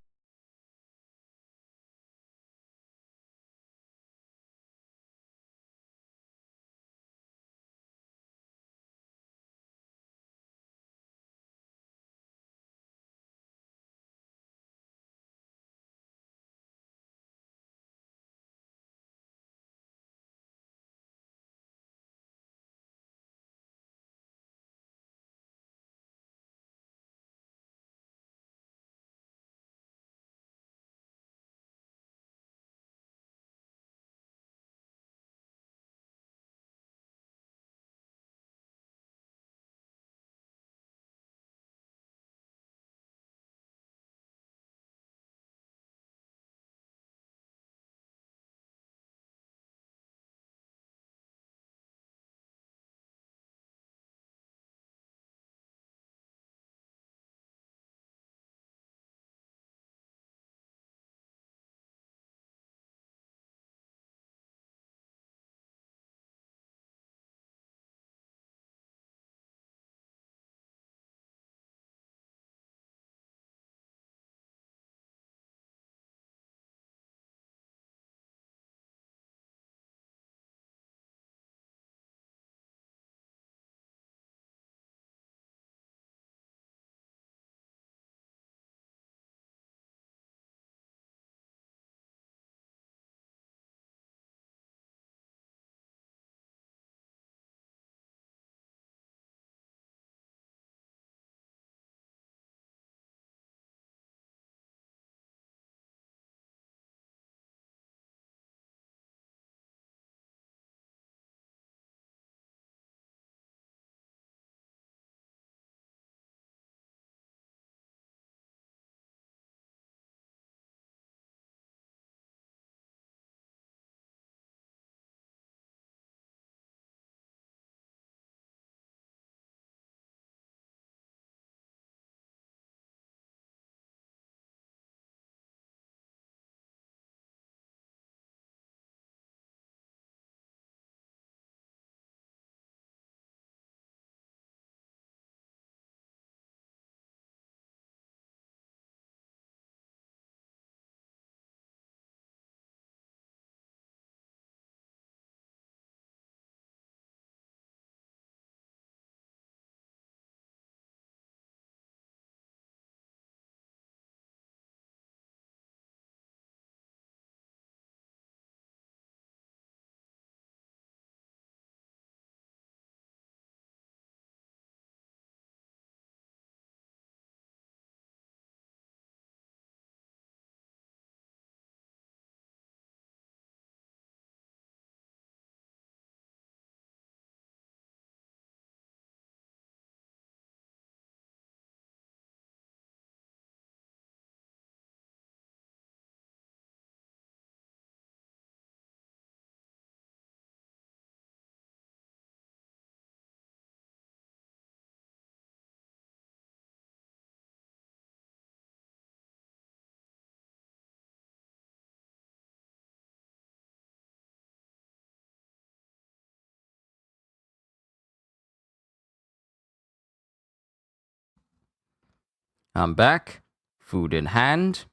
I'm back. Food in hand.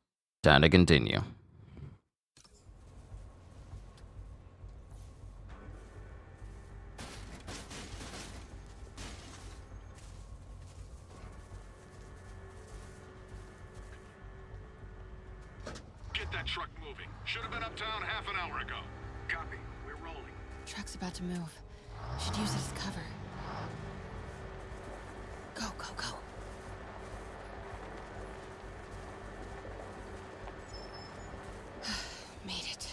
Time to continue. Get that truck moving. Should have been uptown half an hour ago. Copy. We're rolling. Truck's about to move. Should use it as cover. Go, go, go. Made it.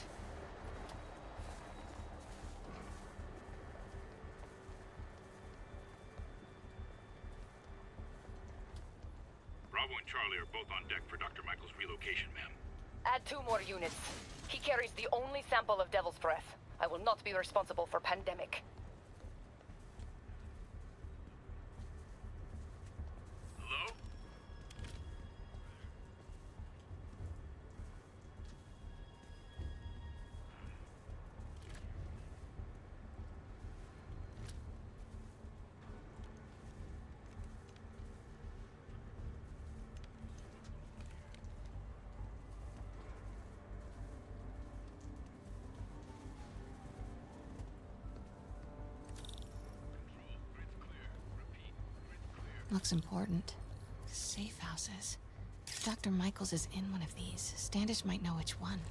Bravo and Charlie are both on deck for Dr. Michael's relocation, ma'am. Add 2 more units. He carries the only sample of Devil's Breath. I will not be responsible for pandemic. Hello? Looks important. Safe houses. If Dr. Michaels is in one of these, Standish might know which one.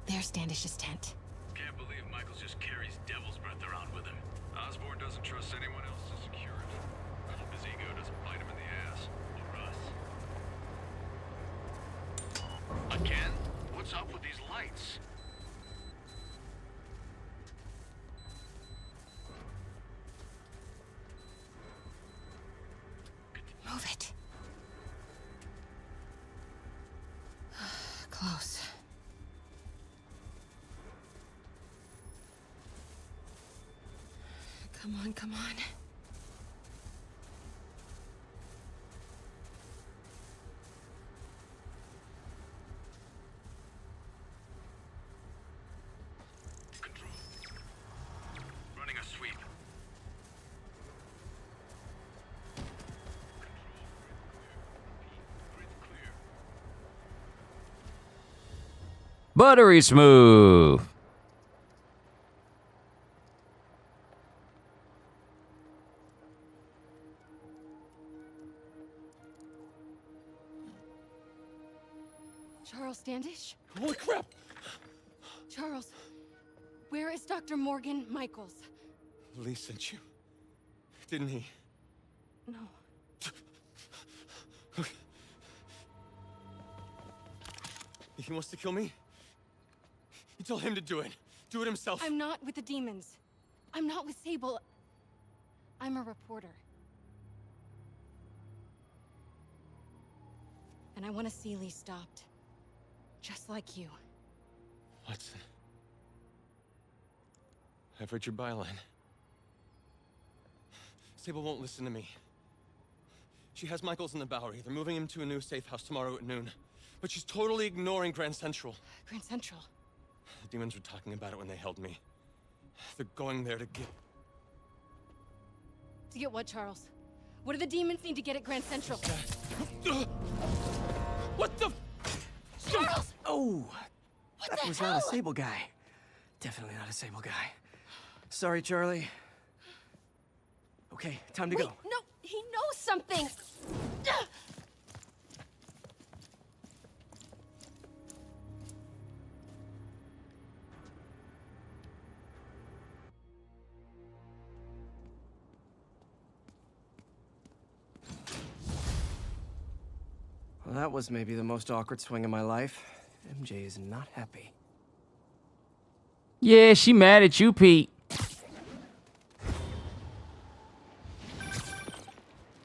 There's Standish's tent. Can't believe Michaels just carries Devil's Breath around with him. Osborn doesn't trust anyone else to secure it. I hope his ego doesn't bite him in the ass. Or us. Again? What's up with these lights? Move it. Close. Come on, come on. Control. Running a sweep. Buttery smooth. Charles Standish? Holy crap! Charles, where is Dr. Morgan Michaels? Lee sent you. Didn't he? No. He wants to kill me? You tell him to do it. Do it himself. I'm not with the demons. I'm not with Sable. I'm a reporter. And I want to see Lee stopped. Just like you. Watson. I've read your byline. Sable won't listen to me. She has Michaels in the Bowery. They're moving him to a new safe house tomorrow at noon. But she's totally ignoring Grand Central. Grand Central? The demons were talking about it when they held me. They're going there to get... To get what, Charles? What do the demons need to get at Grand Central? What the... Charles! Oh! What That the was hell? not a Sable guy. Definitely not a Sable guy. Sorry, Charlie. Okay, time to Wait, go. no! He knows something! Well, that was maybe the most awkward swing of my life. MJ is not happy. Yeah, she mad at you, Pete.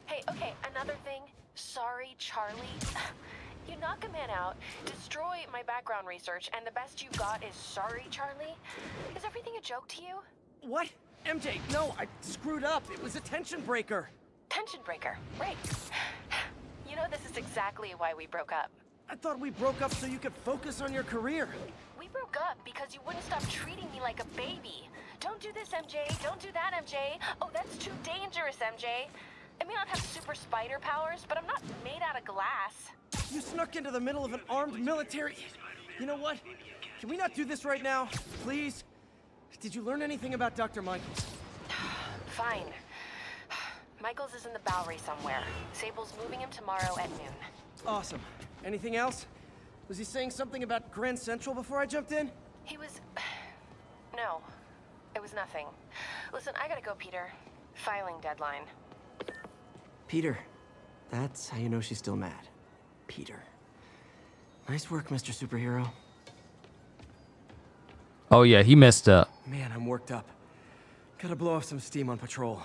Hey, okay, another thing. Sorry, Charlie. You knock a man out, destroy my background research, and the best you got is sorry, Charlie? Is everything a joke to you? What? MJ, no, I screwed up. It was a tension breaker. Tension breaker, right. You know, this is exactly why we broke up. I thought we broke up so you could focus on your career. We broke up because you wouldn't stop treating me like a baby. Don't do this, MJ. Don't do that, MJ. Oh, that's too dangerous, MJ. I may not have super spider powers, but I'm not made out of glass. You snuck into the middle of an armed military... You know what? Can we not do this right now? Please? Did you learn anything about Dr. Michaels? Fine. Michaels is in the Bowery somewhere. Sable's moving him tomorrow at noon. Awesome. Anything else? Was he saying something about Grand Central before I jumped in? He was... No. It was nothing. Listen, I gotta go, Peter. Filing deadline. Peter. That's how you know she's still mad. Peter. Nice work, Mr. Superhero. Oh yeah, he messed up. Man, I'm worked up. Gotta blow off some steam on patrol.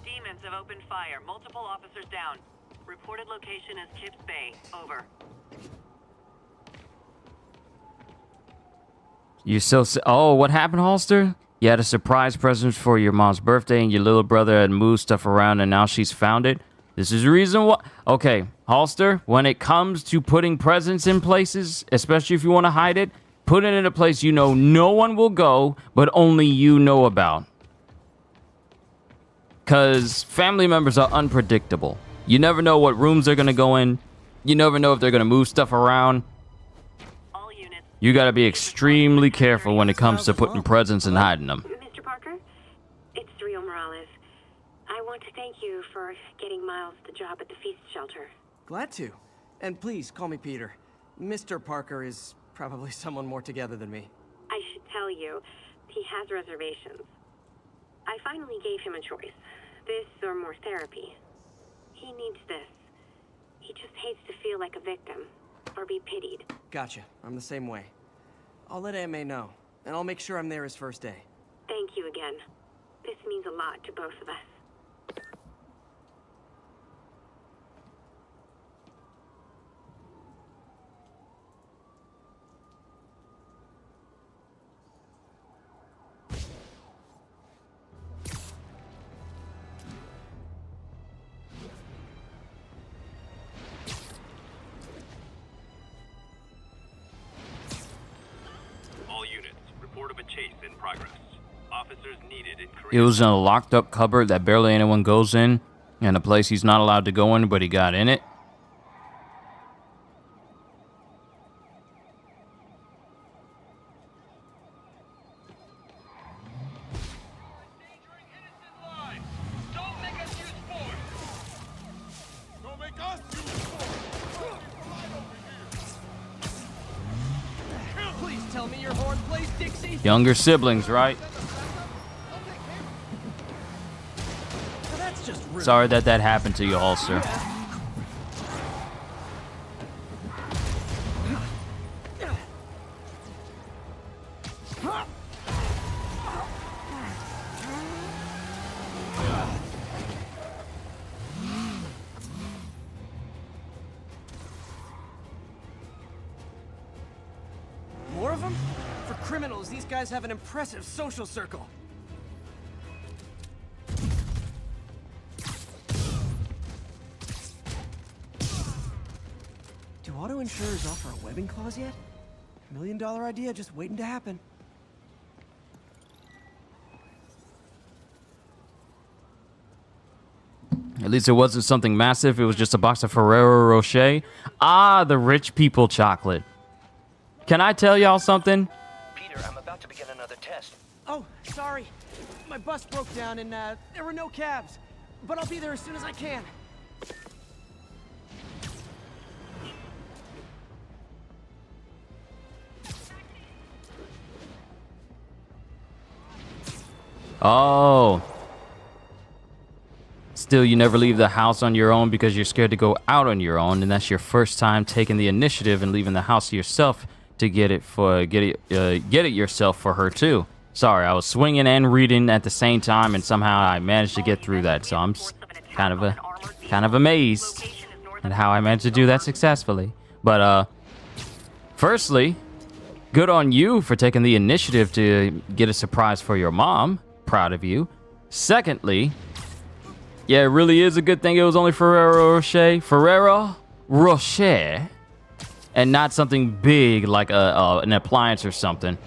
Demons have opened fire. Multiple officers down. Reported location is Kips Bay. Over. You so... Oh, what happened, Holster? You had a surprise present for your mom's birthday and your little brother had moved stuff around and now she's found it? This is the reason why... Okay, Holster, when it comes to putting presents in places, especially if you want to hide it, put it in a place you know no one will go, but only you know about. Because family members are unpredictable. You never know what rooms they're going to go in. You never know if they're going to move stuff around. You got to be extremely careful when it comes to putting presents and hiding them. Mr. Parker, it's Rio Morales. I want to thank you for getting Miles the job at the feast shelter. Glad to. And please, call me Peter. Mr. Parker is probably someone more together than me. I should tell you, he has reservations. I finally gave him a choice. This or more therapy. He needs this. He just hates to feel like a victim. Or be pitied. Gotcha. I'm the same way. I'll let Aunt May know. And I'll make sure I'm there his first day. Thank you again. This means a lot to both of us. All units, report of a chase in progress. Officers needed in It was in a locked up cupboard that barely anyone goes in, and a place he's not allowed to go in, but he got in it. Please tell me your horn plays Dixie. Younger siblings, right? That's just rude. Sorry that happened to you, Holster. More of them? For criminals, these guys have an impressive social circle. Do auto insurers offer a webbing clause yet? $1 million idea just waiting to happen. At least it wasn't something massive. It was just a box of Ferrero Rocher. Ah, the rich people chocolate. Can I tell y'all something? Peter, I'm about to begin another test. Oh, sorry. My bus broke down and there were no cabs. But I'll be there as soon as I can. Oh. Still, you never leave the house on your own because you're scared to go out on your own, and that's your first time taking the initiative and leaving the house yourself to get it yourself for her too. Sorry, I was swinging and reading at the same time, and somehow I managed to get through that. So I'm kind of amazed at how I managed to do that successfully. But firstly, good on you for taking the initiative to get a surprise for your mom. Proud of you. Secondly, Yeah, it really is a good thing it was only Ferrero Rocher, and not something big like an appliance or something.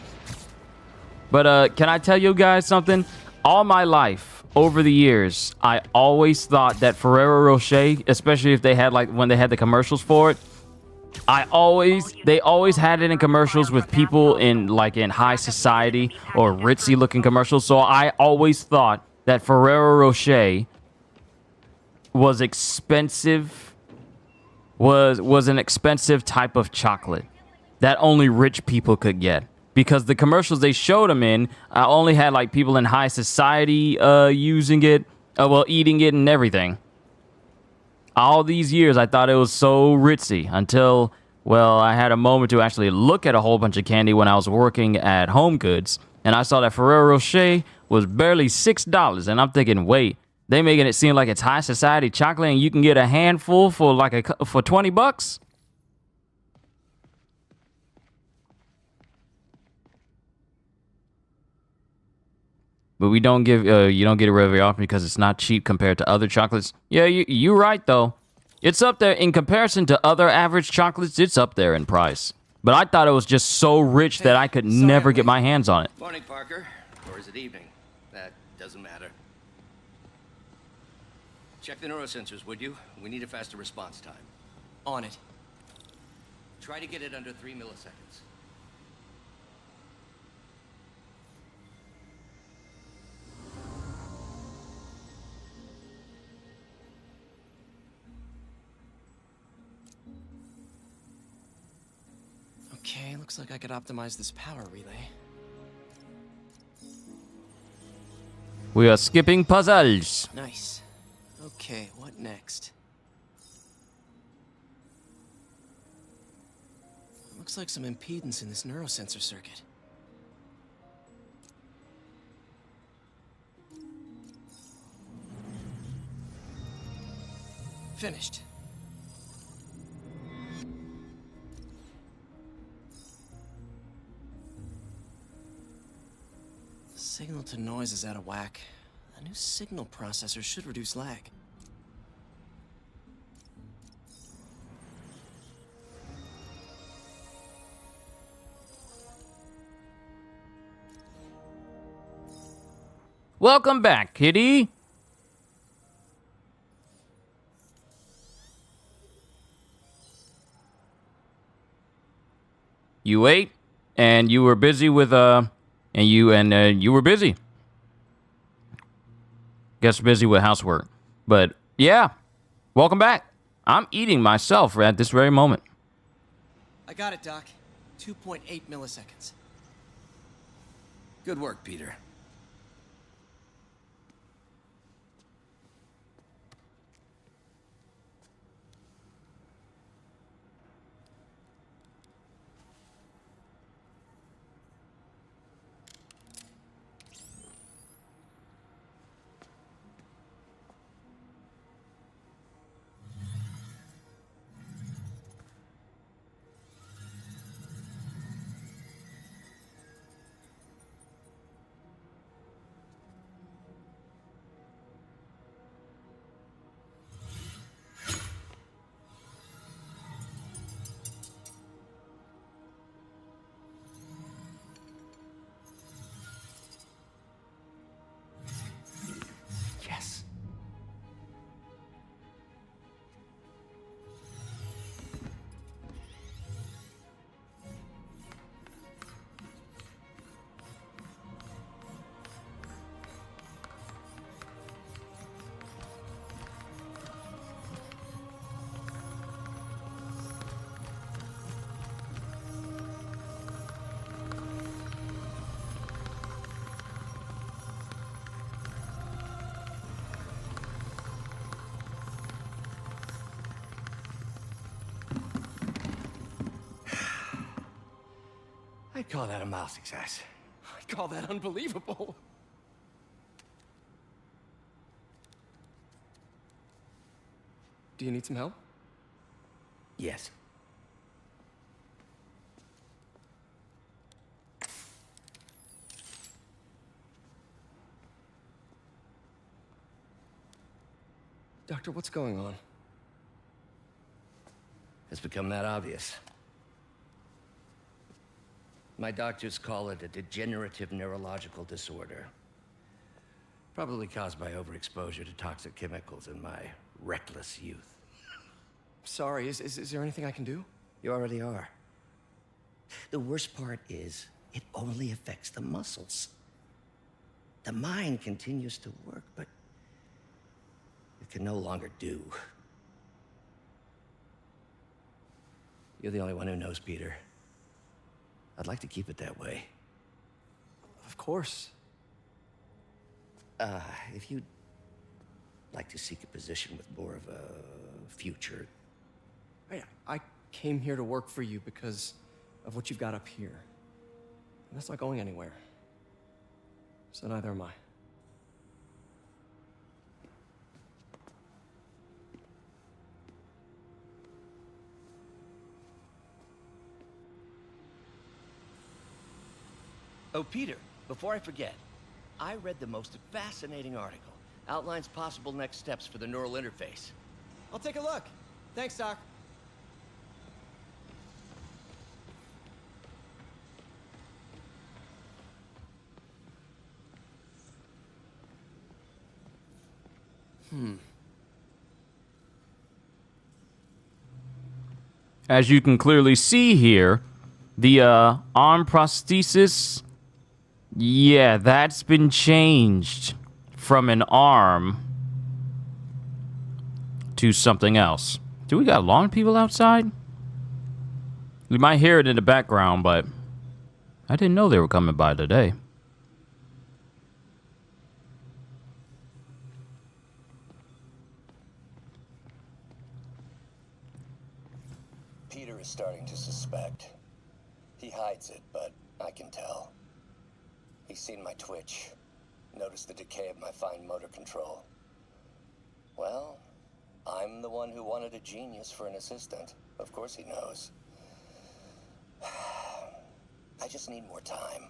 But can I tell you guys something? All my life, over the years, I always thought that Ferrero Rocher, especially if they had when they had the commercials for it, they always had it in commercials with people in high society or ritzy looking commercials. So I always thought that Ferrero Rocher was expensive, was an expensive type of chocolate that only rich people could get. Because the commercials they showed them in only had people in high society using it, eating it and everything. All these years, I thought it was so ritzy until, I had a moment to actually look at a whole bunch of candy when I was working at Home Goods, and I saw that Ferrero Rocher was barely $6, and I'm thinking, wait, they making it seem like it's high society chocolate, and you can get a handful for for $20? But we don't give you don't get it very often because it's not cheap compared to other chocolates. Yeah, you're right though. It's up there in comparison to other average chocolates. It's up there in price. But I thought it was just so rich that I could never get my hands on it. Morning, Parker. Or is it evening? That doesn't matter. Check the neurosensors, would you? We need a faster response time. On it. Try to get it under 3 milliseconds. Okay, looks like I could optimize this power relay. We are skipping puzzles. Nice. Okay, what next? Looks like some impedance in this neurosensor circuit. Finished. Signal to noise is out of whack. A new signal processor should reduce lag. Welcome back, kitty. You ate, and you were busy with you were busy. Guess busy with housework. But yeah, welcome back. I'm eating myself at this very moment. I got it, Doc. 2.8 milliseconds. Good work, Peter. Yes. I'd call that a mild success. I'd call that unbelievable. Do you need some help? Yes. Doctor, what's going on? It's become that obvious. My doctors call it a degenerative neurological disorder. Probably caused by overexposure to toxic chemicals in my reckless youth. Sorry, is there anything I can do? You already are. The worst part is, it only affects the muscles. The mind continues to work, but it can no longer do. You're the only one who knows, Peter. I'd like to keep it that way. Of course. If you'd like to seek a position with more of a future. I came here to work for you because of what you've got up here. And that's not going anywhere. So neither am I. Oh, Peter, before I forget, I read the most fascinating article. Outlines possible next steps for the neural interface. I'll take a look. Thanks, Doc. As you can clearly see here, the arm prosthesis, yeah, that's been changed from an arm to something else. Do we got lawn people outside? You might hear it in the background, but I didn't know they were coming by today. Peter is starting to suspect. He hides it, but I can tell. He's seen my twitch, noticed the decay of my fine motor control. Well, I'm the one who wanted a genius for an assistant. Of course he knows. I just need more time.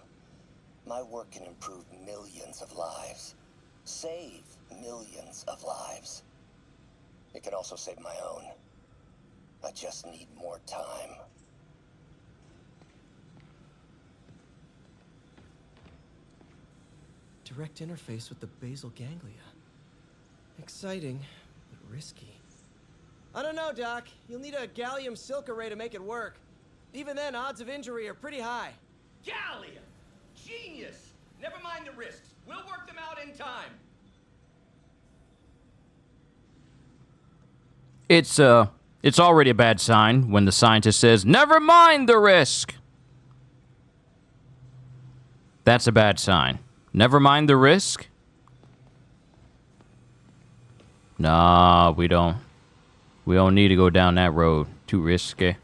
My work can improve millions of lives. Save millions of lives. It can also save my own. I just need more time. Direct interface with the basal ganglia. Exciting, but risky. I don't know, Doc. You'll need a gallium silk array to make it work. Even then, odds of injury are pretty high. Gallium! Genius! Never mind the risks. We'll work them out in time. It's already a bad sign when the scientist says, "Never mind the risk." That's a bad sign. Never mind the risk? Nah, we don't need to go down that road. Too risky.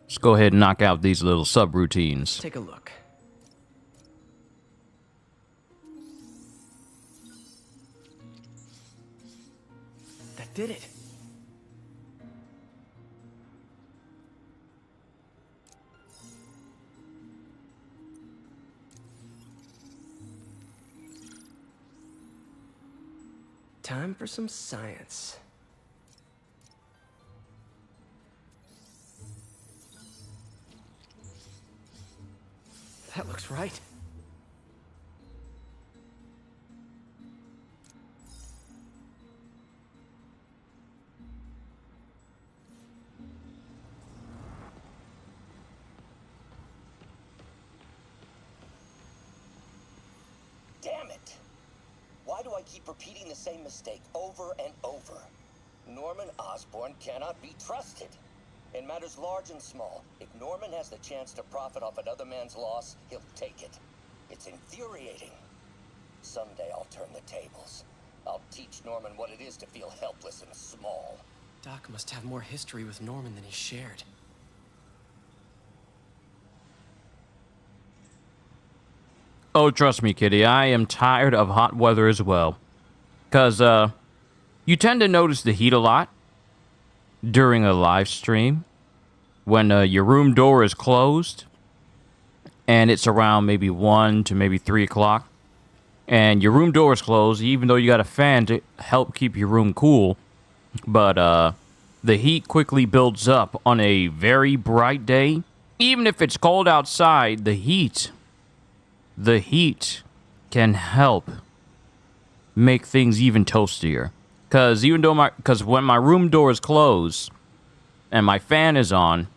Let's go ahead and knock out these little subroutines. Take a look. That did it. Time for some science. That looks right. Damn it! Why do I keep repeating the same mistake over and over? Norman Osborn cannot be trusted. In matters large and small, if Norman has the chance to profit off another man's loss, he'll take it. It's infuriating. Someday I'll turn the tables. I'll teach Norman what it is to feel helpless and small. Doc must have more history with Norman than he shared. Oh, trust me, Kitty, I am tired of hot weather as well. 'Cause, you tend to notice the heat a lot during a live stream when your room door is closed. and it's around maybe 1 to maybe 3 o'clock, and your room door is closed, even though you got a fan to help keep your room cool, but the heat quickly builds up on a very bright day. Even if it's cold outside, the heat can help make things even toastier. Because when my room door is closed and my fan is on,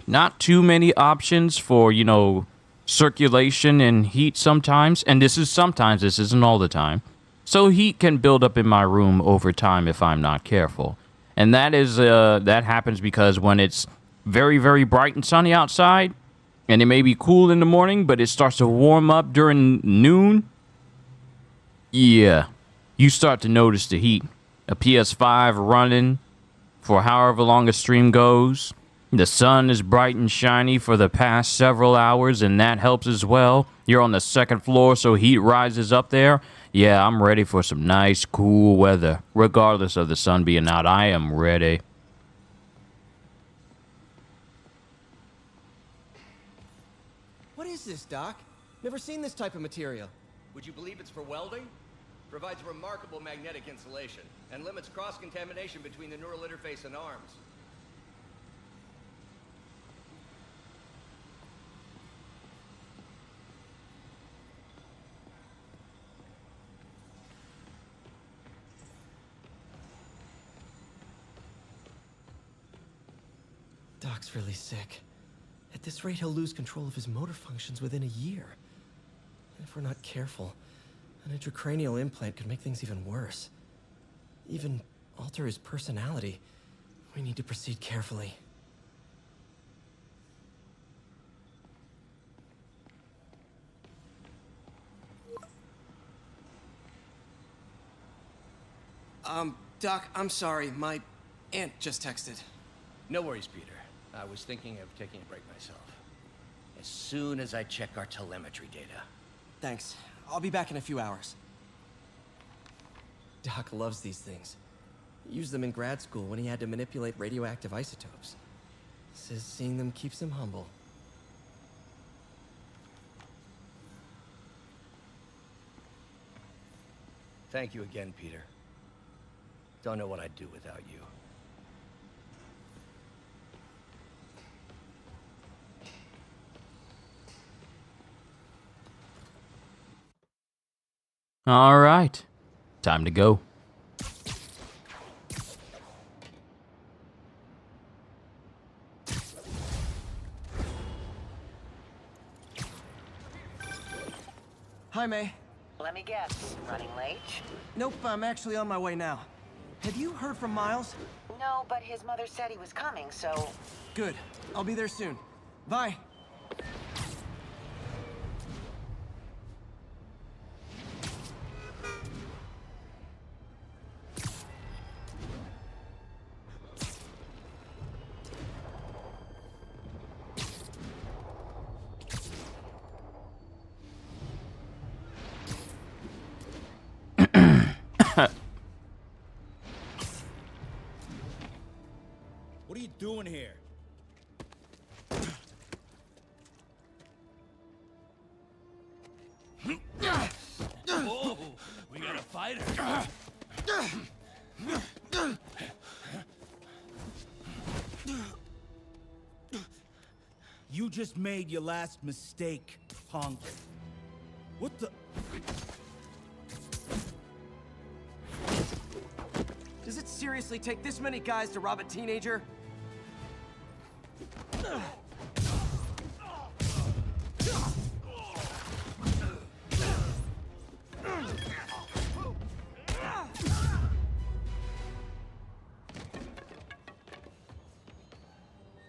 not too many options for, circulation and heat sometimes. And this isn't all the time. So heat can build up in my room over time if I'm not careful. And that happens because when it's very, very bright and sunny outside, and it may be cool in the morning, but it starts to warm up during noon, yeah, you start to notice the heat. A PS5 running for however long a stream goes. The sun is bright and shiny for the past several hours, and that helps as well. You're on the second floor, so heat rises up there. Yeah, I'm ready for some nice, cool weather. Regardless of the sun being out, I am ready. What is this, Doc? Never seen this type of material. Would you believe it's for welding? Provides remarkable magnetic insulation and limits cross-contamination between the neural interface and arms. Doc's really sick. At this rate, he'll lose control of his motor functions within a year. And if we're not careful, an intracranial implant could make things even worse. Even alter his personality. We need to proceed carefully. Doc, I'm sorry. My aunt just texted. No worries, Peter. I was thinking of taking a break myself. As soon as I check our telemetry data. Thanks. I'll be back in a few hours. Doc loves these things. He used them in grad school when he had to manipulate radioactive isotopes. Says seeing them keeps him humble. Thank you again, Peter. Don't know what I'd do without you. All right. Time to go. Hi, May. Let me guess, running late? Nope, I'm actually on my way now. Have you heard from Miles? No, but his mother said he was coming, so... Good. I'll be there soon. Bye. What are you doing here? Whoa, we got a fighter. You just made your last mistake, punk. What the? Does it seriously take this many guys to rob a teenager?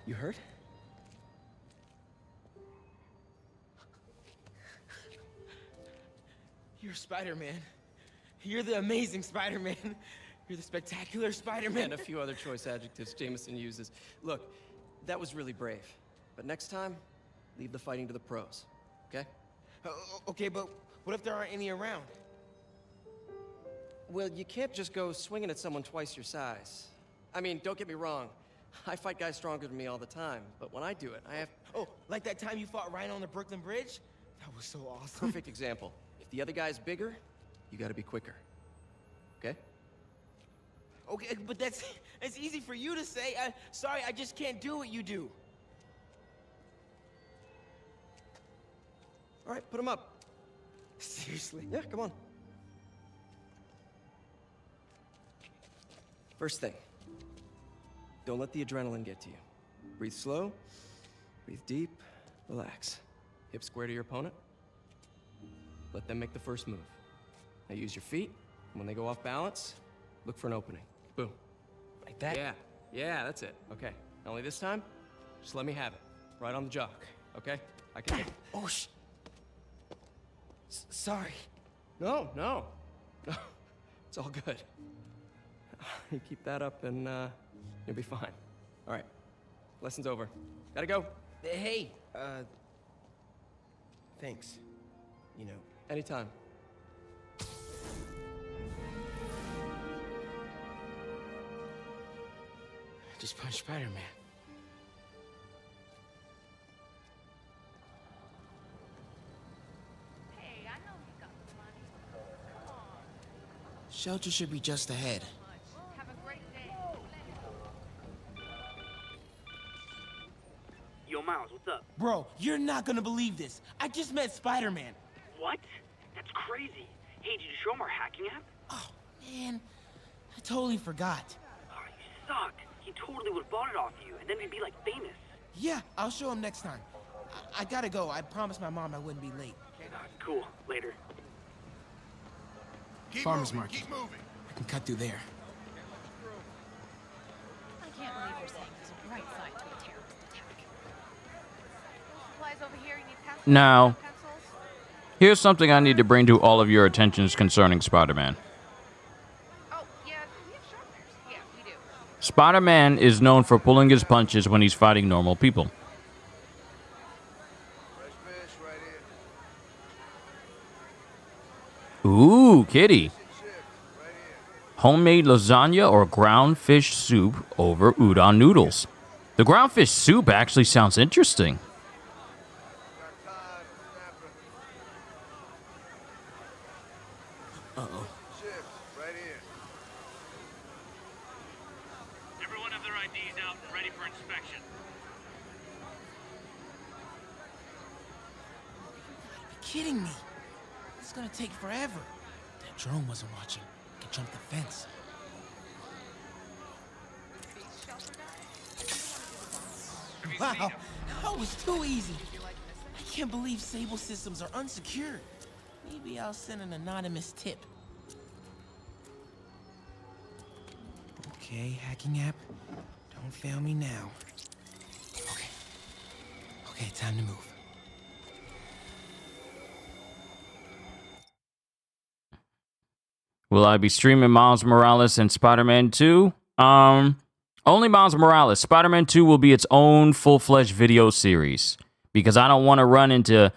You hurt? You're Spider-Man. You're the amazing Spider-Man. You're the spectacular Spider-Man. And a few other choice adjectives Jameson uses. Look, that was really brave. But next time, leave the fighting to the pros, okay? Okay, but what if there aren't any around? Well, you can't just go swinging at someone twice your size. I mean, don't get me wrong. I fight guys stronger than me all the time, but when I do it, I have... Oh, like that time you fought Rhino on the Brooklyn Bridge? That was so awesome. Perfect example. If the other guy's bigger, you gotta be quicker. Okay? Okay, but that's easy for you to say. Sorry, I just can't do what you do. All right, put him up. Seriously? Yeah, come on. First thing, don't let the adrenaline get to you. Breathe slow, breathe deep, relax. Hip square to your opponent. Let them make the first move. Now use your feet, and when they go off balance, look for an opening. Boom. Like that? Yeah, that's it. Okay, only this time, just let me have it. Right on the jaw, okay? I can hit. Oh, sorry. No. It's all good. You keep that up and you'll be fine. All right, lesson's over. Gotta go. Hey, thanks. You know. Anytime. Just punch Spider-Man. Hey, I know you got the money. Come on. Shelter should be just ahead. Have a great day. Yo, Miles, what's up? Bro, you're not gonna believe this. I just met Spider-Man. What? That's crazy. Hey, did you show him our hacking app? Oh, man. I totally forgot. Oh, you suck. He totally would have bought it off you, and then we'd be, like, famous. Yeah, I'll show him next time. I gotta go. I promised my mom I wouldn't be late. Cool. Later. Farmer's market. Keep moving. I can cut through there. I can't believe you're saying there's a bright side to a terrorist attack. Supplies over here. You need pencils? Now, Pencils? here's something I need to bring to all of your attentions concerning Spider-Man. Oh, yeah, we have sharpeners. Yeah, we do. Spider-Man is known for pulling his punches when he's fighting normal people. Ooh, kitty. Homemade lasagna or ground fish soup over udon noodles. The ground fish soup actually sounds interesting. Uh-oh. Everyone have their IDs out and ready for inspection. You're kidding me. It's gonna take forever. That drone wasn't watching. I could jump the fence. Wow, that was too easy. I can't believe Sable systems are unsecured. Maybe I'll send an anonymous tip. Okay, hacking app. Don't fail me now. Okay, time to move. Will I be streaming Miles Morales and Spider-Man 2? Only Miles Morales. Spider-Man 2 will be its own full-fledged video series because I don't want to run into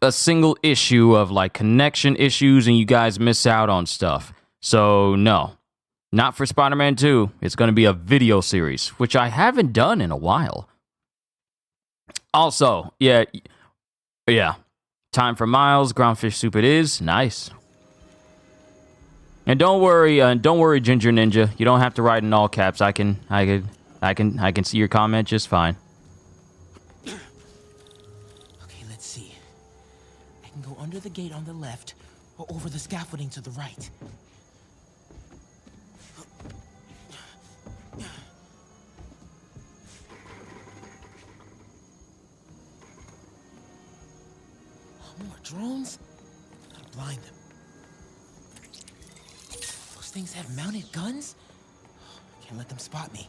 a single issue of like connection issues and you guys miss out on stuff. So no, not for Spider-Man 2. It's going to be a video series, which I haven't done in a while. Also, yeah. Time for Miles. Groundfish soup it is. Nice. And don't worry, Ginger Ninja. You don't have to write in all caps. I can see your comment just fine. Okay, let's see. I can go under the gate on the left, or over the scaffolding to the right. More drones? Gotta blind them. Those things have mounted guns? I can't let them spot me.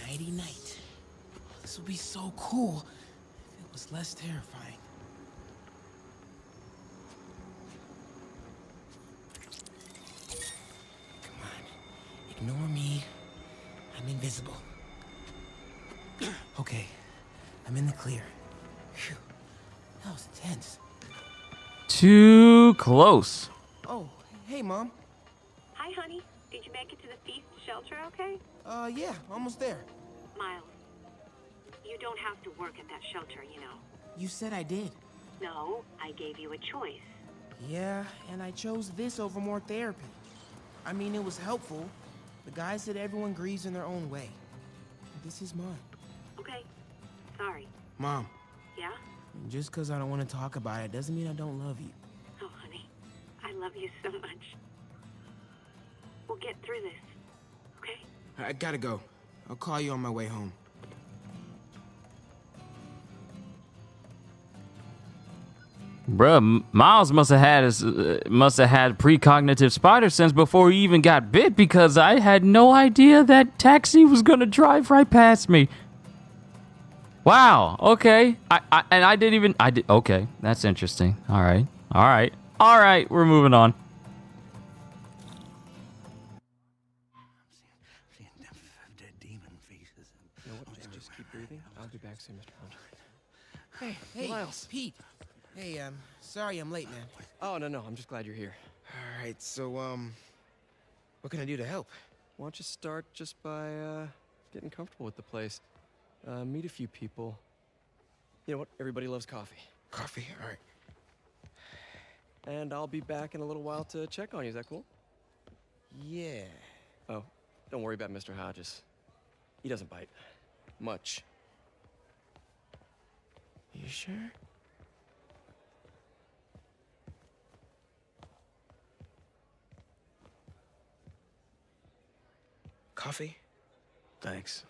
Nighty night. This would be so cool if it was less terrifying. Come on. Ignore me. I'm invisible. Okay, I'm in the clear. Phew, that was tense. Too close. Oh, hey, Mom. Hi, honey. Did you make it to the feast shelter okay? Yeah, almost there. Miles, you don't have to work at that shelter, you know. You said I did. No, I gave you a choice. Yeah, and I chose this over more therapy. I mean, it was helpful. The guy said everyone grieves in their own way. This is mine. Okay. Sorry. Mom, Yeah? just because I don't want to talk about it doesn't mean I don't love you. Oh, honey. I love you so much. We'll get through this. Okay? I gotta go. I'll call you on my way home. Bruh, Miles must have had precognitive spider sense before he even got bit, because I had no idea that taxi was gonna drive right past me. Wow. Okay. Okay. That's interesting. All right. We're moving on. Just keep breathing. I'll be back soon, Mr. Hunter. Hey, Miles. Pete. Hey, sorry I'm late, man. Oh, no, I'm just glad you're here. All right, so, what can I do to help? Why don't you start just by, getting comfortable with the place. Meet a few people. You know what? Everybody loves coffee. Coffee? All right. And I'll be back in a little while to check on you. Is that cool? Yeah. Oh, don't worry about Mr. Hodges. He doesn't bite. Much. You sure? Coffee? Thanks.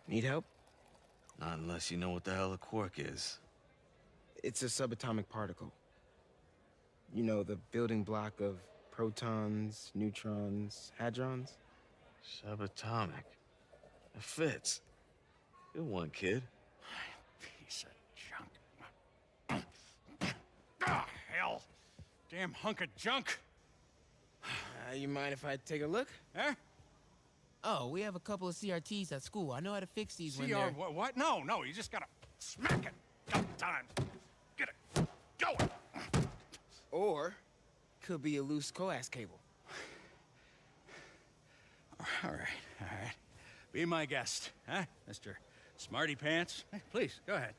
Need help? Not unless you know what the hell a quark is. It's a subatomic particle. You know, the building block of protons, neutrons, hadrons? Subatomic. It fits. Good one, kid. Piece of junk. Ah, hell. Damn hunk of junk. You mind if I take a look? Huh? Oh, we have a couple of CRTs at school. I know how to fix these when CR, they're... what? No, you just gotta smack it a couple times. Get it going. Or, could be a loose coax cable. All right. Be my guest, huh, Mr. Smarty Pants? Hey, please, go ahead.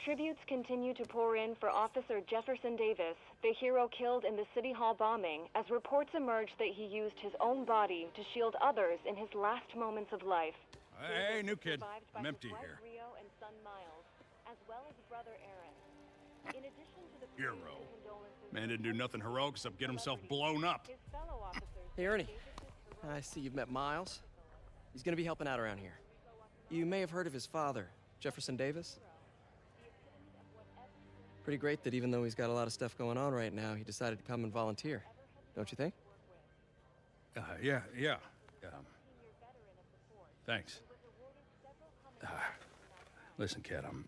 Tributes continue to pour in for Officer Jefferson Davis, the hero killed in the City Hall bombing, as reports emerge that he used his own body to shield others in his last moments of life. Hey, new kid. I'm empty here. Rio and son Miles, as well as brother Aaron. In addition to the Hero. Man didn't do nothing heroic except get himself blown up. Hey, Ernie. I see you've met Miles. He's gonna be helping out around here. You may have heard of his father, Jefferson Davis. Pretty great that even though he's got a lot of stuff going on right now, he decided to come and volunteer. Don't you think? Yeah. Thanks. Listen, kid, I'm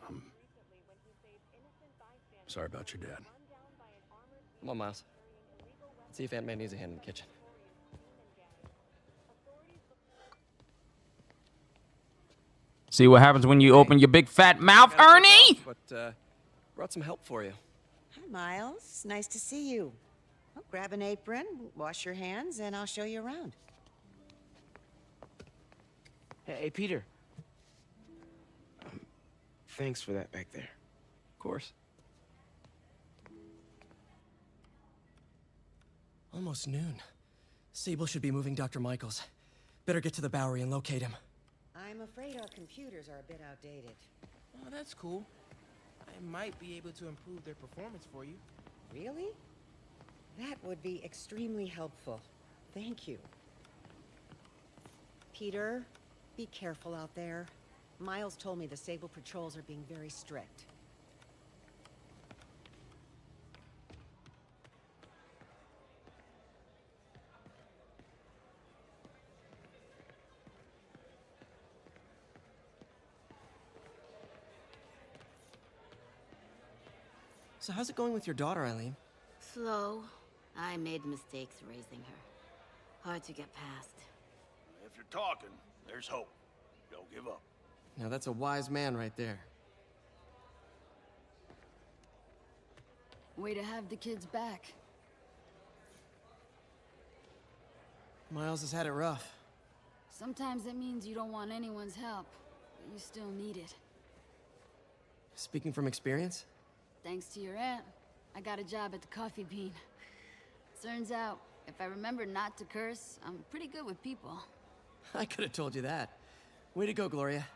sorry about your dad. Come on, Miles. Let's see if Aunt May needs a hand in the kitchen. See what happens when you open your big fat mouth, Ernie? But, brought some help for you. Hi, Miles. Nice to see you. Well, grab an apron, wash your hands, and I'll show you around. Hey, Peter. Thanks for that back there. Of course. Almost noon. Sable should be moving Dr. Michaels. Better get to the Bowery and locate him. I'm afraid our computers are a bit outdated. Oh, that's cool. I might be able to improve their performance for you. Really? That would be extremely helpful. Thank you. Peter, be careful out there. Miles told me the Sable patrols are being very strict. So how's it going with your daughter, Eileen? Slow. I made mistakes raising her. Hard to get past. If you're talking, there's hope. Don't give up. Now that's a wise man right there. Way to have the kids back. Miles has had it rough. Sometimes it means you don't want anyone's help, but you still need it. Speaking from experience? Thanks to your aunt, I got a job at the Coffee Bean. Turns out, if I remember not to curse, I'm pretty good with people. I could have told you that. Way to go, Gloria.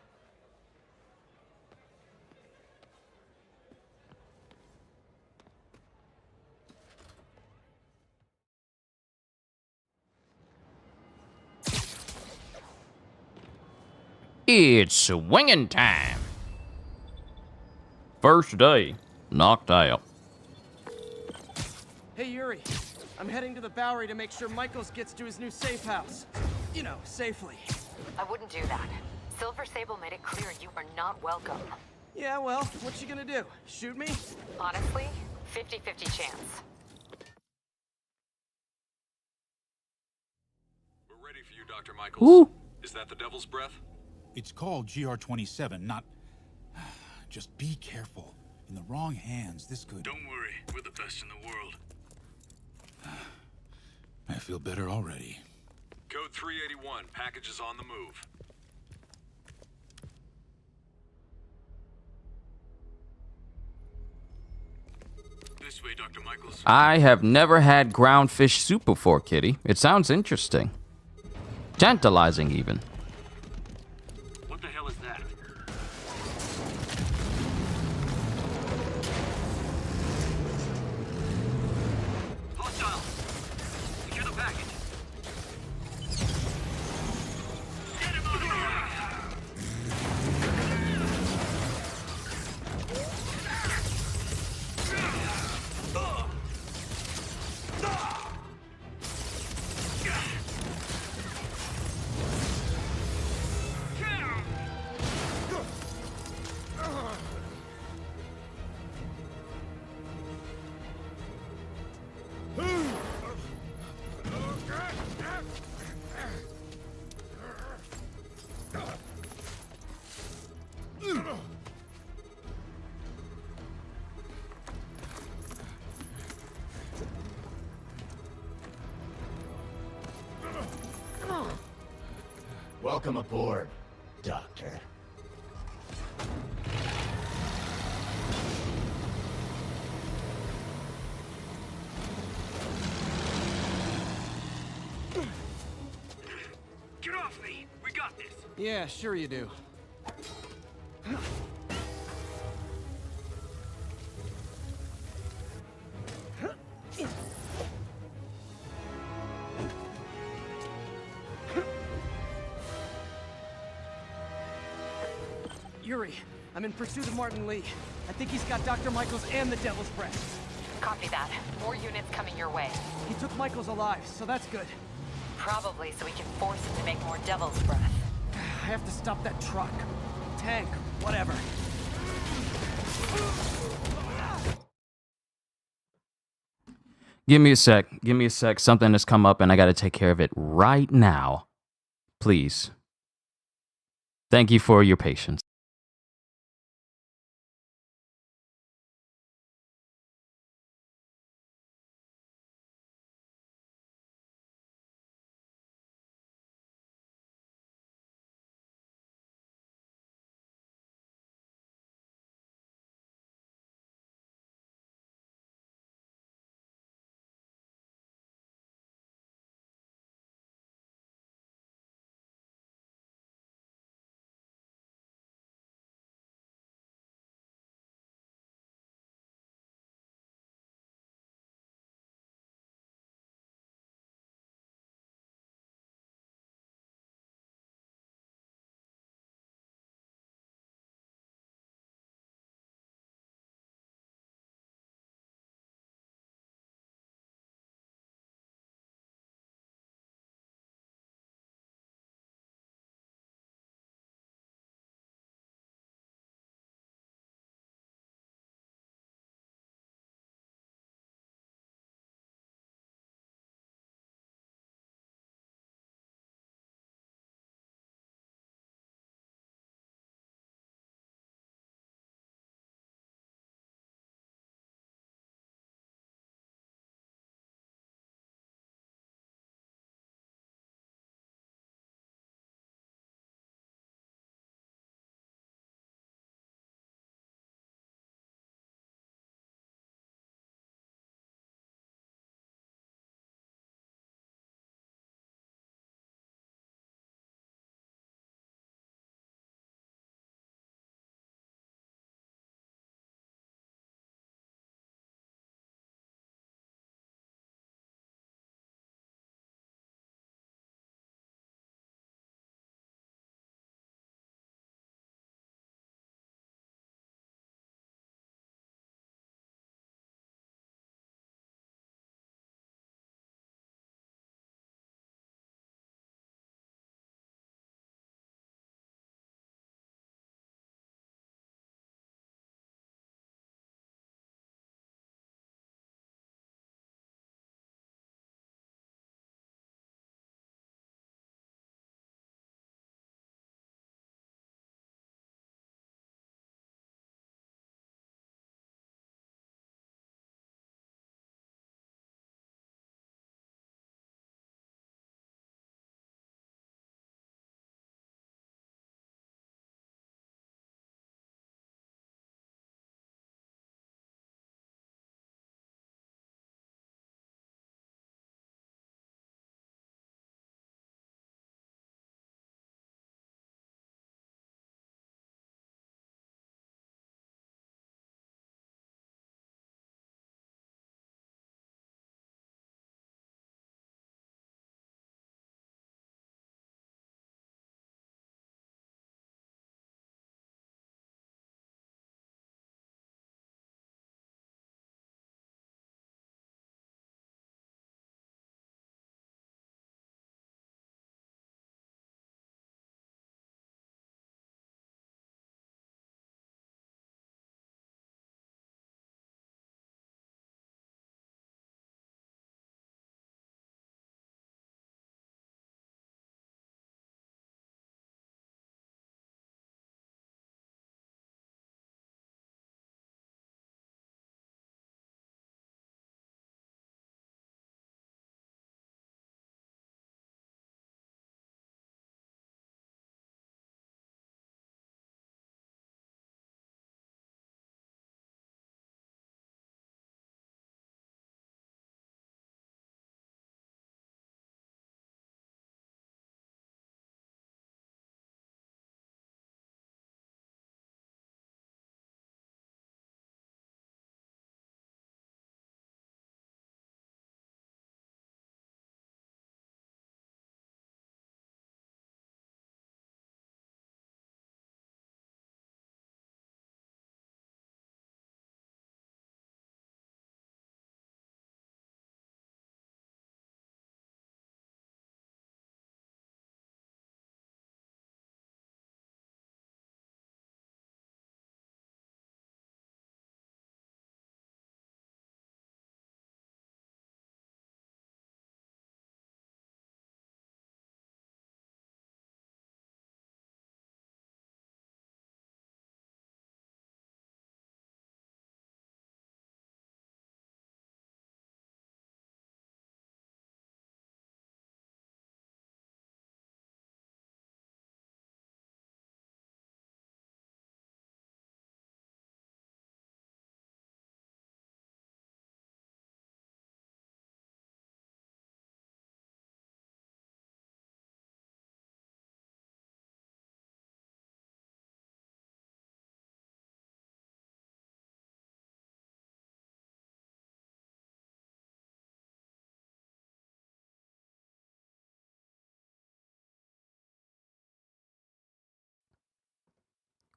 It's swinging time. First day, knocked out. Hey, Yuri. I'm heading to the Bowery to make sure Michaels gets to his new safe house. You know, safely. I wouldn't do that. Silver Sable made it clear you are not welcome. Yeah, well, what's she gonna do? Shoot me? Honestly, 50-50 chance. We're ready for you, Dr. Michaels. Ooh. Is that the Devil's Breath? It's called GR-27, not... Just be careful. In the wrong hands, this could... Don't worry, we're the best in the world. I feel better already. Code 381, package is on the move. This way, Dr. Michaels. I have never had ground fish soup before, Kitty. It sounds interesting. Tantalizing, even. What the hell is that? Hostile! Secure the package. Get him out of here! Welcome aboard, Doctor. Get off me! We got this! Yeah, sure you do. Yuri, I'm in pursuit of Martin Lee. I think he's got Dr. Michaels and the Devil's Breath. Copy that. More units coming your way. He took Michaels alive, so that's good. Probably so we can force him to make more Devil's Breath. I have to stop that truck. Tank, whatever. Give me a sec. Give me a sec. Something has come up and I gotta take care of it right now. Please. Thank you for your patience.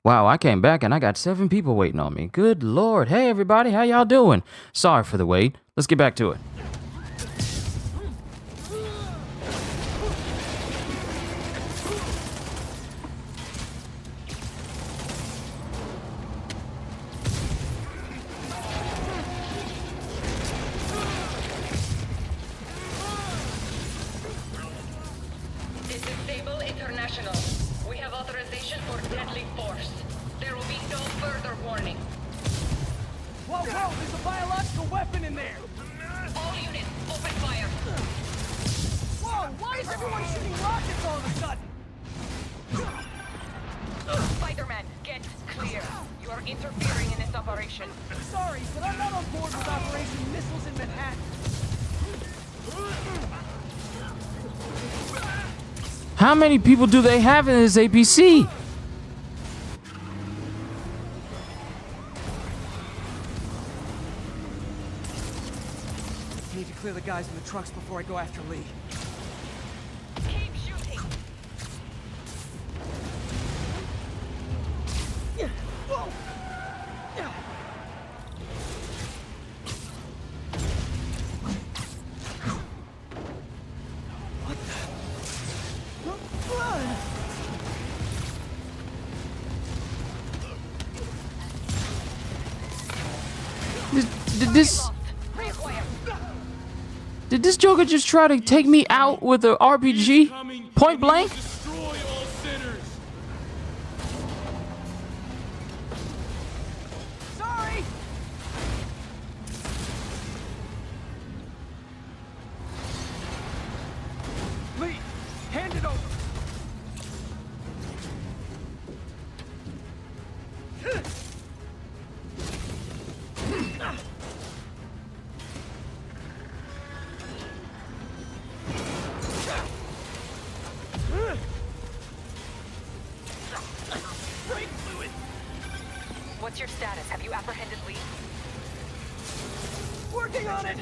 Wow, I came back and I got 7 people waiting on me. Good lord. Hey, everybody, how y'all doing? Sorry for the wait. Let's get back to it. This is Sable International. We have authorization for deadly force. There will be no further warning. Whoa, whoa, there's a biological weapon in there! All units, open fire. Whoa, why is everyone shooting rockets all of a sudden? Spider-Man, get clear. You are interfering in this operation. Sorry, but I'm not on board with Operation Missiles in Manhattan. How many people do they have in this APC? Need to clear the guys in the trucks before I go after Lee. Keep shooting. Whoa! Did this Joker just try to take me out with an RPG? Point blank? Sorry! Lee, hand it over! What's your status? Have you apprehended Lee? Working on it!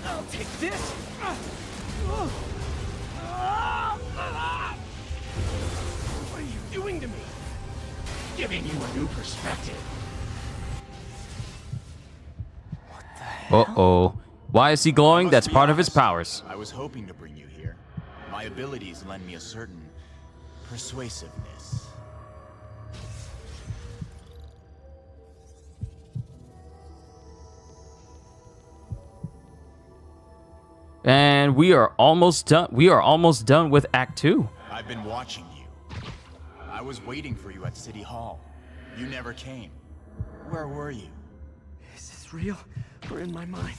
I'll take this! What are you doing to me? Giving you a new perspective. Uh-oh. Why is he glowing? That's part of his powers. I was hoping to bring you here. My abilities lend me a certain persuasiveness. And we are almost done. We are almost done with Act 2. I've been watching you. I was waiting for you at City Hall. You never came. Where were you? Is this real or in my mind?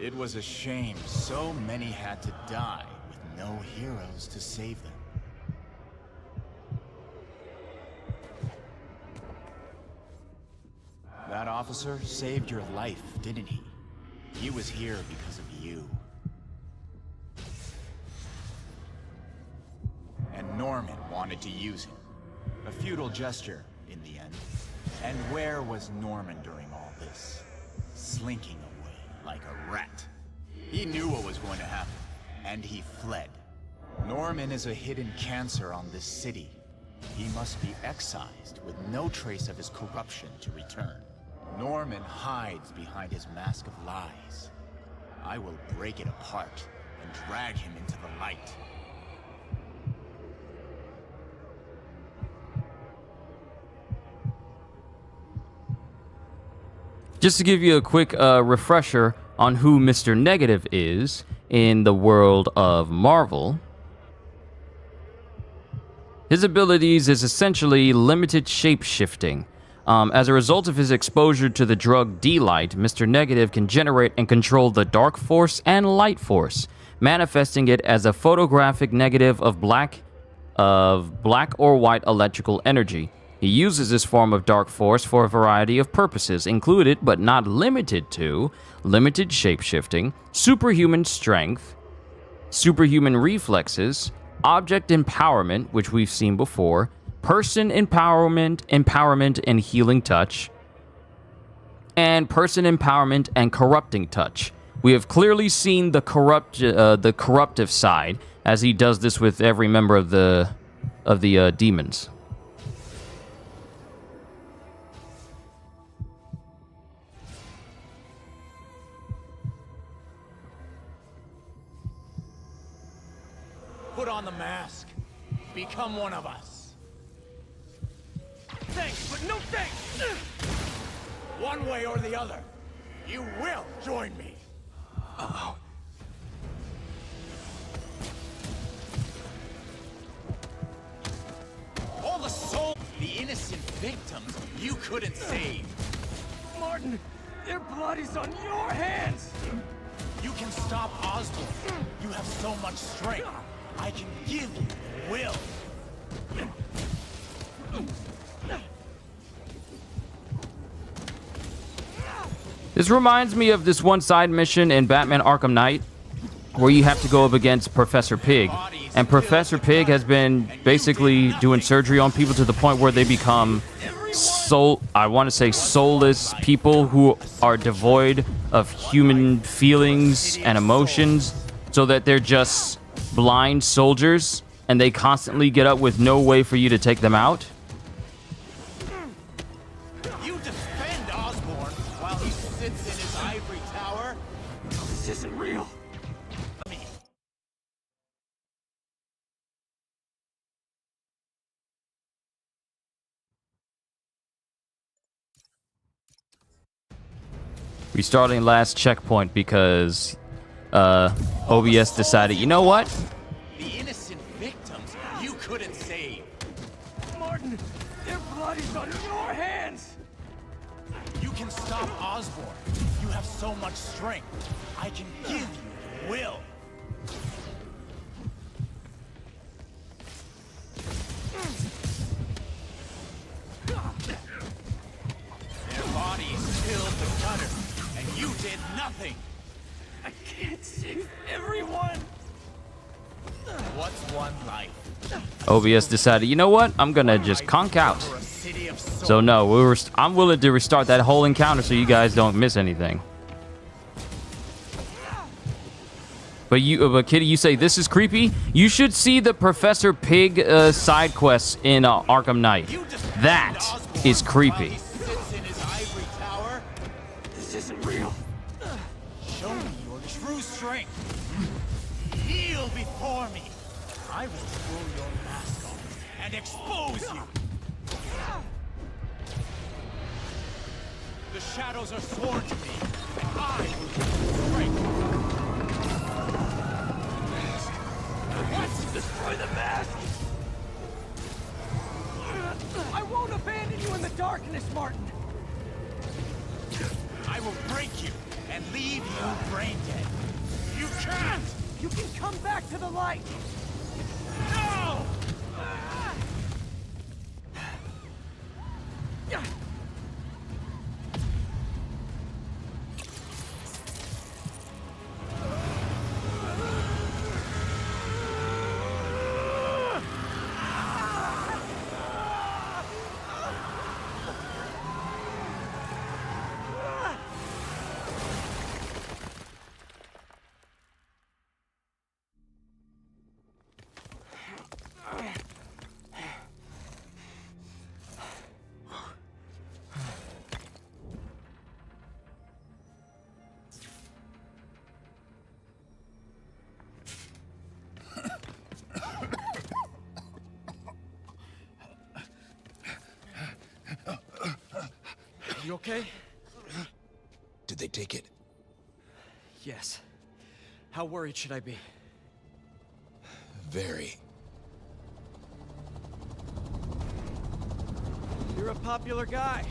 It was a shame so many had to die with no heroes to save them. That officer saved your life, didn't he? He was here because of you. And Norman wanted to use him. A futile gesture, in the end. And where was Norman during all this? Slinking away like a rat. He knew what was going to happen, and he fled. Norman is a hidden cancer on this city. He must be excised with no trace of his corruption to return. Norman hides behind his mask of lies. I will break it apart and drag him into the light. Just to give you a quick refresher on who Mr. Negative is in the world of Marvel, his abilities is essentially limited shape-shifting. As a result of his exposure to the drug D-Light, Mr. Negative can generate and control the Dark Force and Light Force, manifesting it as a photographic negative of black or white electrical energy. He uses this form of Dark Force for a variety of purposes, included but not limited to limited shapeshifting, superhuman strength, superhuman reflexes, object empowerment, which we've seen before, person empowerment and healing touch, and person empowerment and corrupting touch. We have clearly seen the corruptive side, as he does this with every member of the demons. Put on the mask. Become one of us. Thanks, but no thanks! One way or the other, you will join me. Uh-oh. All the souls, the innocent victims you couldn't save. Martin, their blood is on your hands! You can stop Osborn. You have so much strength. I can give you the will. This reminds me of this one side mission in Batman Arkham Knight where you have to go up against Professor Pig. And Professor Pig has been basically doing surgery on people to the point where they become soulless people who are devoid of human feelings and emotions, so that they're just blind soldiers and they constantly get up with no way for you to take them out. You defend Osborn while he sits in his ivory tower? This isn't real. Restarting last checkpoint because OBS decided, you know what? The innocent victims you couldn't save. Martin, their blood is on your hands! You can stop Osborn. You have so much strength. I can give you the will. Their bodies filled the gutter, and you did nothing. I can't save everyone! What's one life? OBS decided, you know what? I'm gonna just conk out. So no, I'm willing to restart that whole encounter so you guys don't miss anything. But Kitty, you say this is creepy? You should see the Professor Pig side quests in Arkham Knight. That is creepy. This isn't real. Show me your true strength. Kneel before me. I will pull your mask off and expose you. The shadows are sworn to me, and I will give you strength. Let's destroy the mask! I won't abandon you in the darkness, Martin! I will break you and leave you brain dead. You can't! You can come back to the light! No! You okay? Did they take it? Yes. How worried should I be? Very. You're a popular guy.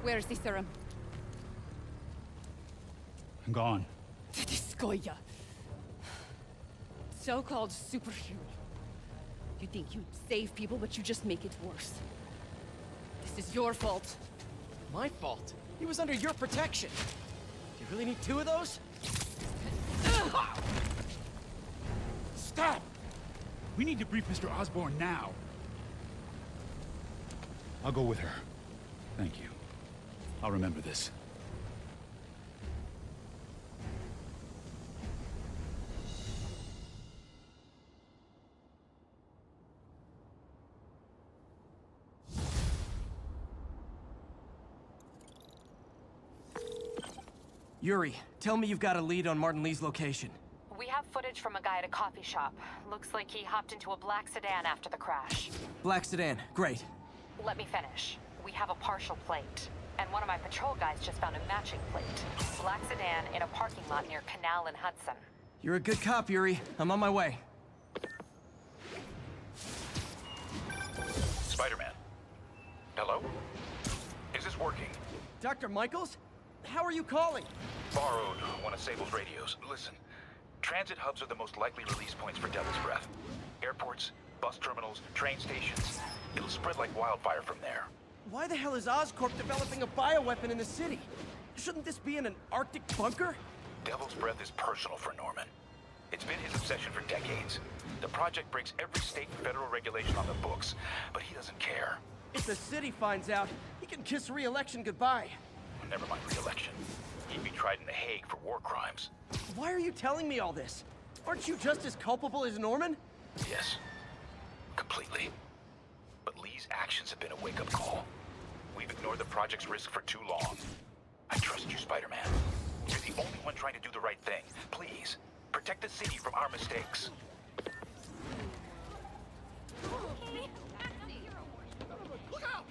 Where's the serum? Gone. Titiskoya. So-called superhero. You think you save people, but you just make it worse. This is your fault. My fault? He was under your protection. Do you really need two of those? Stop! We need to brief Mr. Osborn now. I'll go with her. Thank you. I'll remember this. Yuri, tell me you've got a lead on Martin Lee's location. We have footage from a guy at a coffee shop. Looks like he hopped into a black sedan after the crash. Black sedan, great. Let me finish. We have a partial plate. And one of my patrol guys just found a matching plate. Black sedan in a parking lot near Canal and Hudson. You're a good cop, Yuri. I'm on my way. Spider-Man. Hello? Is this working? Dr. Michaels? How are you calling? Borrowed one of Sable's radios. Listen, transit hubs are the most likely release points for Devil's Breath. Airports, bus terminals, train stations. It'll spread like wildfire from there. Why the hell is Oscorp developing a bioweapon in the city? Shouldn't this be in an Arctic bunker? Devil's Breath is personal for Norman. It's been his obsession for decades. The project breaks every state and federal regulation on the books, but he doesn't care. If the city finds out, he can kiss re-election goodbye. Never mind re-election. He'd be tried in The Hague for war crimes. Why are you telling me all this? Aren't you just as culpable as Norman? Yes. Completely. But Lee's actions have been a wake-up call. We've ignored the project's risk for too long. I trust you, Spider-Man. You're the only one trying to do the right thing. Please, protect the city from our mistakes. Look out!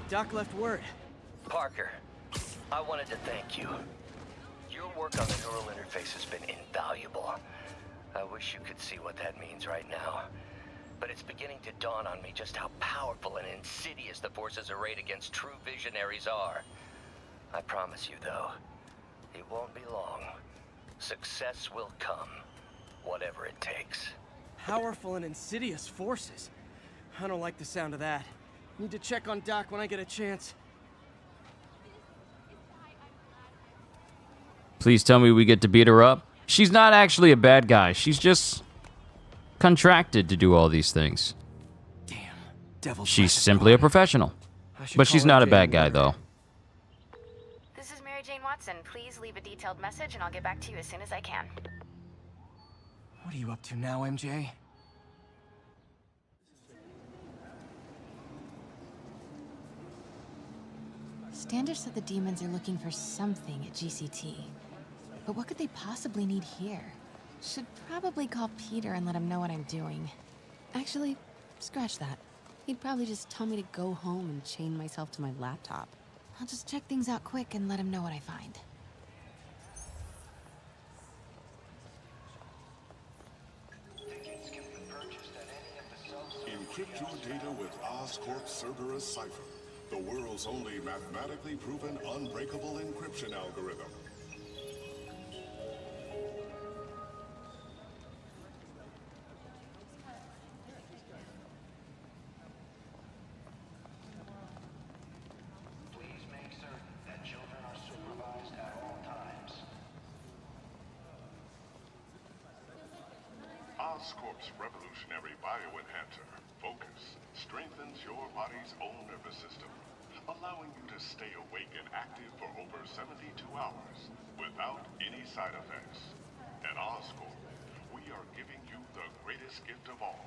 Doc left word. Parker, I wanted to thank you. Your work on the neural interface has been invaluable. I wish you could see what that means right now. But it's beginning to dawn on me just how powerful and insidious the forces arrayed against true visionaries are. I promise you, though, it won't be long. Success will come, whatever it takes. Powerful and insidious forces. I don't like the sound of that. Need to check on Doc when I get a chance. Please tell me we get to beat her up. She's not actually a bad guy. She's just contracted to do all these things. Damn, Devil's She's simply a professional. But she's not a bad guy, though. This is Mary Jane Watson. Please leave a detailed message and I'll get back to you as soon as I can. What are you up to now, MJ? Standish said the demons are looking for something at GCT. But what could they possibly need here? Should probably call Peter and let him know what I'm doing. Actually, scratch that. He'd probably just tell me to go home and chain myself to my laptop. I'll just check things out quick and let him know what I find. Encrypt your data with Oscorp Cerberus Cipher, the world's only mathematically proven unbreakable encryption algorithm. Please make certain that children are supervised at all times. Oscorp's revolutionary bioenhancer, Focus, strengthens your body's own nervous system, allowing you to stay awake and active for over 72 hours without any side effects. At Oscorp, we are giving you the greatest gift of all,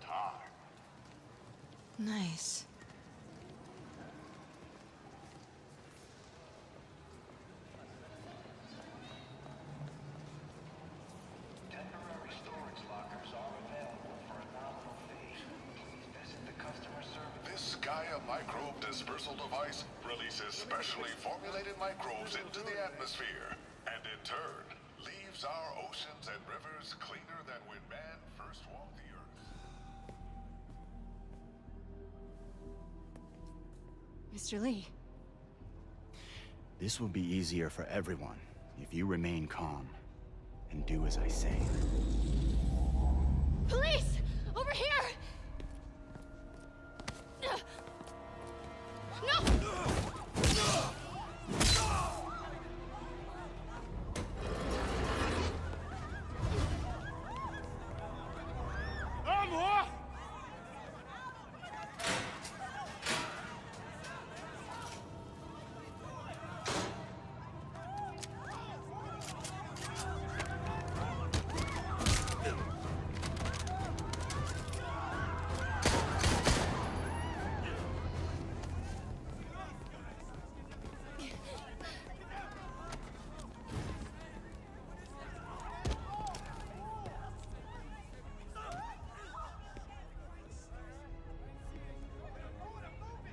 time. Nice. Temporary storage lockers are available for a nominal fee. Please visit the customer service. This Gaia microbe dispersal device releases specially formulated microbes into the atmosphere, and in turn, leaves our oceans and rivers cleaner than when man first walked the earth. Mr. Lee. This will be easier for everyone if you remain calm. and do as I say. Police! Over here! No!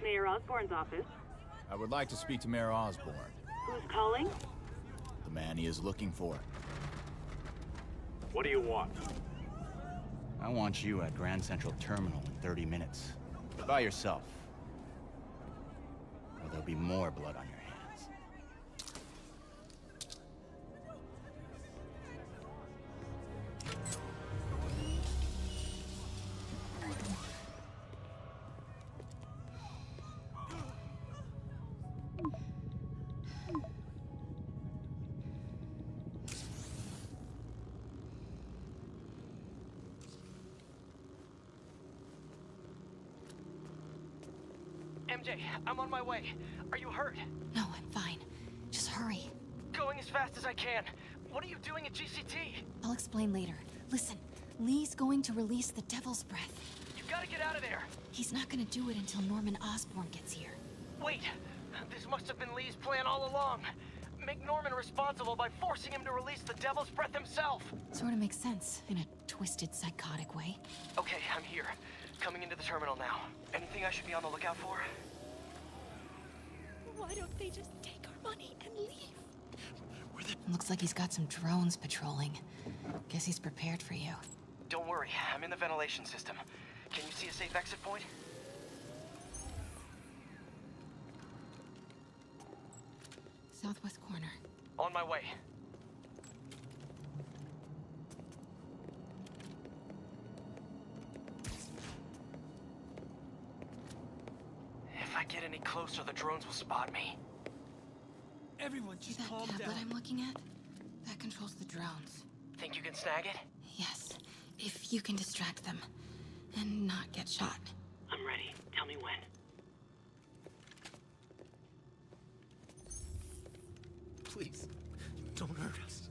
Mayor Osborne's office. I would like to speak to Mayor Osborne, Who's calling? the man he is looking for. What do you want? I want you at Grand Central Terminal in 30 minutes. By yourself. Or there'll be more blood on your hands. MJ, I'm on my way. Are you hurt? No, I'm fine. Just hurry. Going as fast as I can. What are you doing at GCT? I'll explain later. Listen, Lee's going to release the Devil's Breath. You gotta get out of there. He's not gonna do it until Norman Osborn gets here. Wait, this must have been Lee's plan all along. Make Norman responsible by forcing him to release the Devil's Breath himself. Sort of makes sense, in a twisted, psychotic way. Okay, I'm here. Coming into the terminal now. Anything I should be on the lookout for? Why don't they just take our money and leave? Looks like he's got some drones patrolling. Guess he's prepared for you. Don't worry, I'm in the ventilation system. Can you see a safe exit point? Southwest corner. On my way. If I get any closer, the drones will spot me. Everyone, See just that calm tablet down. I'm looking at? That controls the drones. Think you can snag it? Yes, if you can distract them and not get shot. I'm ready. Tell me when. Please, don't hurt us.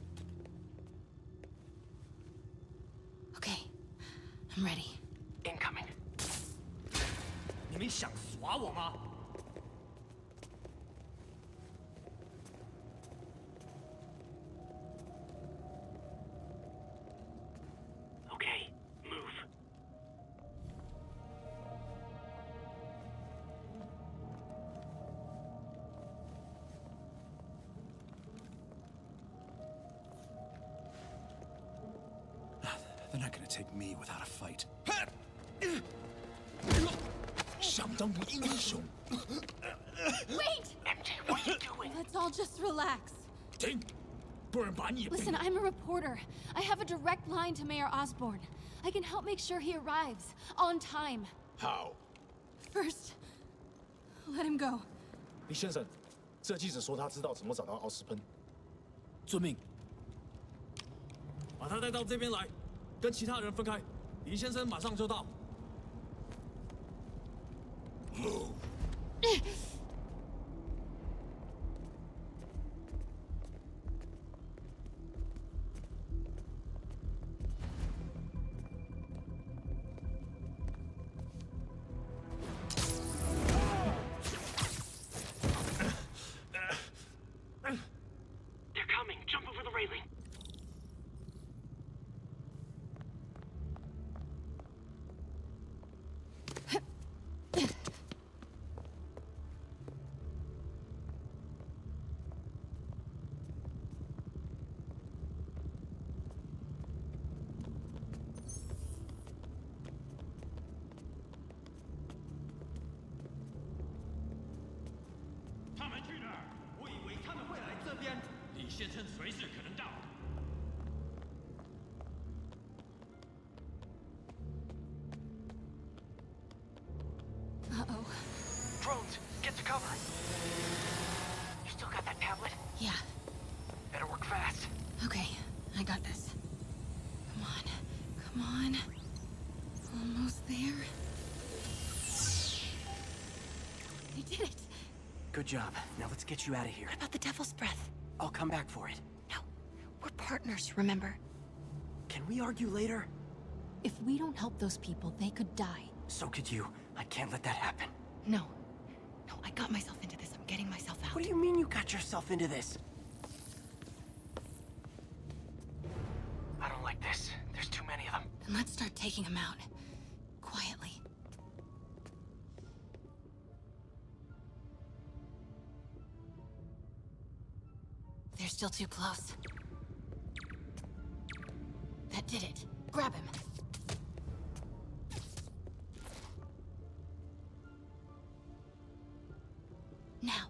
Okay, I'm ready. Incoming. 你们想耍我吗？ Okay, move. They're not gonna take me without a fight. 想当英雄。 Wait! MJ, what are you doing? Let's all just relax. 停，不然把你也被 Listen, I'm a reporter. I have a direct line to Mayor Osborne. I can help make sure he arrives on time. How? First, let him go. 李先生，这记者说他知道怎么找到奥斯喷。遵命。把他带到这边来，跟其他人分开。李先生马上就到。 They're coming. Jump over the railing. Uh-oh. Drones, get to cover. You still got that tablet? Yeah. Better work fast. Okay, I got this. Come on. Come on. Almost there. I did it! Good job. Now let's get you out of here. What about the Devil's Breath? I'll come back for it. No. We're partners, remember? Can we argue later? If we don't help those people, they could die. So could you. I can't let that happen. No. No, I got myself into this. I'm getting myself out. What do you mean you got yourself into this? I don't like this. There's too many of them. Then let's start taking them out. Quietly. They're still too close. That did it. Grab him. Now.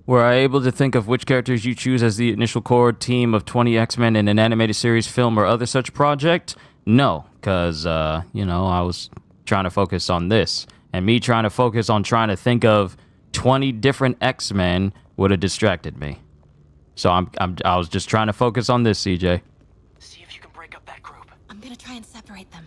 Were I able to think of which characters you choose as the initial core team of 20 X-Men in an animated series, film, or other such project? No, because, you know, I was trying to focus on this. And me trying to focus on trying to think of 20 different X-Men would have distracted me. So I was just trying to focus on this, CJ. See if you can break up that group. I'm gonna try and separate them.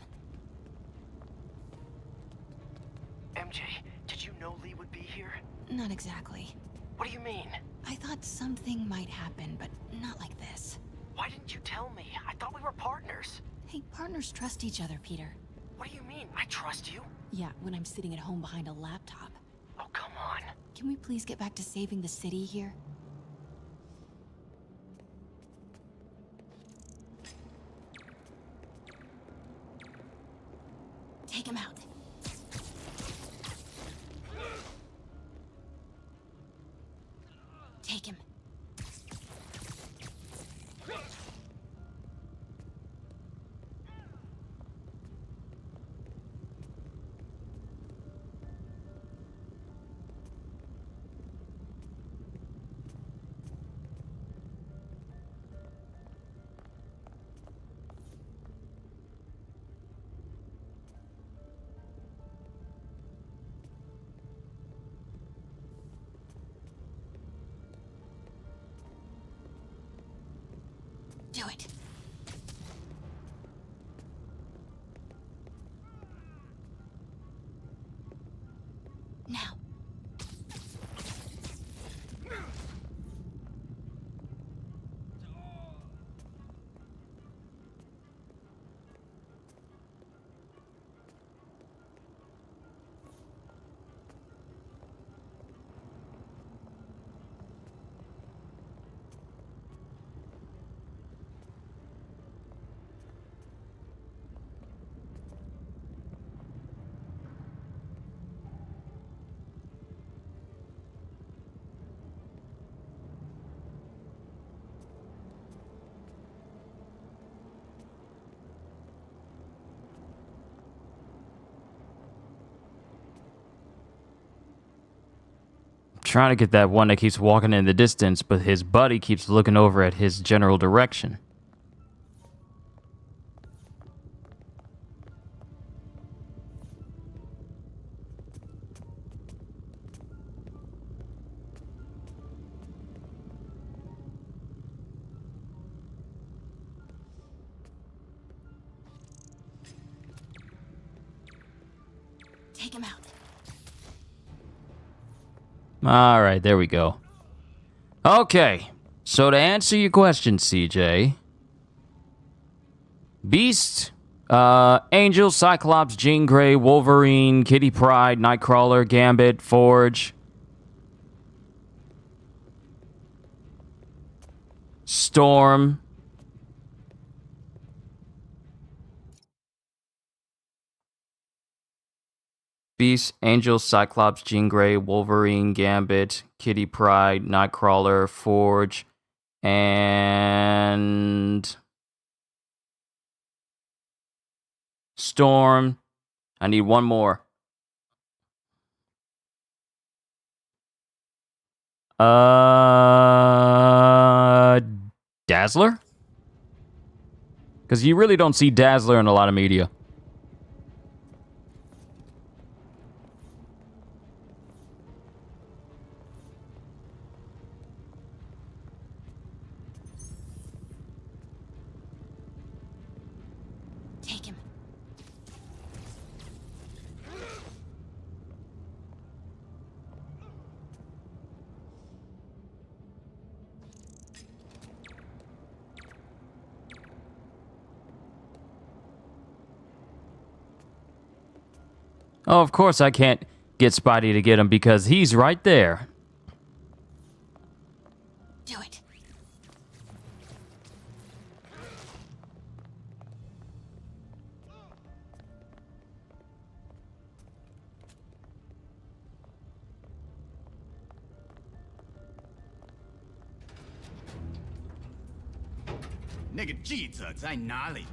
MJ, did you know Lee would be here? Not exactly. What do you mean? I thought something might happen, but not like this. Why didn't you tell me? I thought we were partners. Hey, partners trust each other, Peter. What do you mean? I trust you? Yeah, when I'm sitting at home behind a laptop. Oh, come on. Can we please get back to saving the city here? Take him out. Take him. Do it. Now. Trying to get that one that keeps walking in the distance, but his buddy keeps looking over at his general direction. Take him out. All right, there we go. Okay, so to answer your question, CJ, Beast, Angel, Cyclops, Jean Grey, Wolverine, Kitty Pryde, Nightcrawler, Gambit, Forge, Storm, Beast, Angel, Cyclops, Jean Grey, Wolverine, Gambit, Kitty Pryde, Nightcrawler, Forge, and Storm. I need one more. Dazzler? Because you really don't see Dazzler in a lot of media. Take him. Oh, of course I can't get Spidey to get him because he's right there. Do it.那个记者在哪里？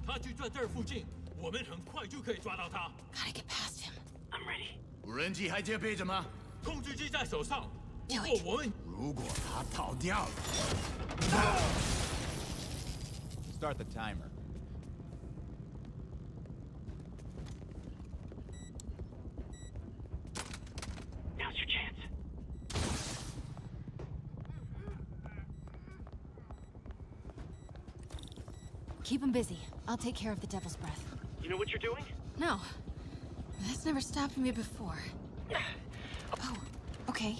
他就在这儿附近，我们很快就可以抓到他。 Gotta get past him. I'm ready. 无人机还戒备着吗？控制机在手上，不 Do 过 it. 我们如果他逃掉了 ，Start the timer. Now's your chance. Keep him busy. I'll take care of the Devil's Breath. You know what you're doing? No. That's never stopped me before. Oh, okay.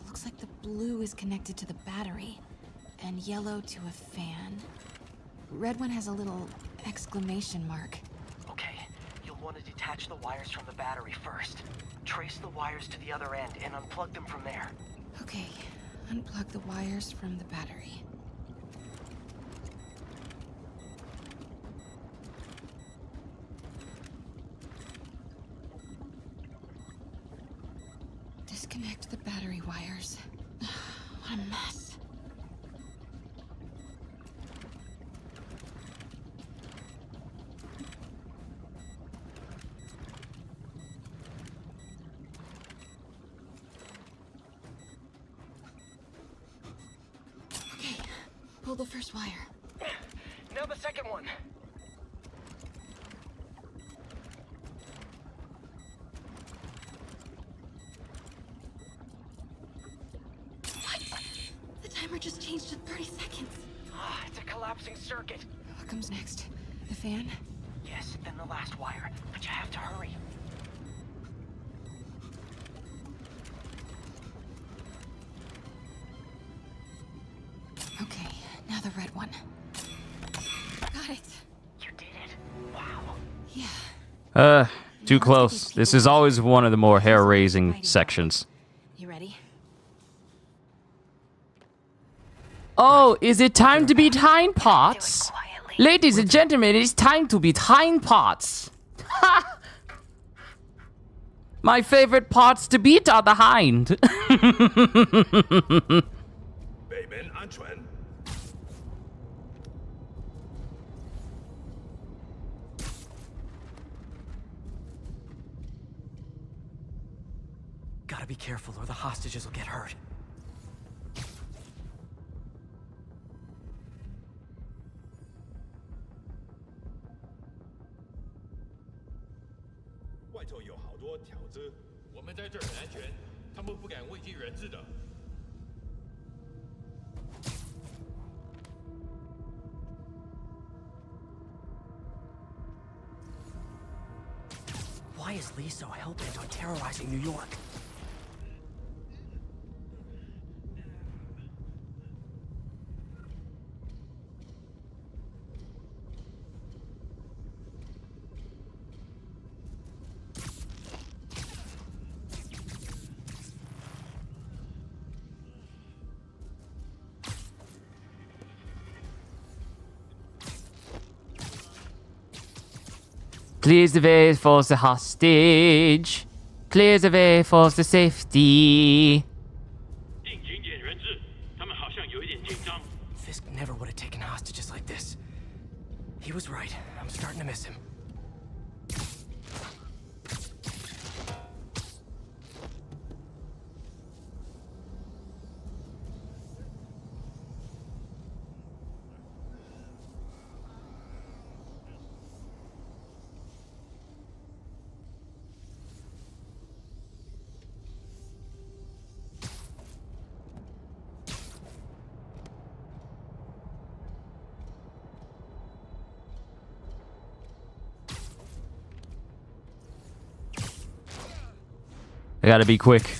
Looks like the blue is connected to the battery, and yellow to a fan. Red one has a little exclamation mark. Okay, you'll want to detach the wires from the battery first. Trace the wires to the other end and unplug them from there. Okay, unplug the wires from the battery. Disconnect the battery wires. What a mess. Okay, pull the first wire. Now the second one. The timer just changed to 30 seconds. It's a collapsing circuit. What comes next? The fan? Yes, then the last wire. But you have to hurry. Okay, now the red one. Got it. You did it. Wow. Yeah. Too close. This is always one of the more hair-raising sections. You ready? Oh, is it time to beat hind parts? Ladies and gentlemen, it's time to beat hind parts. Ha! My favorite parts to beat are the hind. 北门安全。 Gotta be careful or the hostages will get hurt. 外头有好多条子，我们在这儿很安全，他们不敢危及人质的。 Why is Lee so hell-bent on terrorizing New York? Clears the way for the hostage. Clears the way for the safety. 定睛点人质，他们好像有一点紧张。 Fisk never would have taken hostages like this. He was right. I'm starting to miss him. I gotta be quick.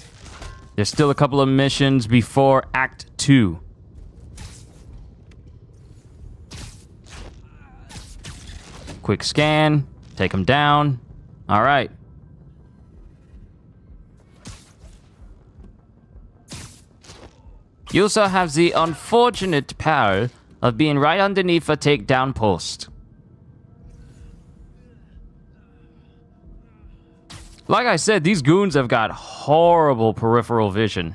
There's still a couple of missions before Act 2. Quick scan. Take him down. All right. You also have the unfortunate power of being right underneath a takedown post. Like I said, these goons have got horrible peripheral vision.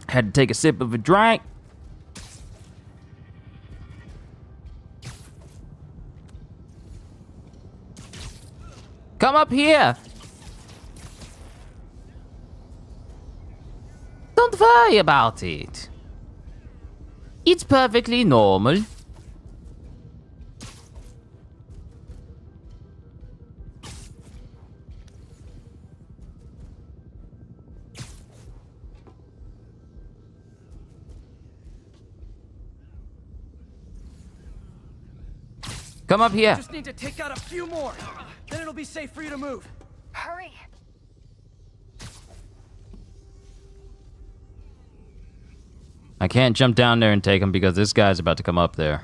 Had to take a sip of a drink. Come up here. Don't worry about it. It's perfectly normal. Come up here. Just need to take out a few more. Then it'll be safe for you to move. Hurry. I can't jump down there and take him because this guy's about to come up there.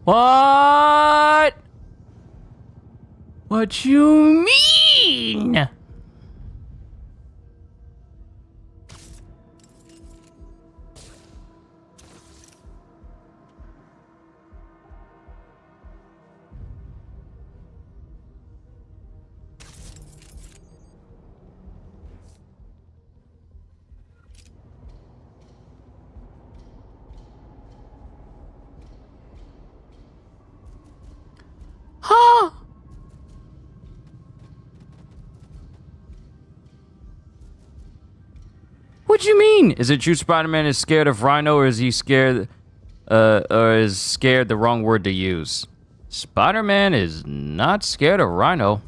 What? What you mean? Huh? What you mean? Is it true Spider-Man is scared of Rhino, or is he scared, or is scared the wrong word to use? Spider-Man is not scared of Rhino.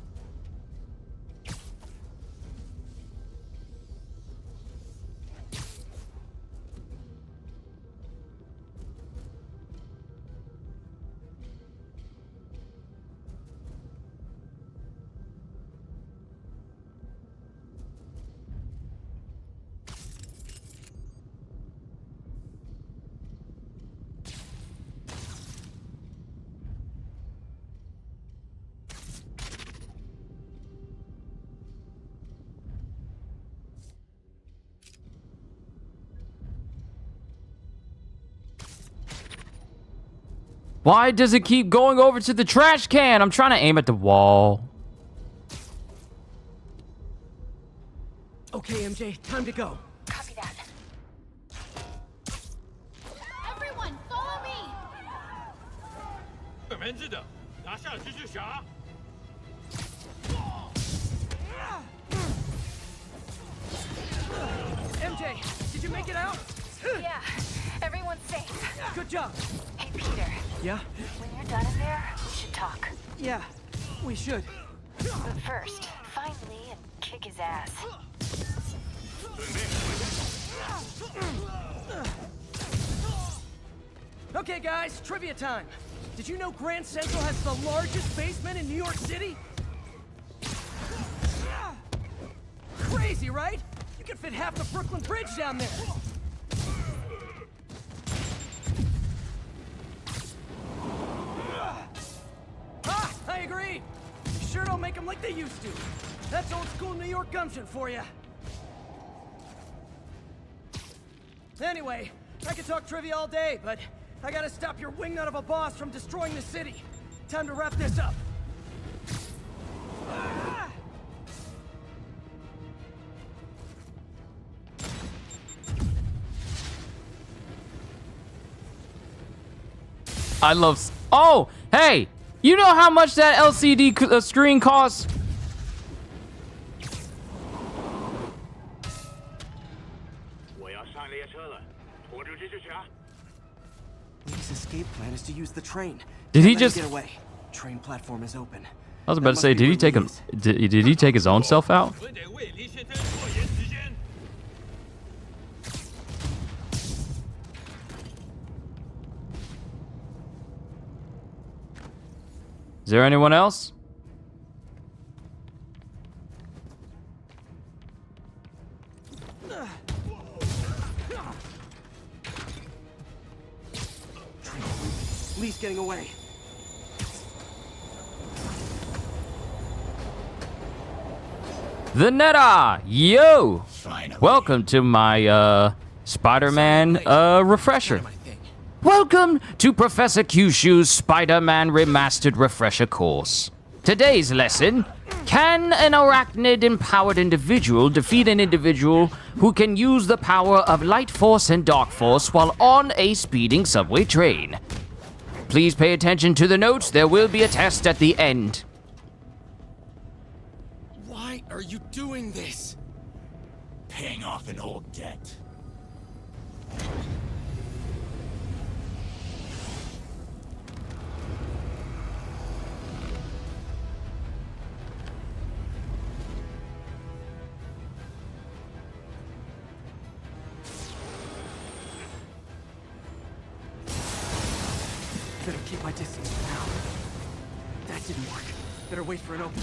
Why does it keep going over to the trash can? I'm trying to aim at the wall. Okay, MJ, time to go. Copy that. Everyone, follow me! 二门制的，拿下蜘蛛侠。 MJ, did you make it out? Yeah, everyone's safe. Good job. Hey, Peter. Yeah? When you're done in there, we should talk. Yeah, we should. But first, find Lee and kick his ass. Okay, guys, trivia time. Did you know Grand Central has the largest basement in New York City? Crazy, right? You could fit half the Brooklyn Bridge down there. Ah, I agree. You sure don't make them like they used to. That's old school New York gumption for you. Anyway, I could talk trivia all day, but I gotta stop your wingnut of a boss from destroying the city. Time to wrap this up. I love... Oh, hey! You know how much that LCD screen costs? Lee's escape plan is to use the train. Did he Can't let him just... get away? Train platform is open. I was about to say, did he take him? Did he take his own self out? Is there anyone else? Lee's getting away. The Netta! Yo! Welcome to my, Spider-Man, refresher. Welcome to Professor Kyushu's Spider-Man Remastered refresher course. Today's lesson: can an arachnid-empowered individual defeat an individual who can use the power of light force and dark force while on a speeding subway train? Please pay attention to the notes. There will be a test at the end. Why are you doing this? Paying off an old debt. Better keep my distance for now. That didn't work. Better wait for an opening.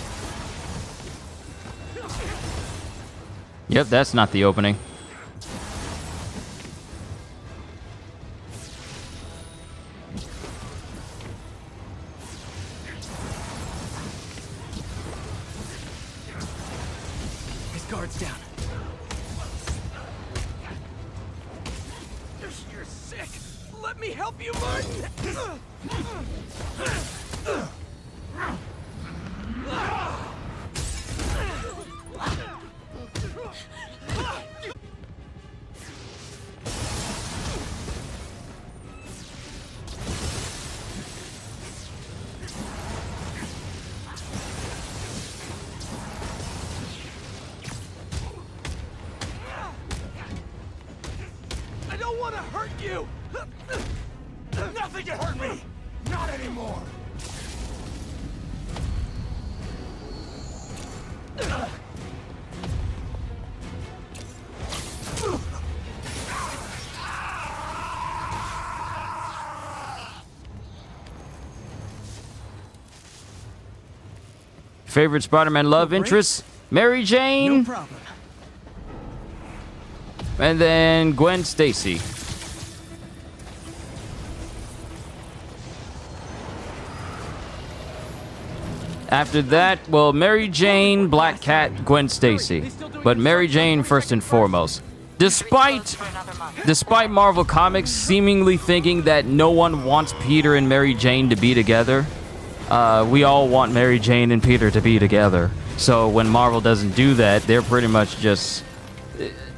Yep, that's not the opening. His guard's down. You're sick. Let me help you, Martin. I don't want to hurt you. Nothing can hurt me! Not anymore! Favorite Spider-Man love interest? Mary Jane. No problem. And then Gwen Stacy. After that, well, Mary Jane, Black Cat, Gwen Stacy. But Mary Jane first and foremost. Despite Marvel Comics seemingly thinking that no one wants Peter and Mary Jane to be together, we all want Mary Jane and Peter to be together. So when Marvel doesn't do that, they're pretty much just...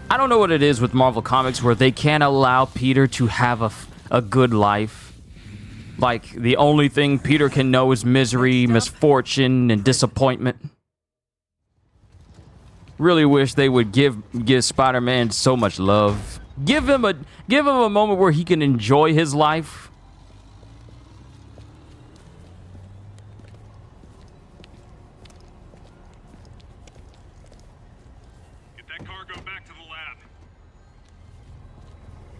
I don't know what it is with Marvel Comics where they can't allow Peter to have a good life. Like, the only thing Peter can know is misery, misfortune, and disappointment. Really wish they would give Spider-Man so much love. Give him a moment where he can enjoy his life. Get that cargo back to the lab.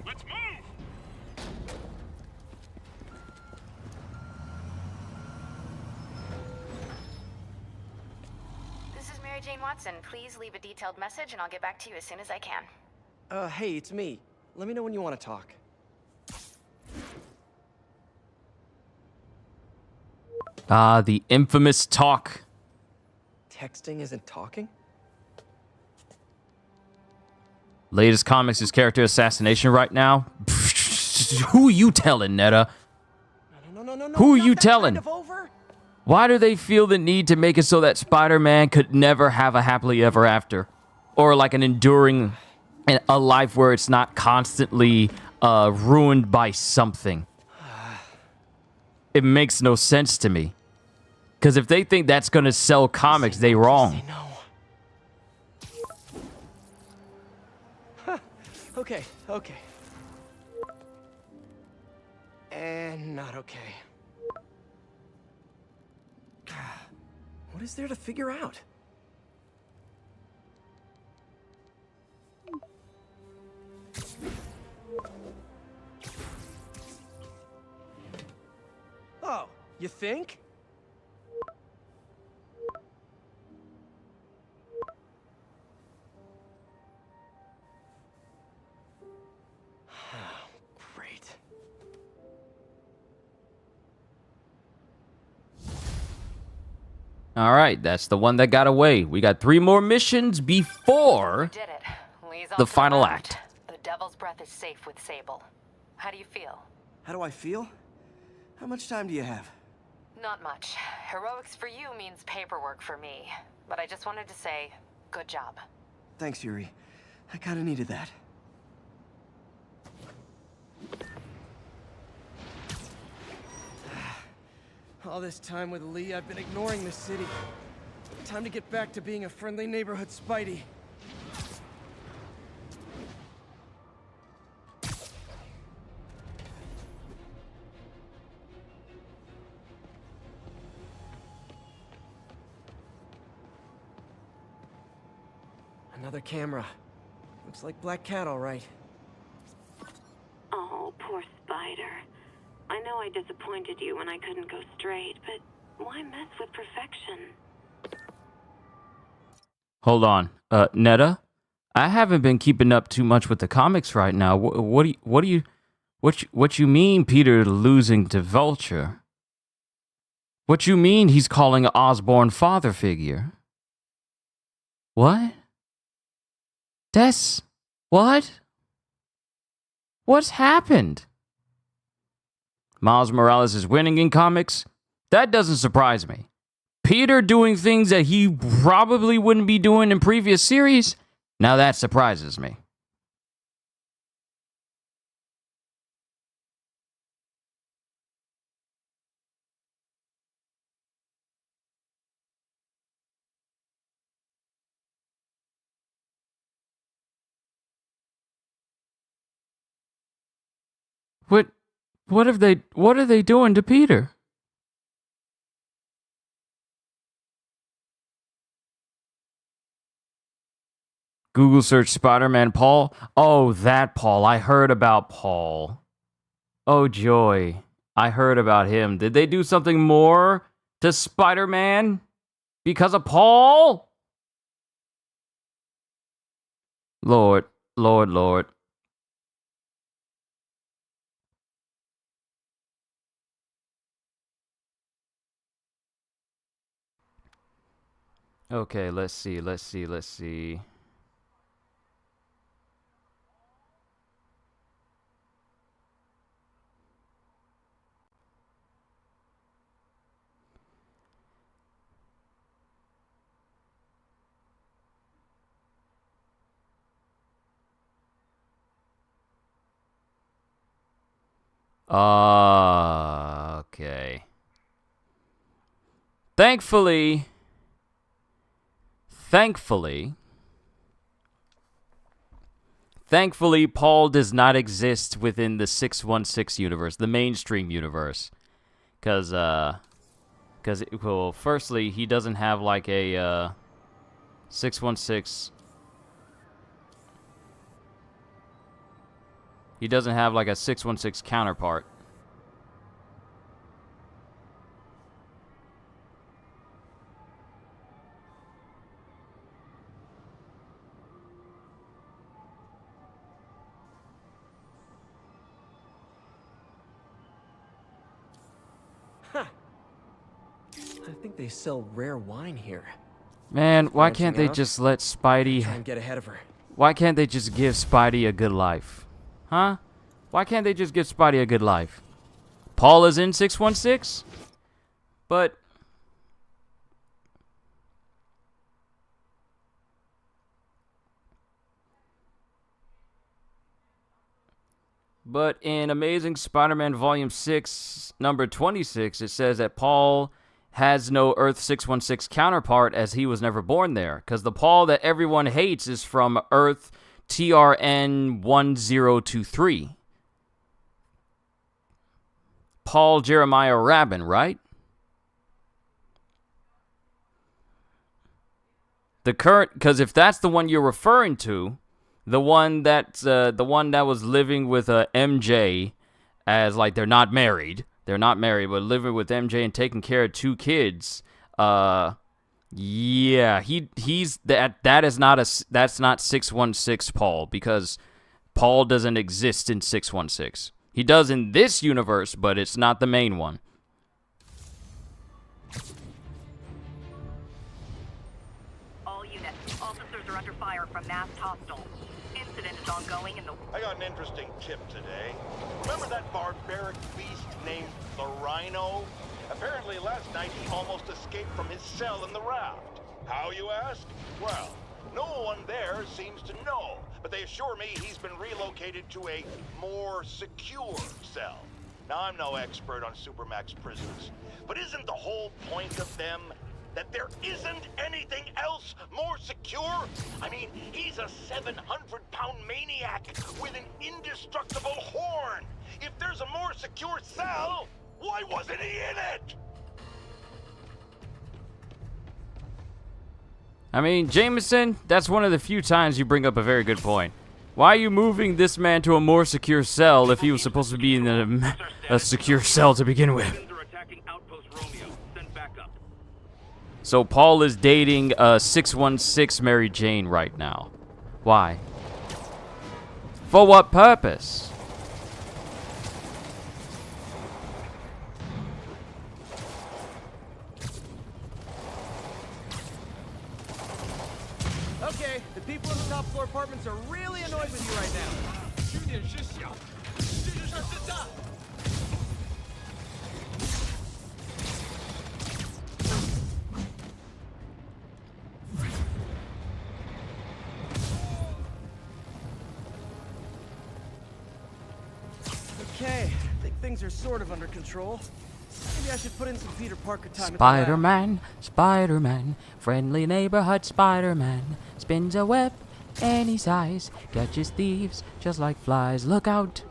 Let's move! This is Mary Jane Watson. Please leave a detailed message and I'll get back to you as soon as I can. Hey, it's me. Let me know when you want to talk. Ah, the infamous talk. Texting isn't talking? Latest comics is character assassination right now. Who you telling, Netta? No, Who you not that telling? kind of over. Why do they feel the need to make it so that Spider-Man could never have a happily ever after? Or like an enduring, a life where it's not constantly ruined by something? It makes no sense to me. Because if they think that's going to sell comics, they wrong. Okay, okay. And not okay. What is there to figure out? Oh, you think? Great. All right, that's the one that got away. We got 3 more missions before Did it. Lee's the off final ground. act. The Devil's Breath is safe with Sable. How do you feel? How do I feel? How much time do you have? Not much. Heroics for you means paperwork for me. But I just wanted to say, good job. Thanks, Yuri. I kinda needed that. All this time with Lee, I've been ignoring the city. Time to get back to being a friendly neighborhood Spidey. Another camera. Looks like Black Cat, all right. Oh, poor Spider. I know I disappointed you when I couldn't go straight, but why mess with perfection? Hold on. Netta? I haven't been keeping up too much with the comics right now. What you mean Peter losing to Vulture? What you mean he's calling Osborn father figure? What? What? What's happened? Miles Morales is winning in comics? That doesn't surprise me. Peter doing things that he probably wouldn't be doing in previous series? Now that surprises me. What are they doing to Peter? Google search Spider-Man Paul. Oh, that Paul. I heard about Paul. Oh, joy. I heard about him. Did they do something more to Spider-Man because of Paul? Lord. Okay, let's see. Okay. Thankfully, Paul does not exist within the 616 universe, the mainstream universe. Because, well, firstly, he doesn't have like a 616. He doesn't have like a 616 counterpart. I think they sell rare wine here. Man, why Branching can't they out? just let Spidey... Try and get ahead of her. Why can't they just give Spidey a good life? Huh? Why can't they just give Spidey a good life? Paul is in 616? But But in Amazing Spider-Man Volume 6, number 26, it says that Paul has no Earth 616 counterpart as he was never born there. Because the Paul that everyone hates is from Earth TRN 1023. Paul Jeremiah Rabin, right? The current, because if that's the one you're referring to, the one that was living with MJ, as like they're not married, but living with MJ and taking care of 2 kids. Yeah, he's that's not 616 Paul, because Paul doesn't exist in 616. He does in this universe, but it's not the main one. All units, officers are under fire from masked hostiles. Incident is ongoing in the... I got an interesting tip today. Remember that barbaric beast named the Rhino? Apparently last night he almost escaped from his cell in the raft. How, you ask? Well, no one there seems to know, but they assure me he's been relocated to a more secure cell. Now, I'm no expert on Supermax prisons, but isn't the whole point of them that there isn't anything else more secure? I mean, he's a 700-pound maniac with an indestructible horn. If there's a more secure cell, why wasn't he in it? I mean, Jameson, that's one of the few times you bring up a very good point. Why are you moving this man to a more secure cell if he was supposed to be in a secure cell to begin with? So Paul is dating 616 Mary Jane right now. Why? For what purpose? Okay, the people in the top floor apartments are really annoyed with you right now. Okay, I think things are sort of under control. Maybe I should put in some Peter Parker time. Spider-Man, Spider-Man, friendly neighborhood Spider-Man, spins a web any size, catches thieves just like flies. Look out,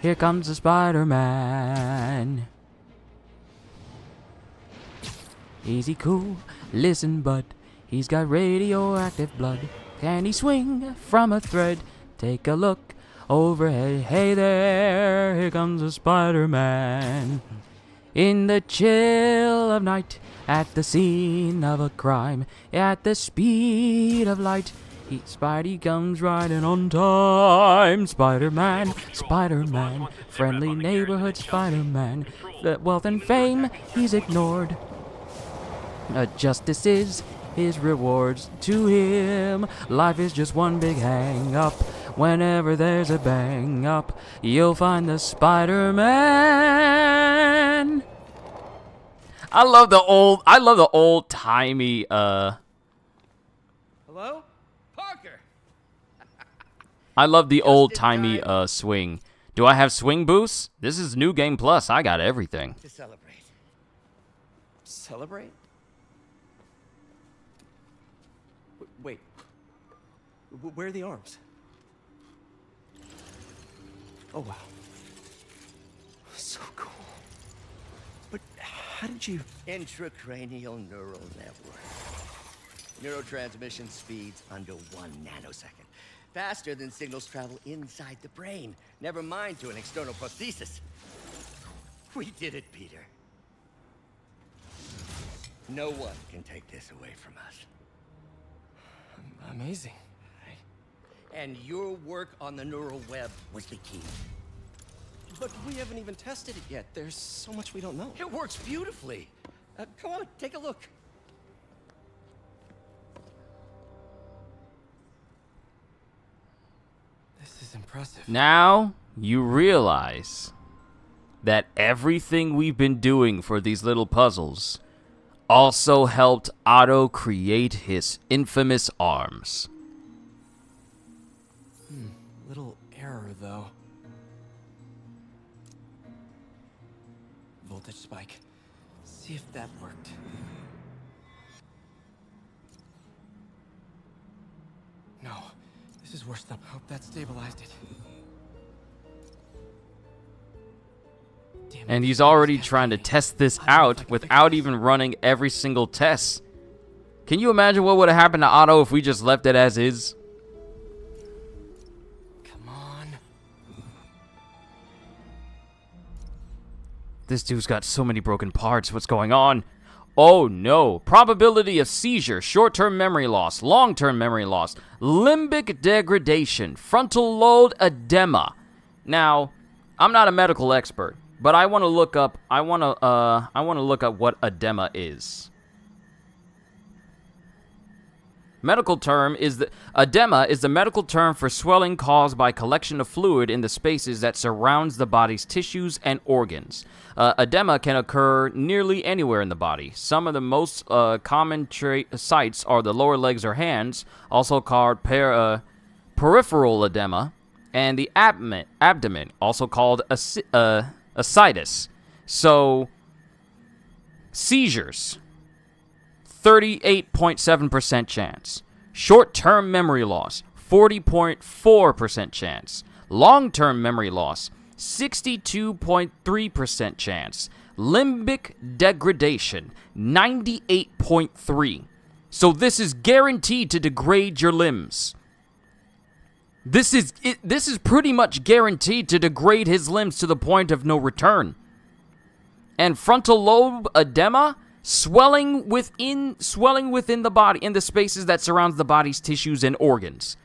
here comes the Spider-Man. Easy cool, listen bud, he's got radioactive blood. Can he swing from a thread? Take a look overhead. Hey there, here comes the Spider-Man. In the chill of night, at the scene of a crime, at the speed of light, Spidey comes riding on time. Spider-Man, Spider-Man, friendly neighborhood Spider-Man. Wealth and fame, he's ignored. Justice is his rewards to him. Life is just one big hang-up. Whenever there's a bang-up, you'll find the Spider-Man. I love the old-timey, Hello? Parker! I love the old-timey, swing. Do I have swing boosts? This is New Game Plus. I got everything. To celebrate. Celebrate? Wait. Where are the arms? Oh, wow. So cool. But how did you... Intracranial neural network. Neurotransmission speeds under 1 nanosecond. Faster than signals travel inside the brain. Never mind to an external prosthesis. We did it, Peter. No one can take this away from us. Amazing. And your work on the neural web was the key. But we haven't even tested it yet. There's so much we don't know. It works beautifully. Come on, take a look. This is impressive. Now you realize that everything we've been doing for these little puzzles also helped Otto create his infamous arms. Little error, though. voltage spike. See if that worked. No, this is worse than... Hope that stabilized it. And he's already trying to test this out without even running every single test. Can you imagine what would have happened to Otto if we just left it as is? Come on. This dude's got so many broken parts. What's going on? Oh no. Probability of seizure, short-term memory loss, long-term memory loss, limbic degradation, frontal lobe edema. Now, I'm not a medical expert, but I want to look up what edema is. Medical term is edema is the medical term for swelling caused by collection of fluid in the spaces that surrounds the body's tissues and organs. Edema can occur nearly anywhere in the body. Some of the most common sites are the lower legs or hands, also called peripheral edema, and the abdomen, also called ascites. So, seizures. 38.7% chance. Short-term memory loss, 40.4% chance. Long-term memory loss, 62.3% chance. Limbic degradation, 98.3%. So this is guaranteed to degrade your limbs. This is pretty much guaranteed to degrade his limbs to the point of no return. And frontal lobe edema, swelling within the body, in the spaces that surrounds the body's tissues and organs.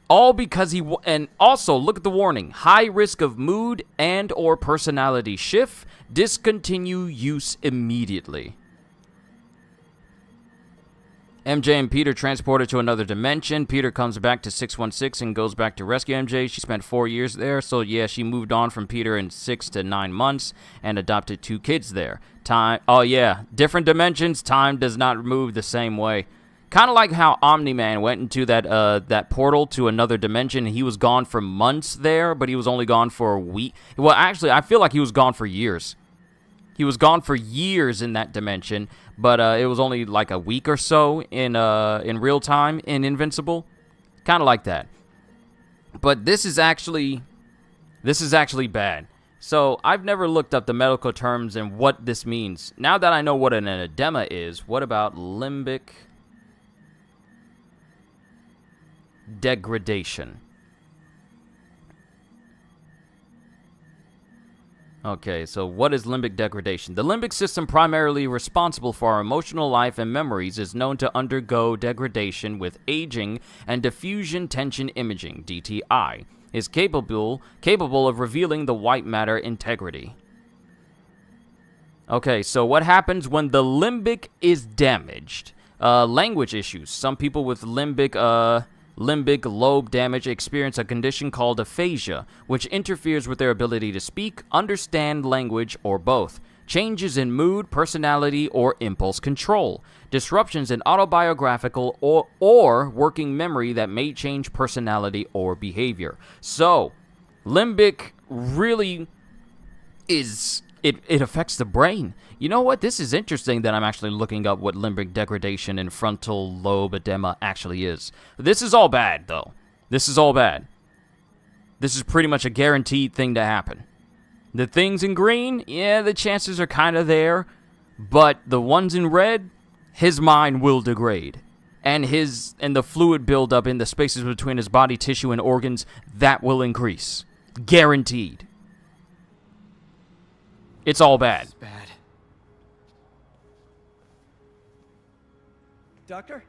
All because and also, look at the warning, high risk of mood and or personality shift, discontinue use immediately. MJ and Peter transported to another dimension. Peter comes back to 616 and goes back to rescue MJ. She spent 4 years there, so yeah, she moved on from Peter in 6 to 9 months and adopted 2 kids there. Oh yeah, different dimensions, time does not move the same way. Kind of like how Omni-Man went into that portal to another dimension. He was gone for months there, but he was only gone for a week. Well, actually, I feel like he was gone for years. He was gone for years in that dimension, but it was only like a week or so in real time in Invincible. Kind of like that. But this is actually bad. So I've never looked up the medical terms and what this means. Now that I know what an edema is, what about limbic degradation? Okay, so what is limbic degradation? The limbic system, primarily responsible for our emotional life and memories, is known to undergo degradation with aging, and diffusion tension imaging, DTI, is capable of revealing the white matter integrity. Okay, so what happens when the limbic is damaged? Language issues. Some people with limbic lobe damage experience a condition called aphasia, which interferes with their ability to speak, understand language, or both. Changes in mood, personality, or impulse control. Disruptions in autobiographical or working memory that may change personality or behavior. So, limbic really is... It affects the brain. You know what? This is interesting that I'm actually looking up what limbic degradation and frontal lobe edema actually is. This is all bad, though. This is all bad. This is pretty much a guaranteed thing to happen. The things in green, yeah, the chances are kind of there. But the ones in red, his mind will degrade. And the fluid buildup in the spaces between his body tissue and organs, that will increase. Guaranteed. It's all bad. It's bad. Doctor?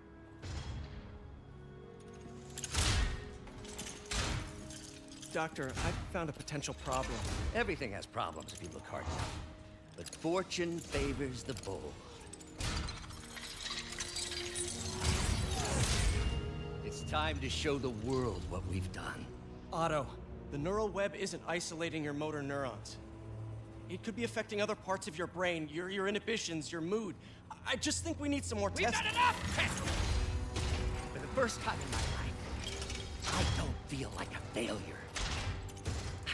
Doctor, I found a potential problem. Everything has problems if you look hard enough. But fortune favors the bold. It's time to show the world what we've done. Otto, the neural web isn't isolating your motor neurons. It could be affecting other parts of your brain, your inhibitions, your mood. I just think we need some more testing. We've got enough testing! For the first time in my life, I don't feel like a failure.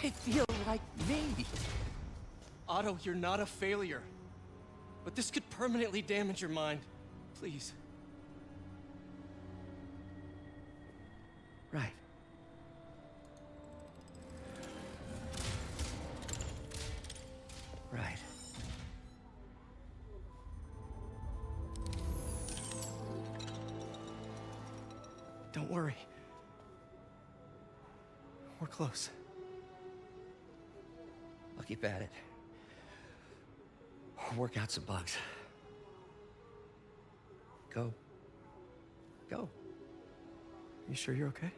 I feel like me. Otto, you're not a failure. But this could permanently damage your mind. Please. Right. Right. Don't worry. We're close. I'll keep at it. I'll work out some bugs. Go. Go. You sure you're okay?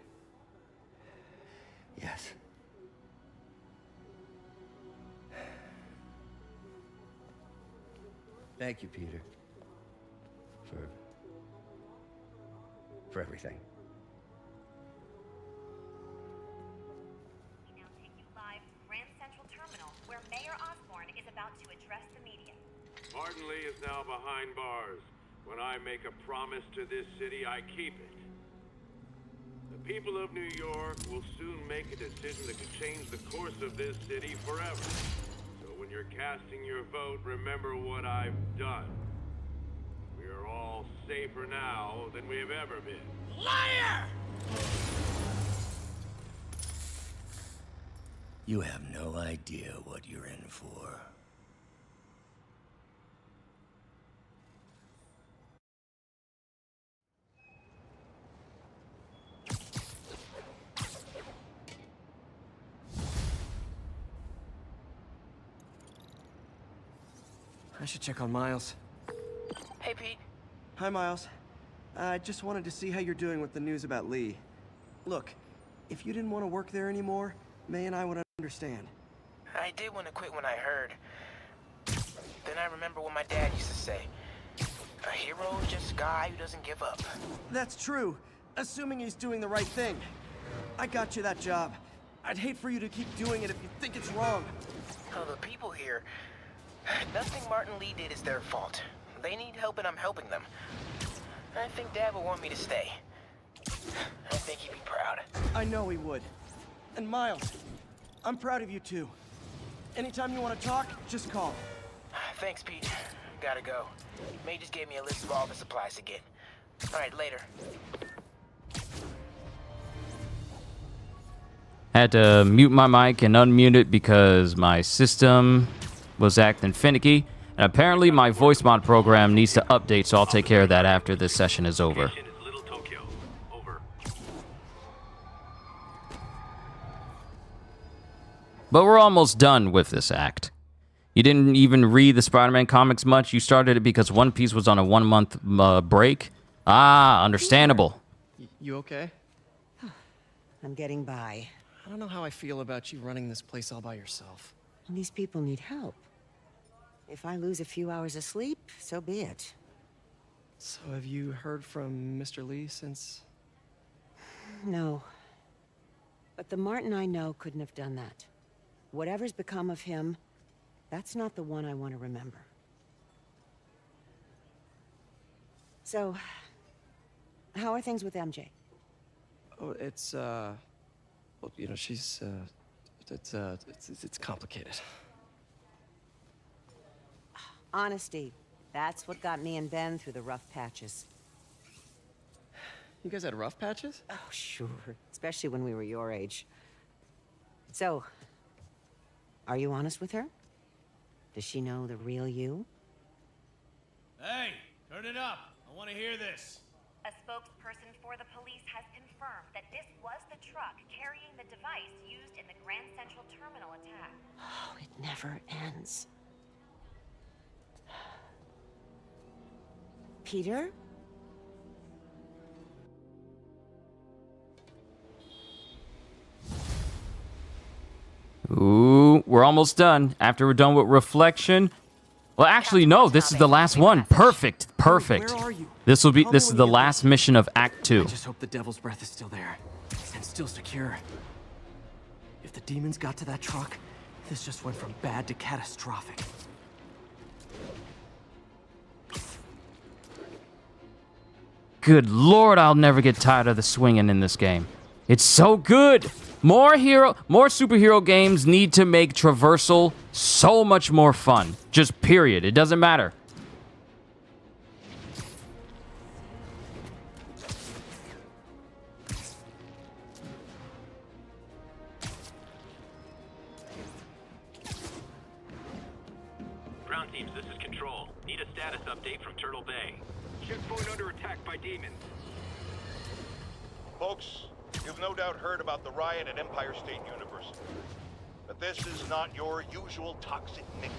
Yes. Thank you, Peter. For everything. We now take you live to Grand Central Terminal, where Mayor Osborn is about to address the media. Martin Lee is now behind bars. When I make a promise to this city, I keep it. The people of New York will soon make a decision that could change the course of this city forever. So when you're casting your vote, remember what I've done. We are all safer now than we have ever been. Liar! You have no idea what you're in for. I should check on Miles. Hey, Pete. Hi, Miles. I just wanted to see how you're doing with the news about Lee. Look, if you didn't want to work there anymore, May and I would understand. I did want to quit when I heard. Then I remember what my dad used to say. A hero is just a guy who doesn't give up. That's true, assuming he's doing the right thing. I got you that job. I'd hate for you to keep doing it if you think it's wrong. Oh, the people here. Nothing Martin Lee did is their fault. They need help and I'm helping them. I think Dad will want me to stay. I think he'd be proud. I know he would. And Miles, I'm proud of you too. Anytime you want to talk, just call. Thanks, Pete. Gotta go. May just gave me a list of all the supplies to get. All right, later. Had to mute my mic and unmute it because my system was acting finicky. And apparently my voice mod program needs to update, so I'll take care of that after this session is over. But we're almost done with this act. You didn't even read the Spider-Man comics much. You started it because One Piece was on a 1-month break. Ah, understandable. You okay? I'm getting by. I don't know how I feel about you running this place all by yourself. These people need help. If I lose a few hours of sleep, so be it. So have you heard from Mr. Lee since? No. But the Martin I know couldn't have done that. Whatever's become of him, that's not the one I want to remember. So, how are things with MJ? Oh, it's, well, you know, she's, it's complicated. Honesty. That's what got me and Ben through the rough patches. You guys had rough patches? Oh, sure. Especially when we were your age. So, are you honest with her? Does she know the real you? Hey, turn it up. I want to hear this. A spokesperson for the police has confirmed that this was the truck carrying the device used in the Grand Central Terminal attack. Oh, it never ends. Peter? Ooh, we're almost done. After we're done with Reflection. Well, actually, no, this is the last one. Perfect, perfect. Where are you? This is the last mission of Act 2. I just hope the Devil's Breath is still there. And still secure. If the demons got to that truck, this just went from bad to catastrophic. Good lord, I'll never get tired of the swinging in this game. It's so good! More superhero games need to make traversal so much more fun. Just period. It doesn't matter. Ground teams, this is Control. Need a status update from Turtle Bay. Checkpoint under attack by demons. Folks, you've no doubt heard about the riot at Empire State University. But this is not your usual toxic mix.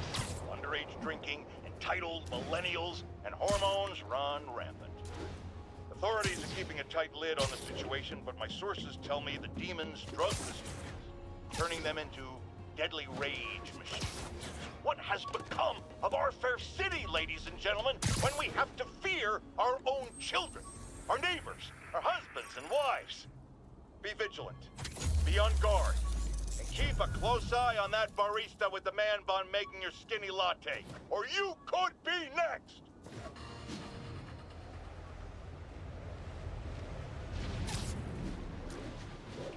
Underage drinking, entitled millennials, and hormones run rampant. Authorities are keeping a tight lid on the situation, but my sources tell me the demons drug the students, turning them into deadly rage machines. What has become of our fair city, ladies and gentlemen, when we have to fear our own children, our neighbors, our husbands and wives? Be vigilant, be on guard, and keep a close eye on that barista with the man bun making your skinny latte, or you could be next!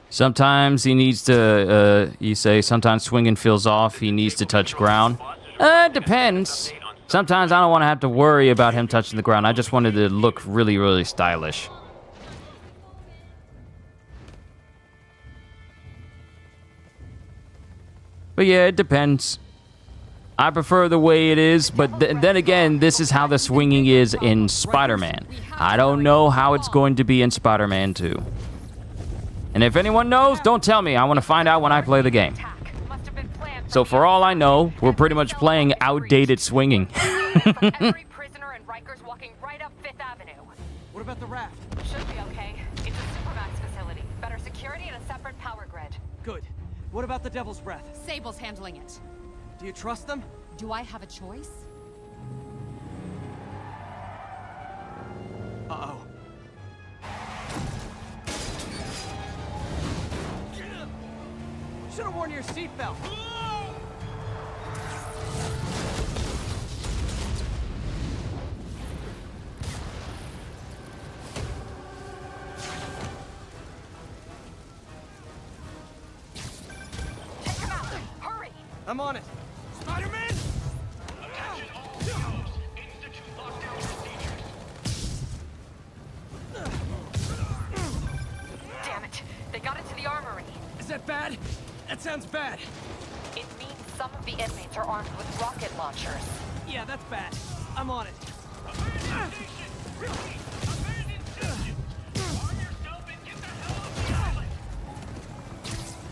Sometimes he needs to, you say, sometimes swinging feels off, he needs to touch ground. Depends. Sometimes I don't want to have to worry about him touching the ground. I just wanted to look really, really stylish. But yeah, it depends. I prefer the way it is, but then again, this is how the swinging is in Spider-Man. I don't know how it's going to be in Spider-Man 2. And if anyone knows, don't tell me. I want to find out when I play the game. So for all I know, we're pretty much playing outdated swinging. Every prisoner and Rikers walking right up Fifth Avenue. What about the raft? Should be okay. It's a Supermax facility. Better security and a separate power grid. Good. What about the Devil's Breath? Sable's handling it. Do you trust them? Do I have a choice? Uh-oh. Should have worn your seatbelt. Take him out! Hurry! I'm on it. Spider-Man! Attention all heroes. Institute lockdown procedures. Damn it! They got into the armory. Is that bad? That sounds bad. It means some of the inmates are armed with rocket launchers. Yeah, that's bad. I'm on it.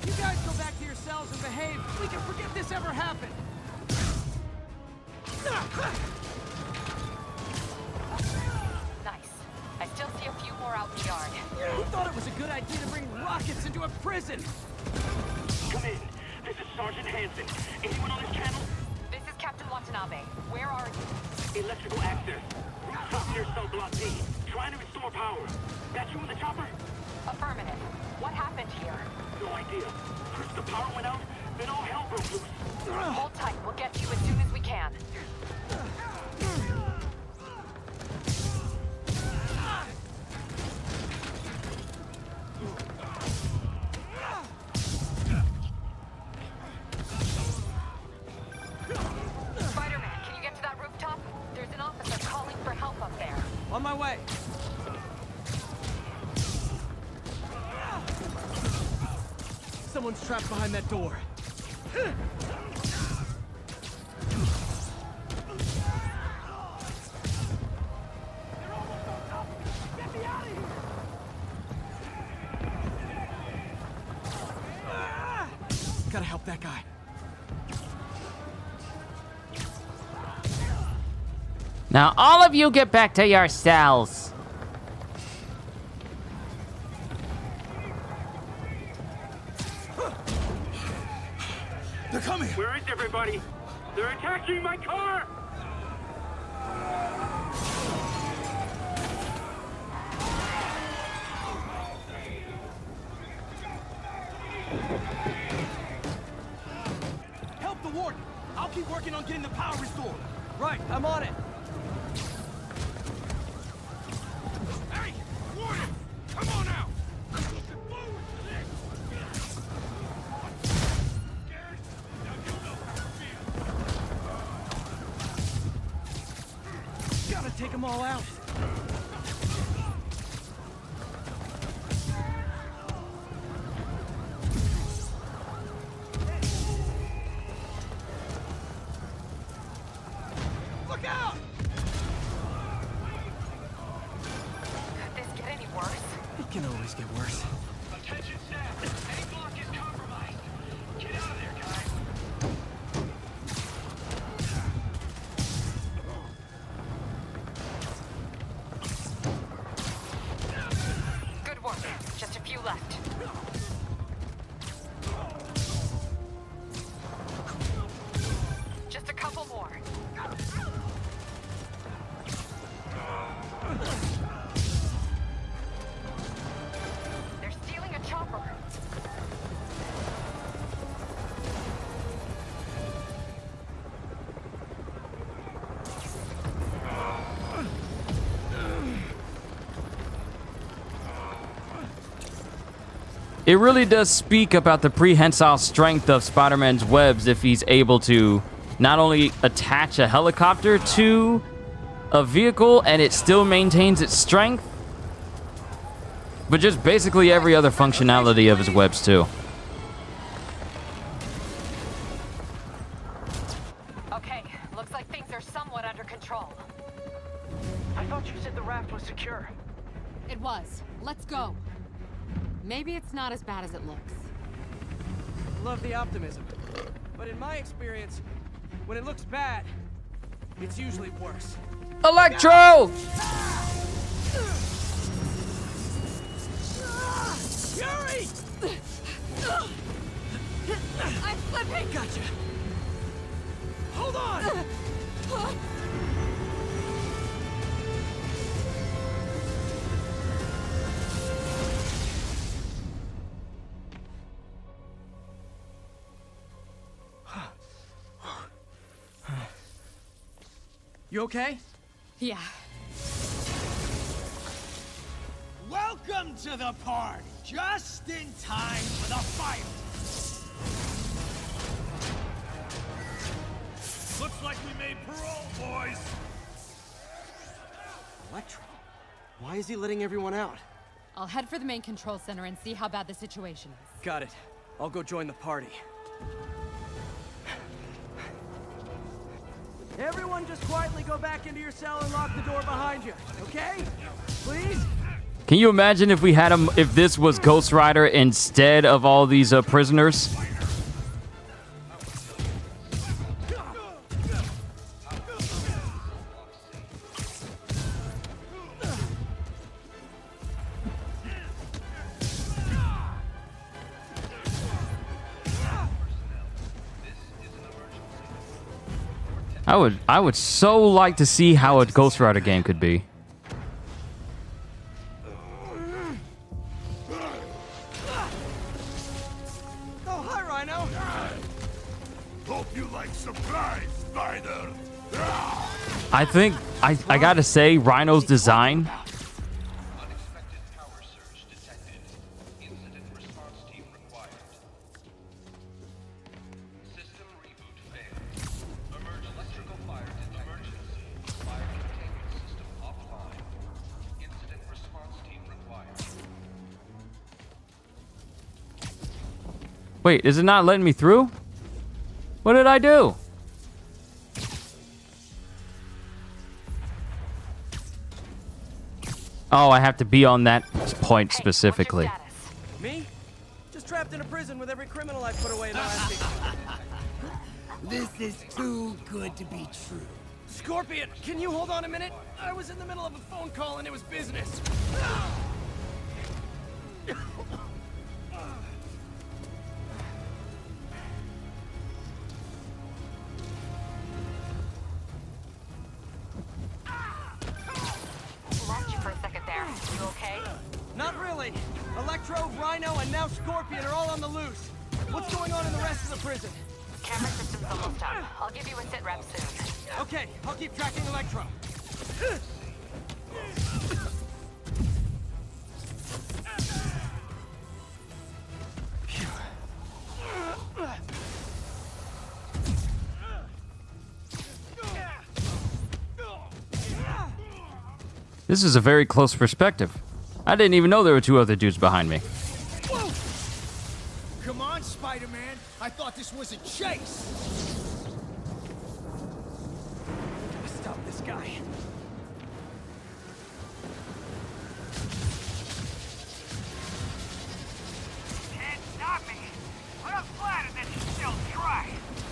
You guys go back to your cells and behave. We can forget this ever happened. Nice. I still see a few more out in the yard. Who thought it was a good idea to bring rockets into a prison? Come in. This is Sergeant Hansen. Anyone on this channel? This is Captain Watanabe. Where are you? Electrical access. Rooftop near cell block D. Trying to restore power. That you in the chopper? Affirmative. What happened here? No idea. First the power went out, then all hell broke loose. Hold tight. We'll get to you as soon as we can. Spider-Man, can you get to that rooftop? There's an officer calling for help up there. On my way. Someone's trapped behind that door. Get me out of here! Gotta help that guy. Now, all of you get back to your cells. They're coming! Where is everybody? They're attacking my car! Help the warden! I'll keep working on getting the power restored. Right, I'm on it. Hey, warden! Come on out! take them all out. Look out! Could this get any worse? It can always get worse. Attention staff! Any block is compromised! Get out of there, guys! Good work. Just a few left. Just a couple more. They're stealing a chopper. It really does speak about the prehensile strength of Spider-Man's webs if he's able to not only attach a helicopter to a vehicle and it still maintains its strength, but just basically every other functionality of his webs too. Okay, looks like things are somewhat under control. I thought you said the raft was secure. It was. Let's go. Maybe it's not as bad as it looks. Love the optimism. But in my experience, when it looks bad, it's usually worse. Electro! Yuri! I'm flipping! Gotcha. Hold on! You okay? Yeah. Welcome to the party. Just in time for the fight. Looks like we made parole, boys! Electro? Why is he letting everyone out? I'll head for the main control center and see how bad the situation is. Got it. I'll go join the party. Everyone just quietly go back into your cell and lock the door behind you, okay? Please? Can you imagine if we had him, if this was Ghost Rider instead of all these prisoners? I would so like to see how a Ghost Rider game could be. Oh, hi, Rhino. Hope you like surprise, Spider! I think I gotta say Rhino's design. Wait, is it not letting me through? What did I do? Oh, I have to be on that point specifically. Me? Just trapped in a prison with every criminal I put away in the last week. This is too good to be true. Scorpion, can you hold on a minute? I was in the middle of a phone call and it was business. Lost you for a second there. You okay? Not really. Electro, Rhino, and now Scorpion are all on the loose. What's going on in the rest of the prison? Camera system's almost up. I'll give you a sit rep soon. Okay, I'll keep tracking Electro. This is a very close perspective. I didn't even know there were two other dudes behind me. Whoa! Come on, Spider-Man. I thought this was a chase. Stop this guy. Can't stop me. But I'm flattered that you still try.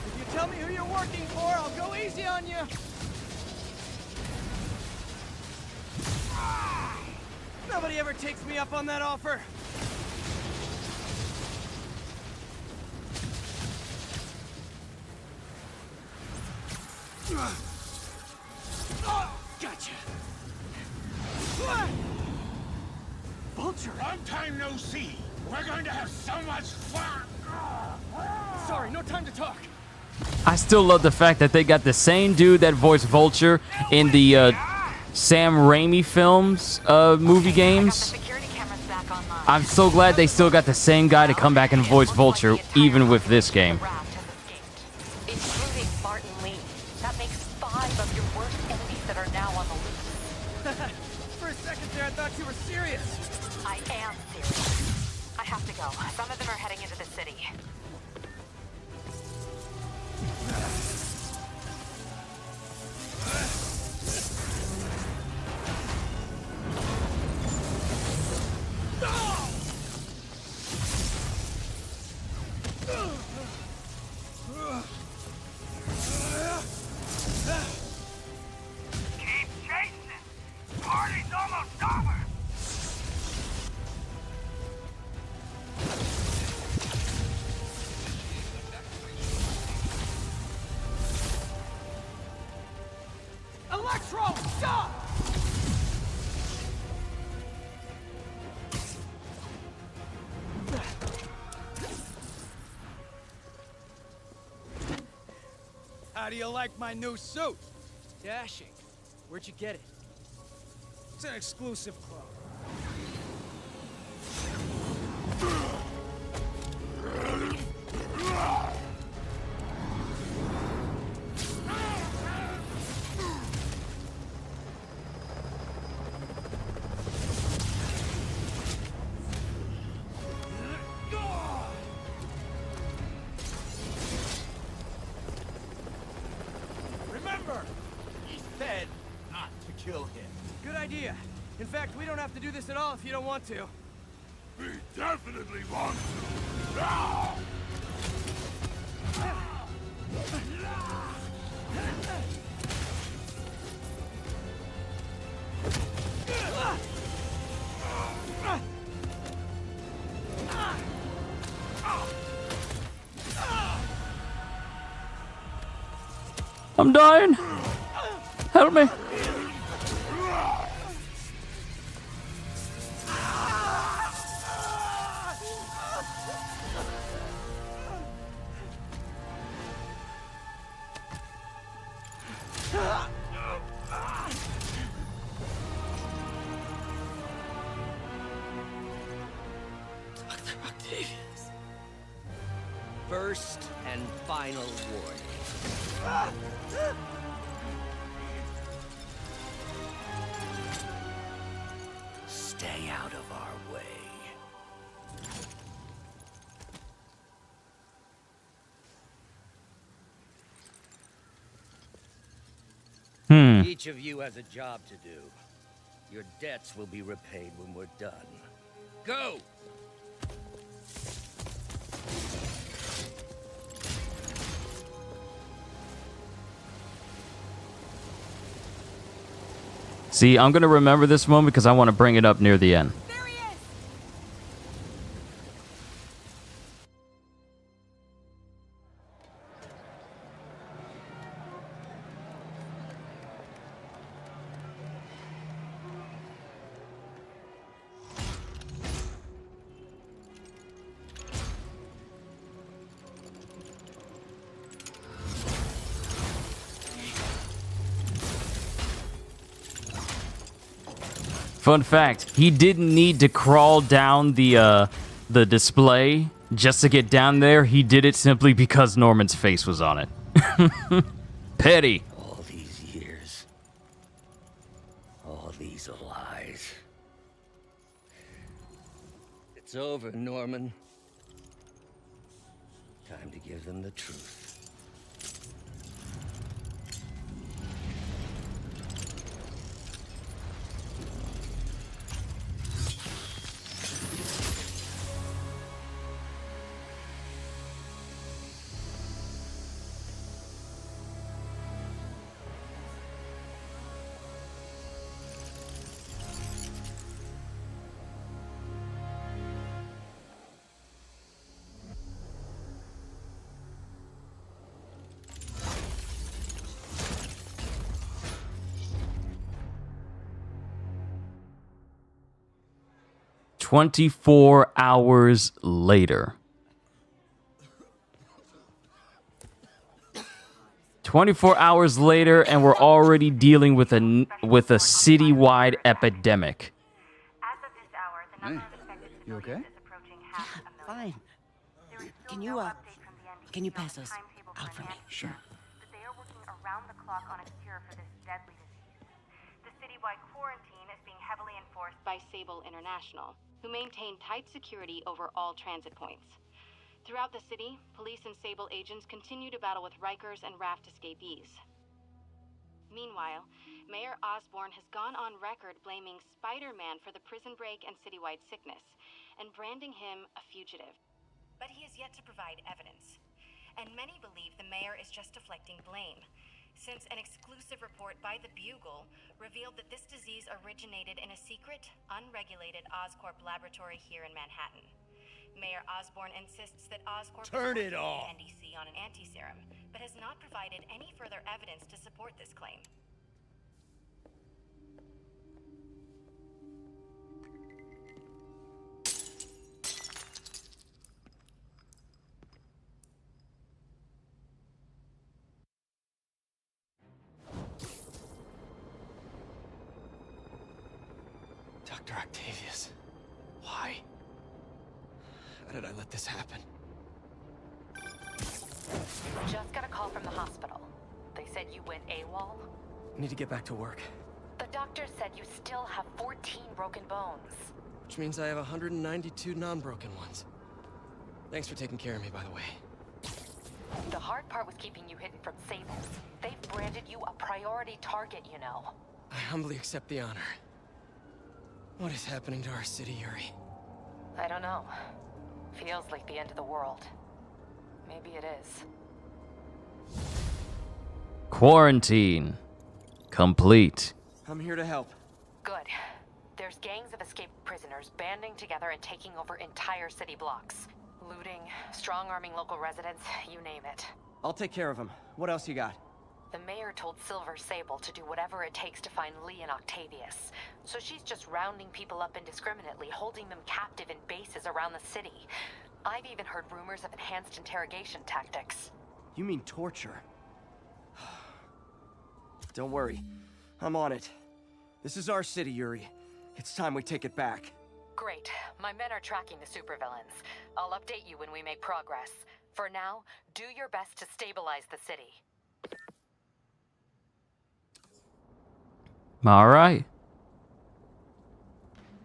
If you tell me who you're working for, I'll go easy on you. Nobody ever takes me up on that offer. Gotcha. Vulture. Long time no see. We're going to have so much fun. Sorry, no time to talk. I still love the fact that they got the same dude that voiced Vulture in the Sam Raimi films movie games. I'm so glad they still got the same guy to come back and voice Vulture, even with this game. Including Martin Lee. That makes 5 of your worst enemies that are now on the loose. For a second there, I thought you were serious. I am serious. I have to go. Some of them are heading into the city. Keep chasing. Party's almost over. Electro, stop! How do you like my new suit? Dashing. Where'd you get it? It's an exclusive club. Remember, he said not to kill him. Good idea. In fact, we don't have to do this at all if you don't want to. We definitely want to. I'm dying. Help me. First and final warning. Stay out of our way. Each of you has a job to do. Your debts will be repaid when we're done. Go! See, I'm going to remember this moment because I want to bring it up near the end. Fun fact, he didn't need to crawl down the display just to get down there. He did it simply because Norman's face was on it. Petty. All these years, all these lives. It's over, Norman. Time to give them the truth. "24 hours later." 24 hours later, and we're already dealing with a citywide epidemic. Hey, you okay? Fine. Can you pass those out for me? Sure. They are working around the clock on a cure for this deadly disease. The citywide quarantine is being heavily enforced by Sable International, who maintain tight security over all transit points. Throughout the city, police and Sable agents continue to battle with Rikers and Raft escapees. Meanwhile, Mayor Osborn has gone on record blaming Spider-Man for the prison break and citywide sickness, and branding him a fugitive. But he has yet to provide evidence, and many believe the mayor is just deflecting blame, since an exclusive report by the Bugle revealed that this disease originated in a secret, unregulated Oscorp laboratory here in Manhattan. Mayor Osborn insists that Oscorp Turn is it working off. with NDC on an anti-serum, but has not provided any further evidence to support this claim. Dr. Octavius. Why? How did I let this happen? Just got a call from the hospital. They said you went AWOL. I need to get back to work. The doctor said you still have 14 broken bones. Which means I have 192 non-broken ones. Thanks for taking care of me, by the way. The hard part was keeping you hidden from Sables. They've branded you a priority target, you know. I humbly accept the honor. What is happening to our city, Yuri? I don't know. Feels like the end of the world. Maybe it is. Quarantine complete. I'm here to help. Good. There's gangs of escaped prisoners banding together and taking over entire city blocks. Looting, strong-arming local residents, you name it. I'll take care of him. What else you got? The mayor told Silver Sable to do whatever it takes to find Lee and Octavius. So she's just rounding people up indiscriminately, holding them captive in bases around the city. I've even heard rumors of enhanced interrogation tactics. You mean torture? Don't worry. I'm on it. This is our city, Yuri. It's time we take it back. Great. My men are tracking the supervillains. I'll update you when we make progress. For now, do your best to stabilize the city. All right.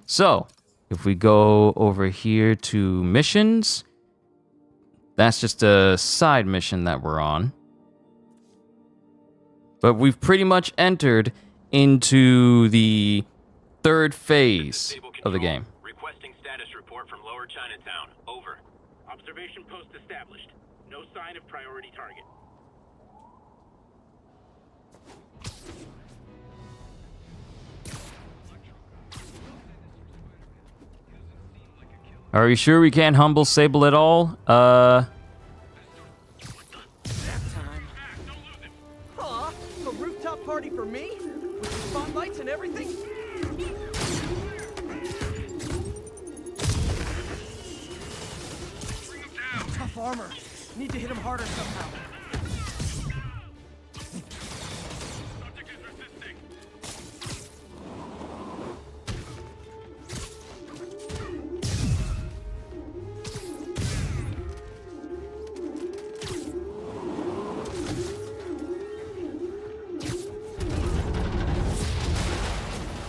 So, if we go over here to missions, that's just a side mission that we're on. But we've pretty much entered into the third phase of the game. Requesting status report from Lower Chinatown. Over. Observation post established. No sign of priority target. Are you sure we can't humble Sable at all? Aw, a rooftop party for me? With spotlights and everything? Tough armor. Need to hit him harder somehow.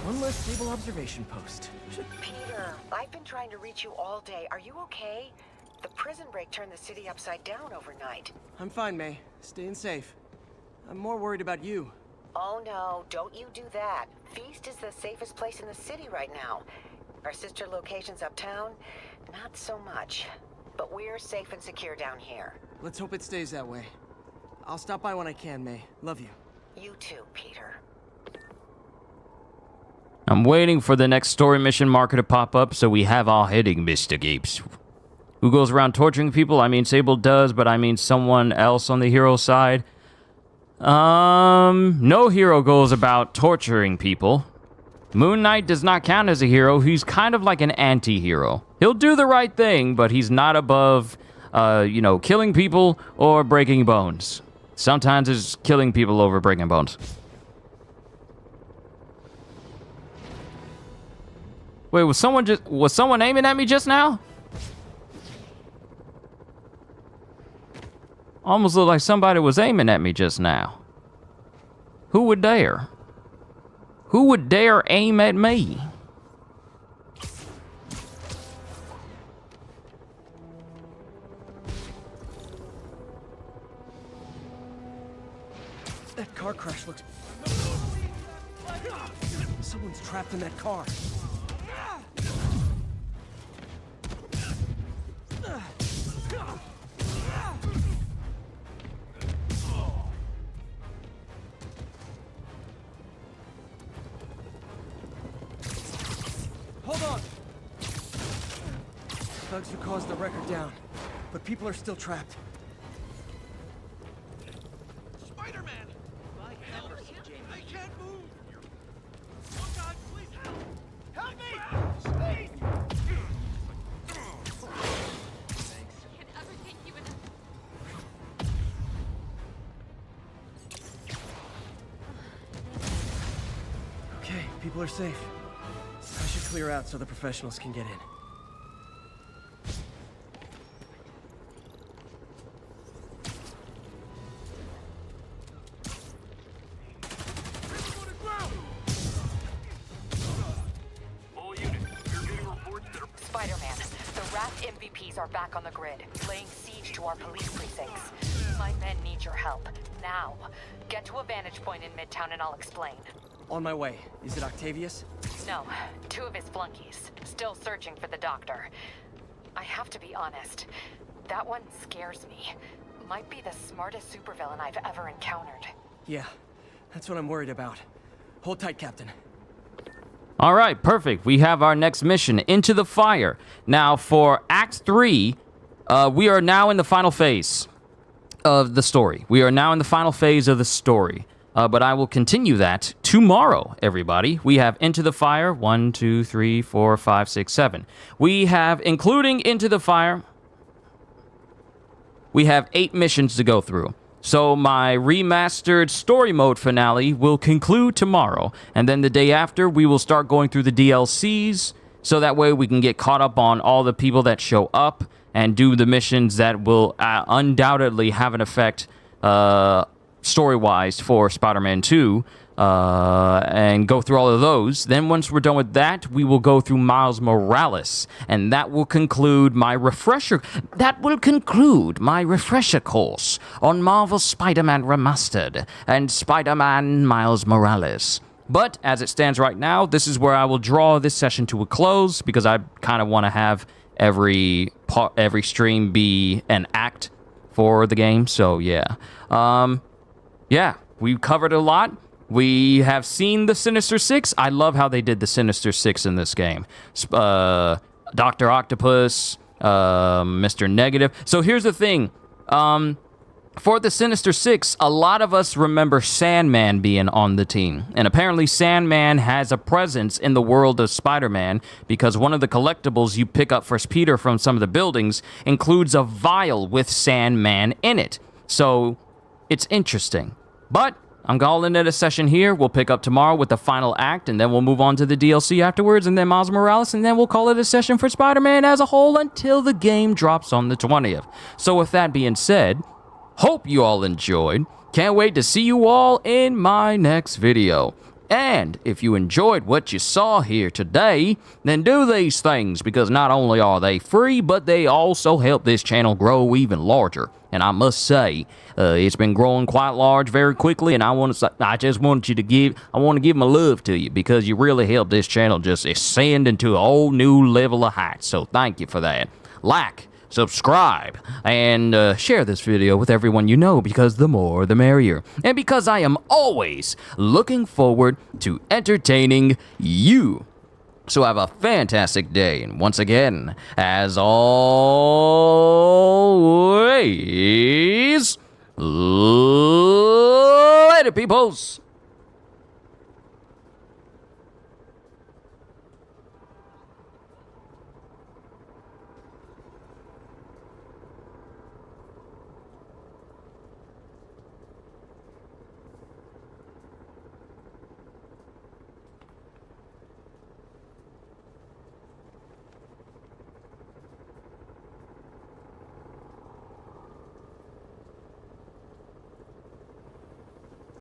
One less stable observation post. Peter, I I've been trying to reach you all day. Are you okay? The prison break turned the city upside down overnight. I'm fine, May. Staying safe. I'm more worried about you. Oh no, don't you do that. Feast is the safest place in the city right now. Our sister locations uptown, not so much. But we're safe and secure down here. Let's hope it stays that way. I'll stop by when I can, May. Love you. You too, Peter. I'm waiting for the next story mission marker to pop up so we have our heading, Mr. Gapes. Who goes around torturing people? I mean, Sable does, but I mean someone else on the hero side. No hero goes about torturing people. Moon Knight does not count as a hero. He's kind of like an anti-hero. He'll do the right thing, but he's not above, killing people or breaking bones. Sometimes it's killing people over breaking bones. Wait, was someone aiming at me just now? Almost looked like somebody was aiming at me just now. Who would dare? Who would dare aim at me? That car crash looks... Someone's trapped in that car. Hold on! Thugs who caused the wrecker down, but people are still trapped. Spider-Man! I can't move! Oh God, please help! Help me! Please! Can't ever thank you enough. Okay, people are safe. I should clear out so the professionals can get in. Spider-Man, the Raft MVPs are back on the grid, laying siege to our police precincts. My men need your help, now. Get to a vantage point in Midtown and I'll explain. On my way. Is it Octavius? No, 2 of his flunkies, still searching for the doctor. I have to be honest, that one scares me. Might be the smartest supervillain I've ever encountered. Yeah, that's what I'm worried about. Hold tight, Captain. All right, perfect. We have our next mission, Into the Fire. Now, for Act 3, we are now in the final phase of the story. But I will continue that tomorrow, everybody. We have Into the Fire, 1, 2, 3, 4, 5, 6, 7. We have, including Into the Fire, we have 8 missions to go through. So my remastered story mode finale will conclude tomorrow. And then the day after, we will start going through the DLCs. So that way we can get caught up on all the people that show up and do the missions that will undoubtedly have an effect story-wise for Spider-Man 2, and go through all of those. Then once we're done with that, we will go through Miles Morales, and that will conclude my refresher course on Marvel Spider-Man Remastered and Spider-Man Miles Morales. But as it stands right now, this is where I will draw this session to a close, because I kind of want to have every stream be an act for the game. So yeah. Yeah, we've covered a lot. We have seen the Sinister Six. I love how they did the Sinister Six in this game. Dr. Octopus, Mr. Negative. So here's the thing. For the Sinister Six, a lot of us remember Sandman being on the team. And apparently Sandman has a presence in the world of Spider-Man, because one of the collectibles you pick up for Peter from some of the buildings includes a vial with Sandman in it. So it's interesting. But I'm calling it a session here. We'll pick up tomorrow with the final act, and then we'll move on to the DLC afterwards, and then Miles Morales, and then we'll call it a session for Spider-Man as a whole until the game drops on the 20th. So with that being said, hope you all enjoyed. Can't wait to see you all in my next video. And if you enjoyed what you saw here today, then do these things, because not only are they free, but they also help this channel grow even larger. And I must say, it's been growing quite large very quickly, and I want to give my love to you, because you really helped this channel just ascend into a whole new level of heights. So thank you for that. Like, subscribe, and share this video with everyone you know, because the more the merrier. And because I am always looking forward to entertaining you. So have a fantastic day, and once again, as always, later, peoples!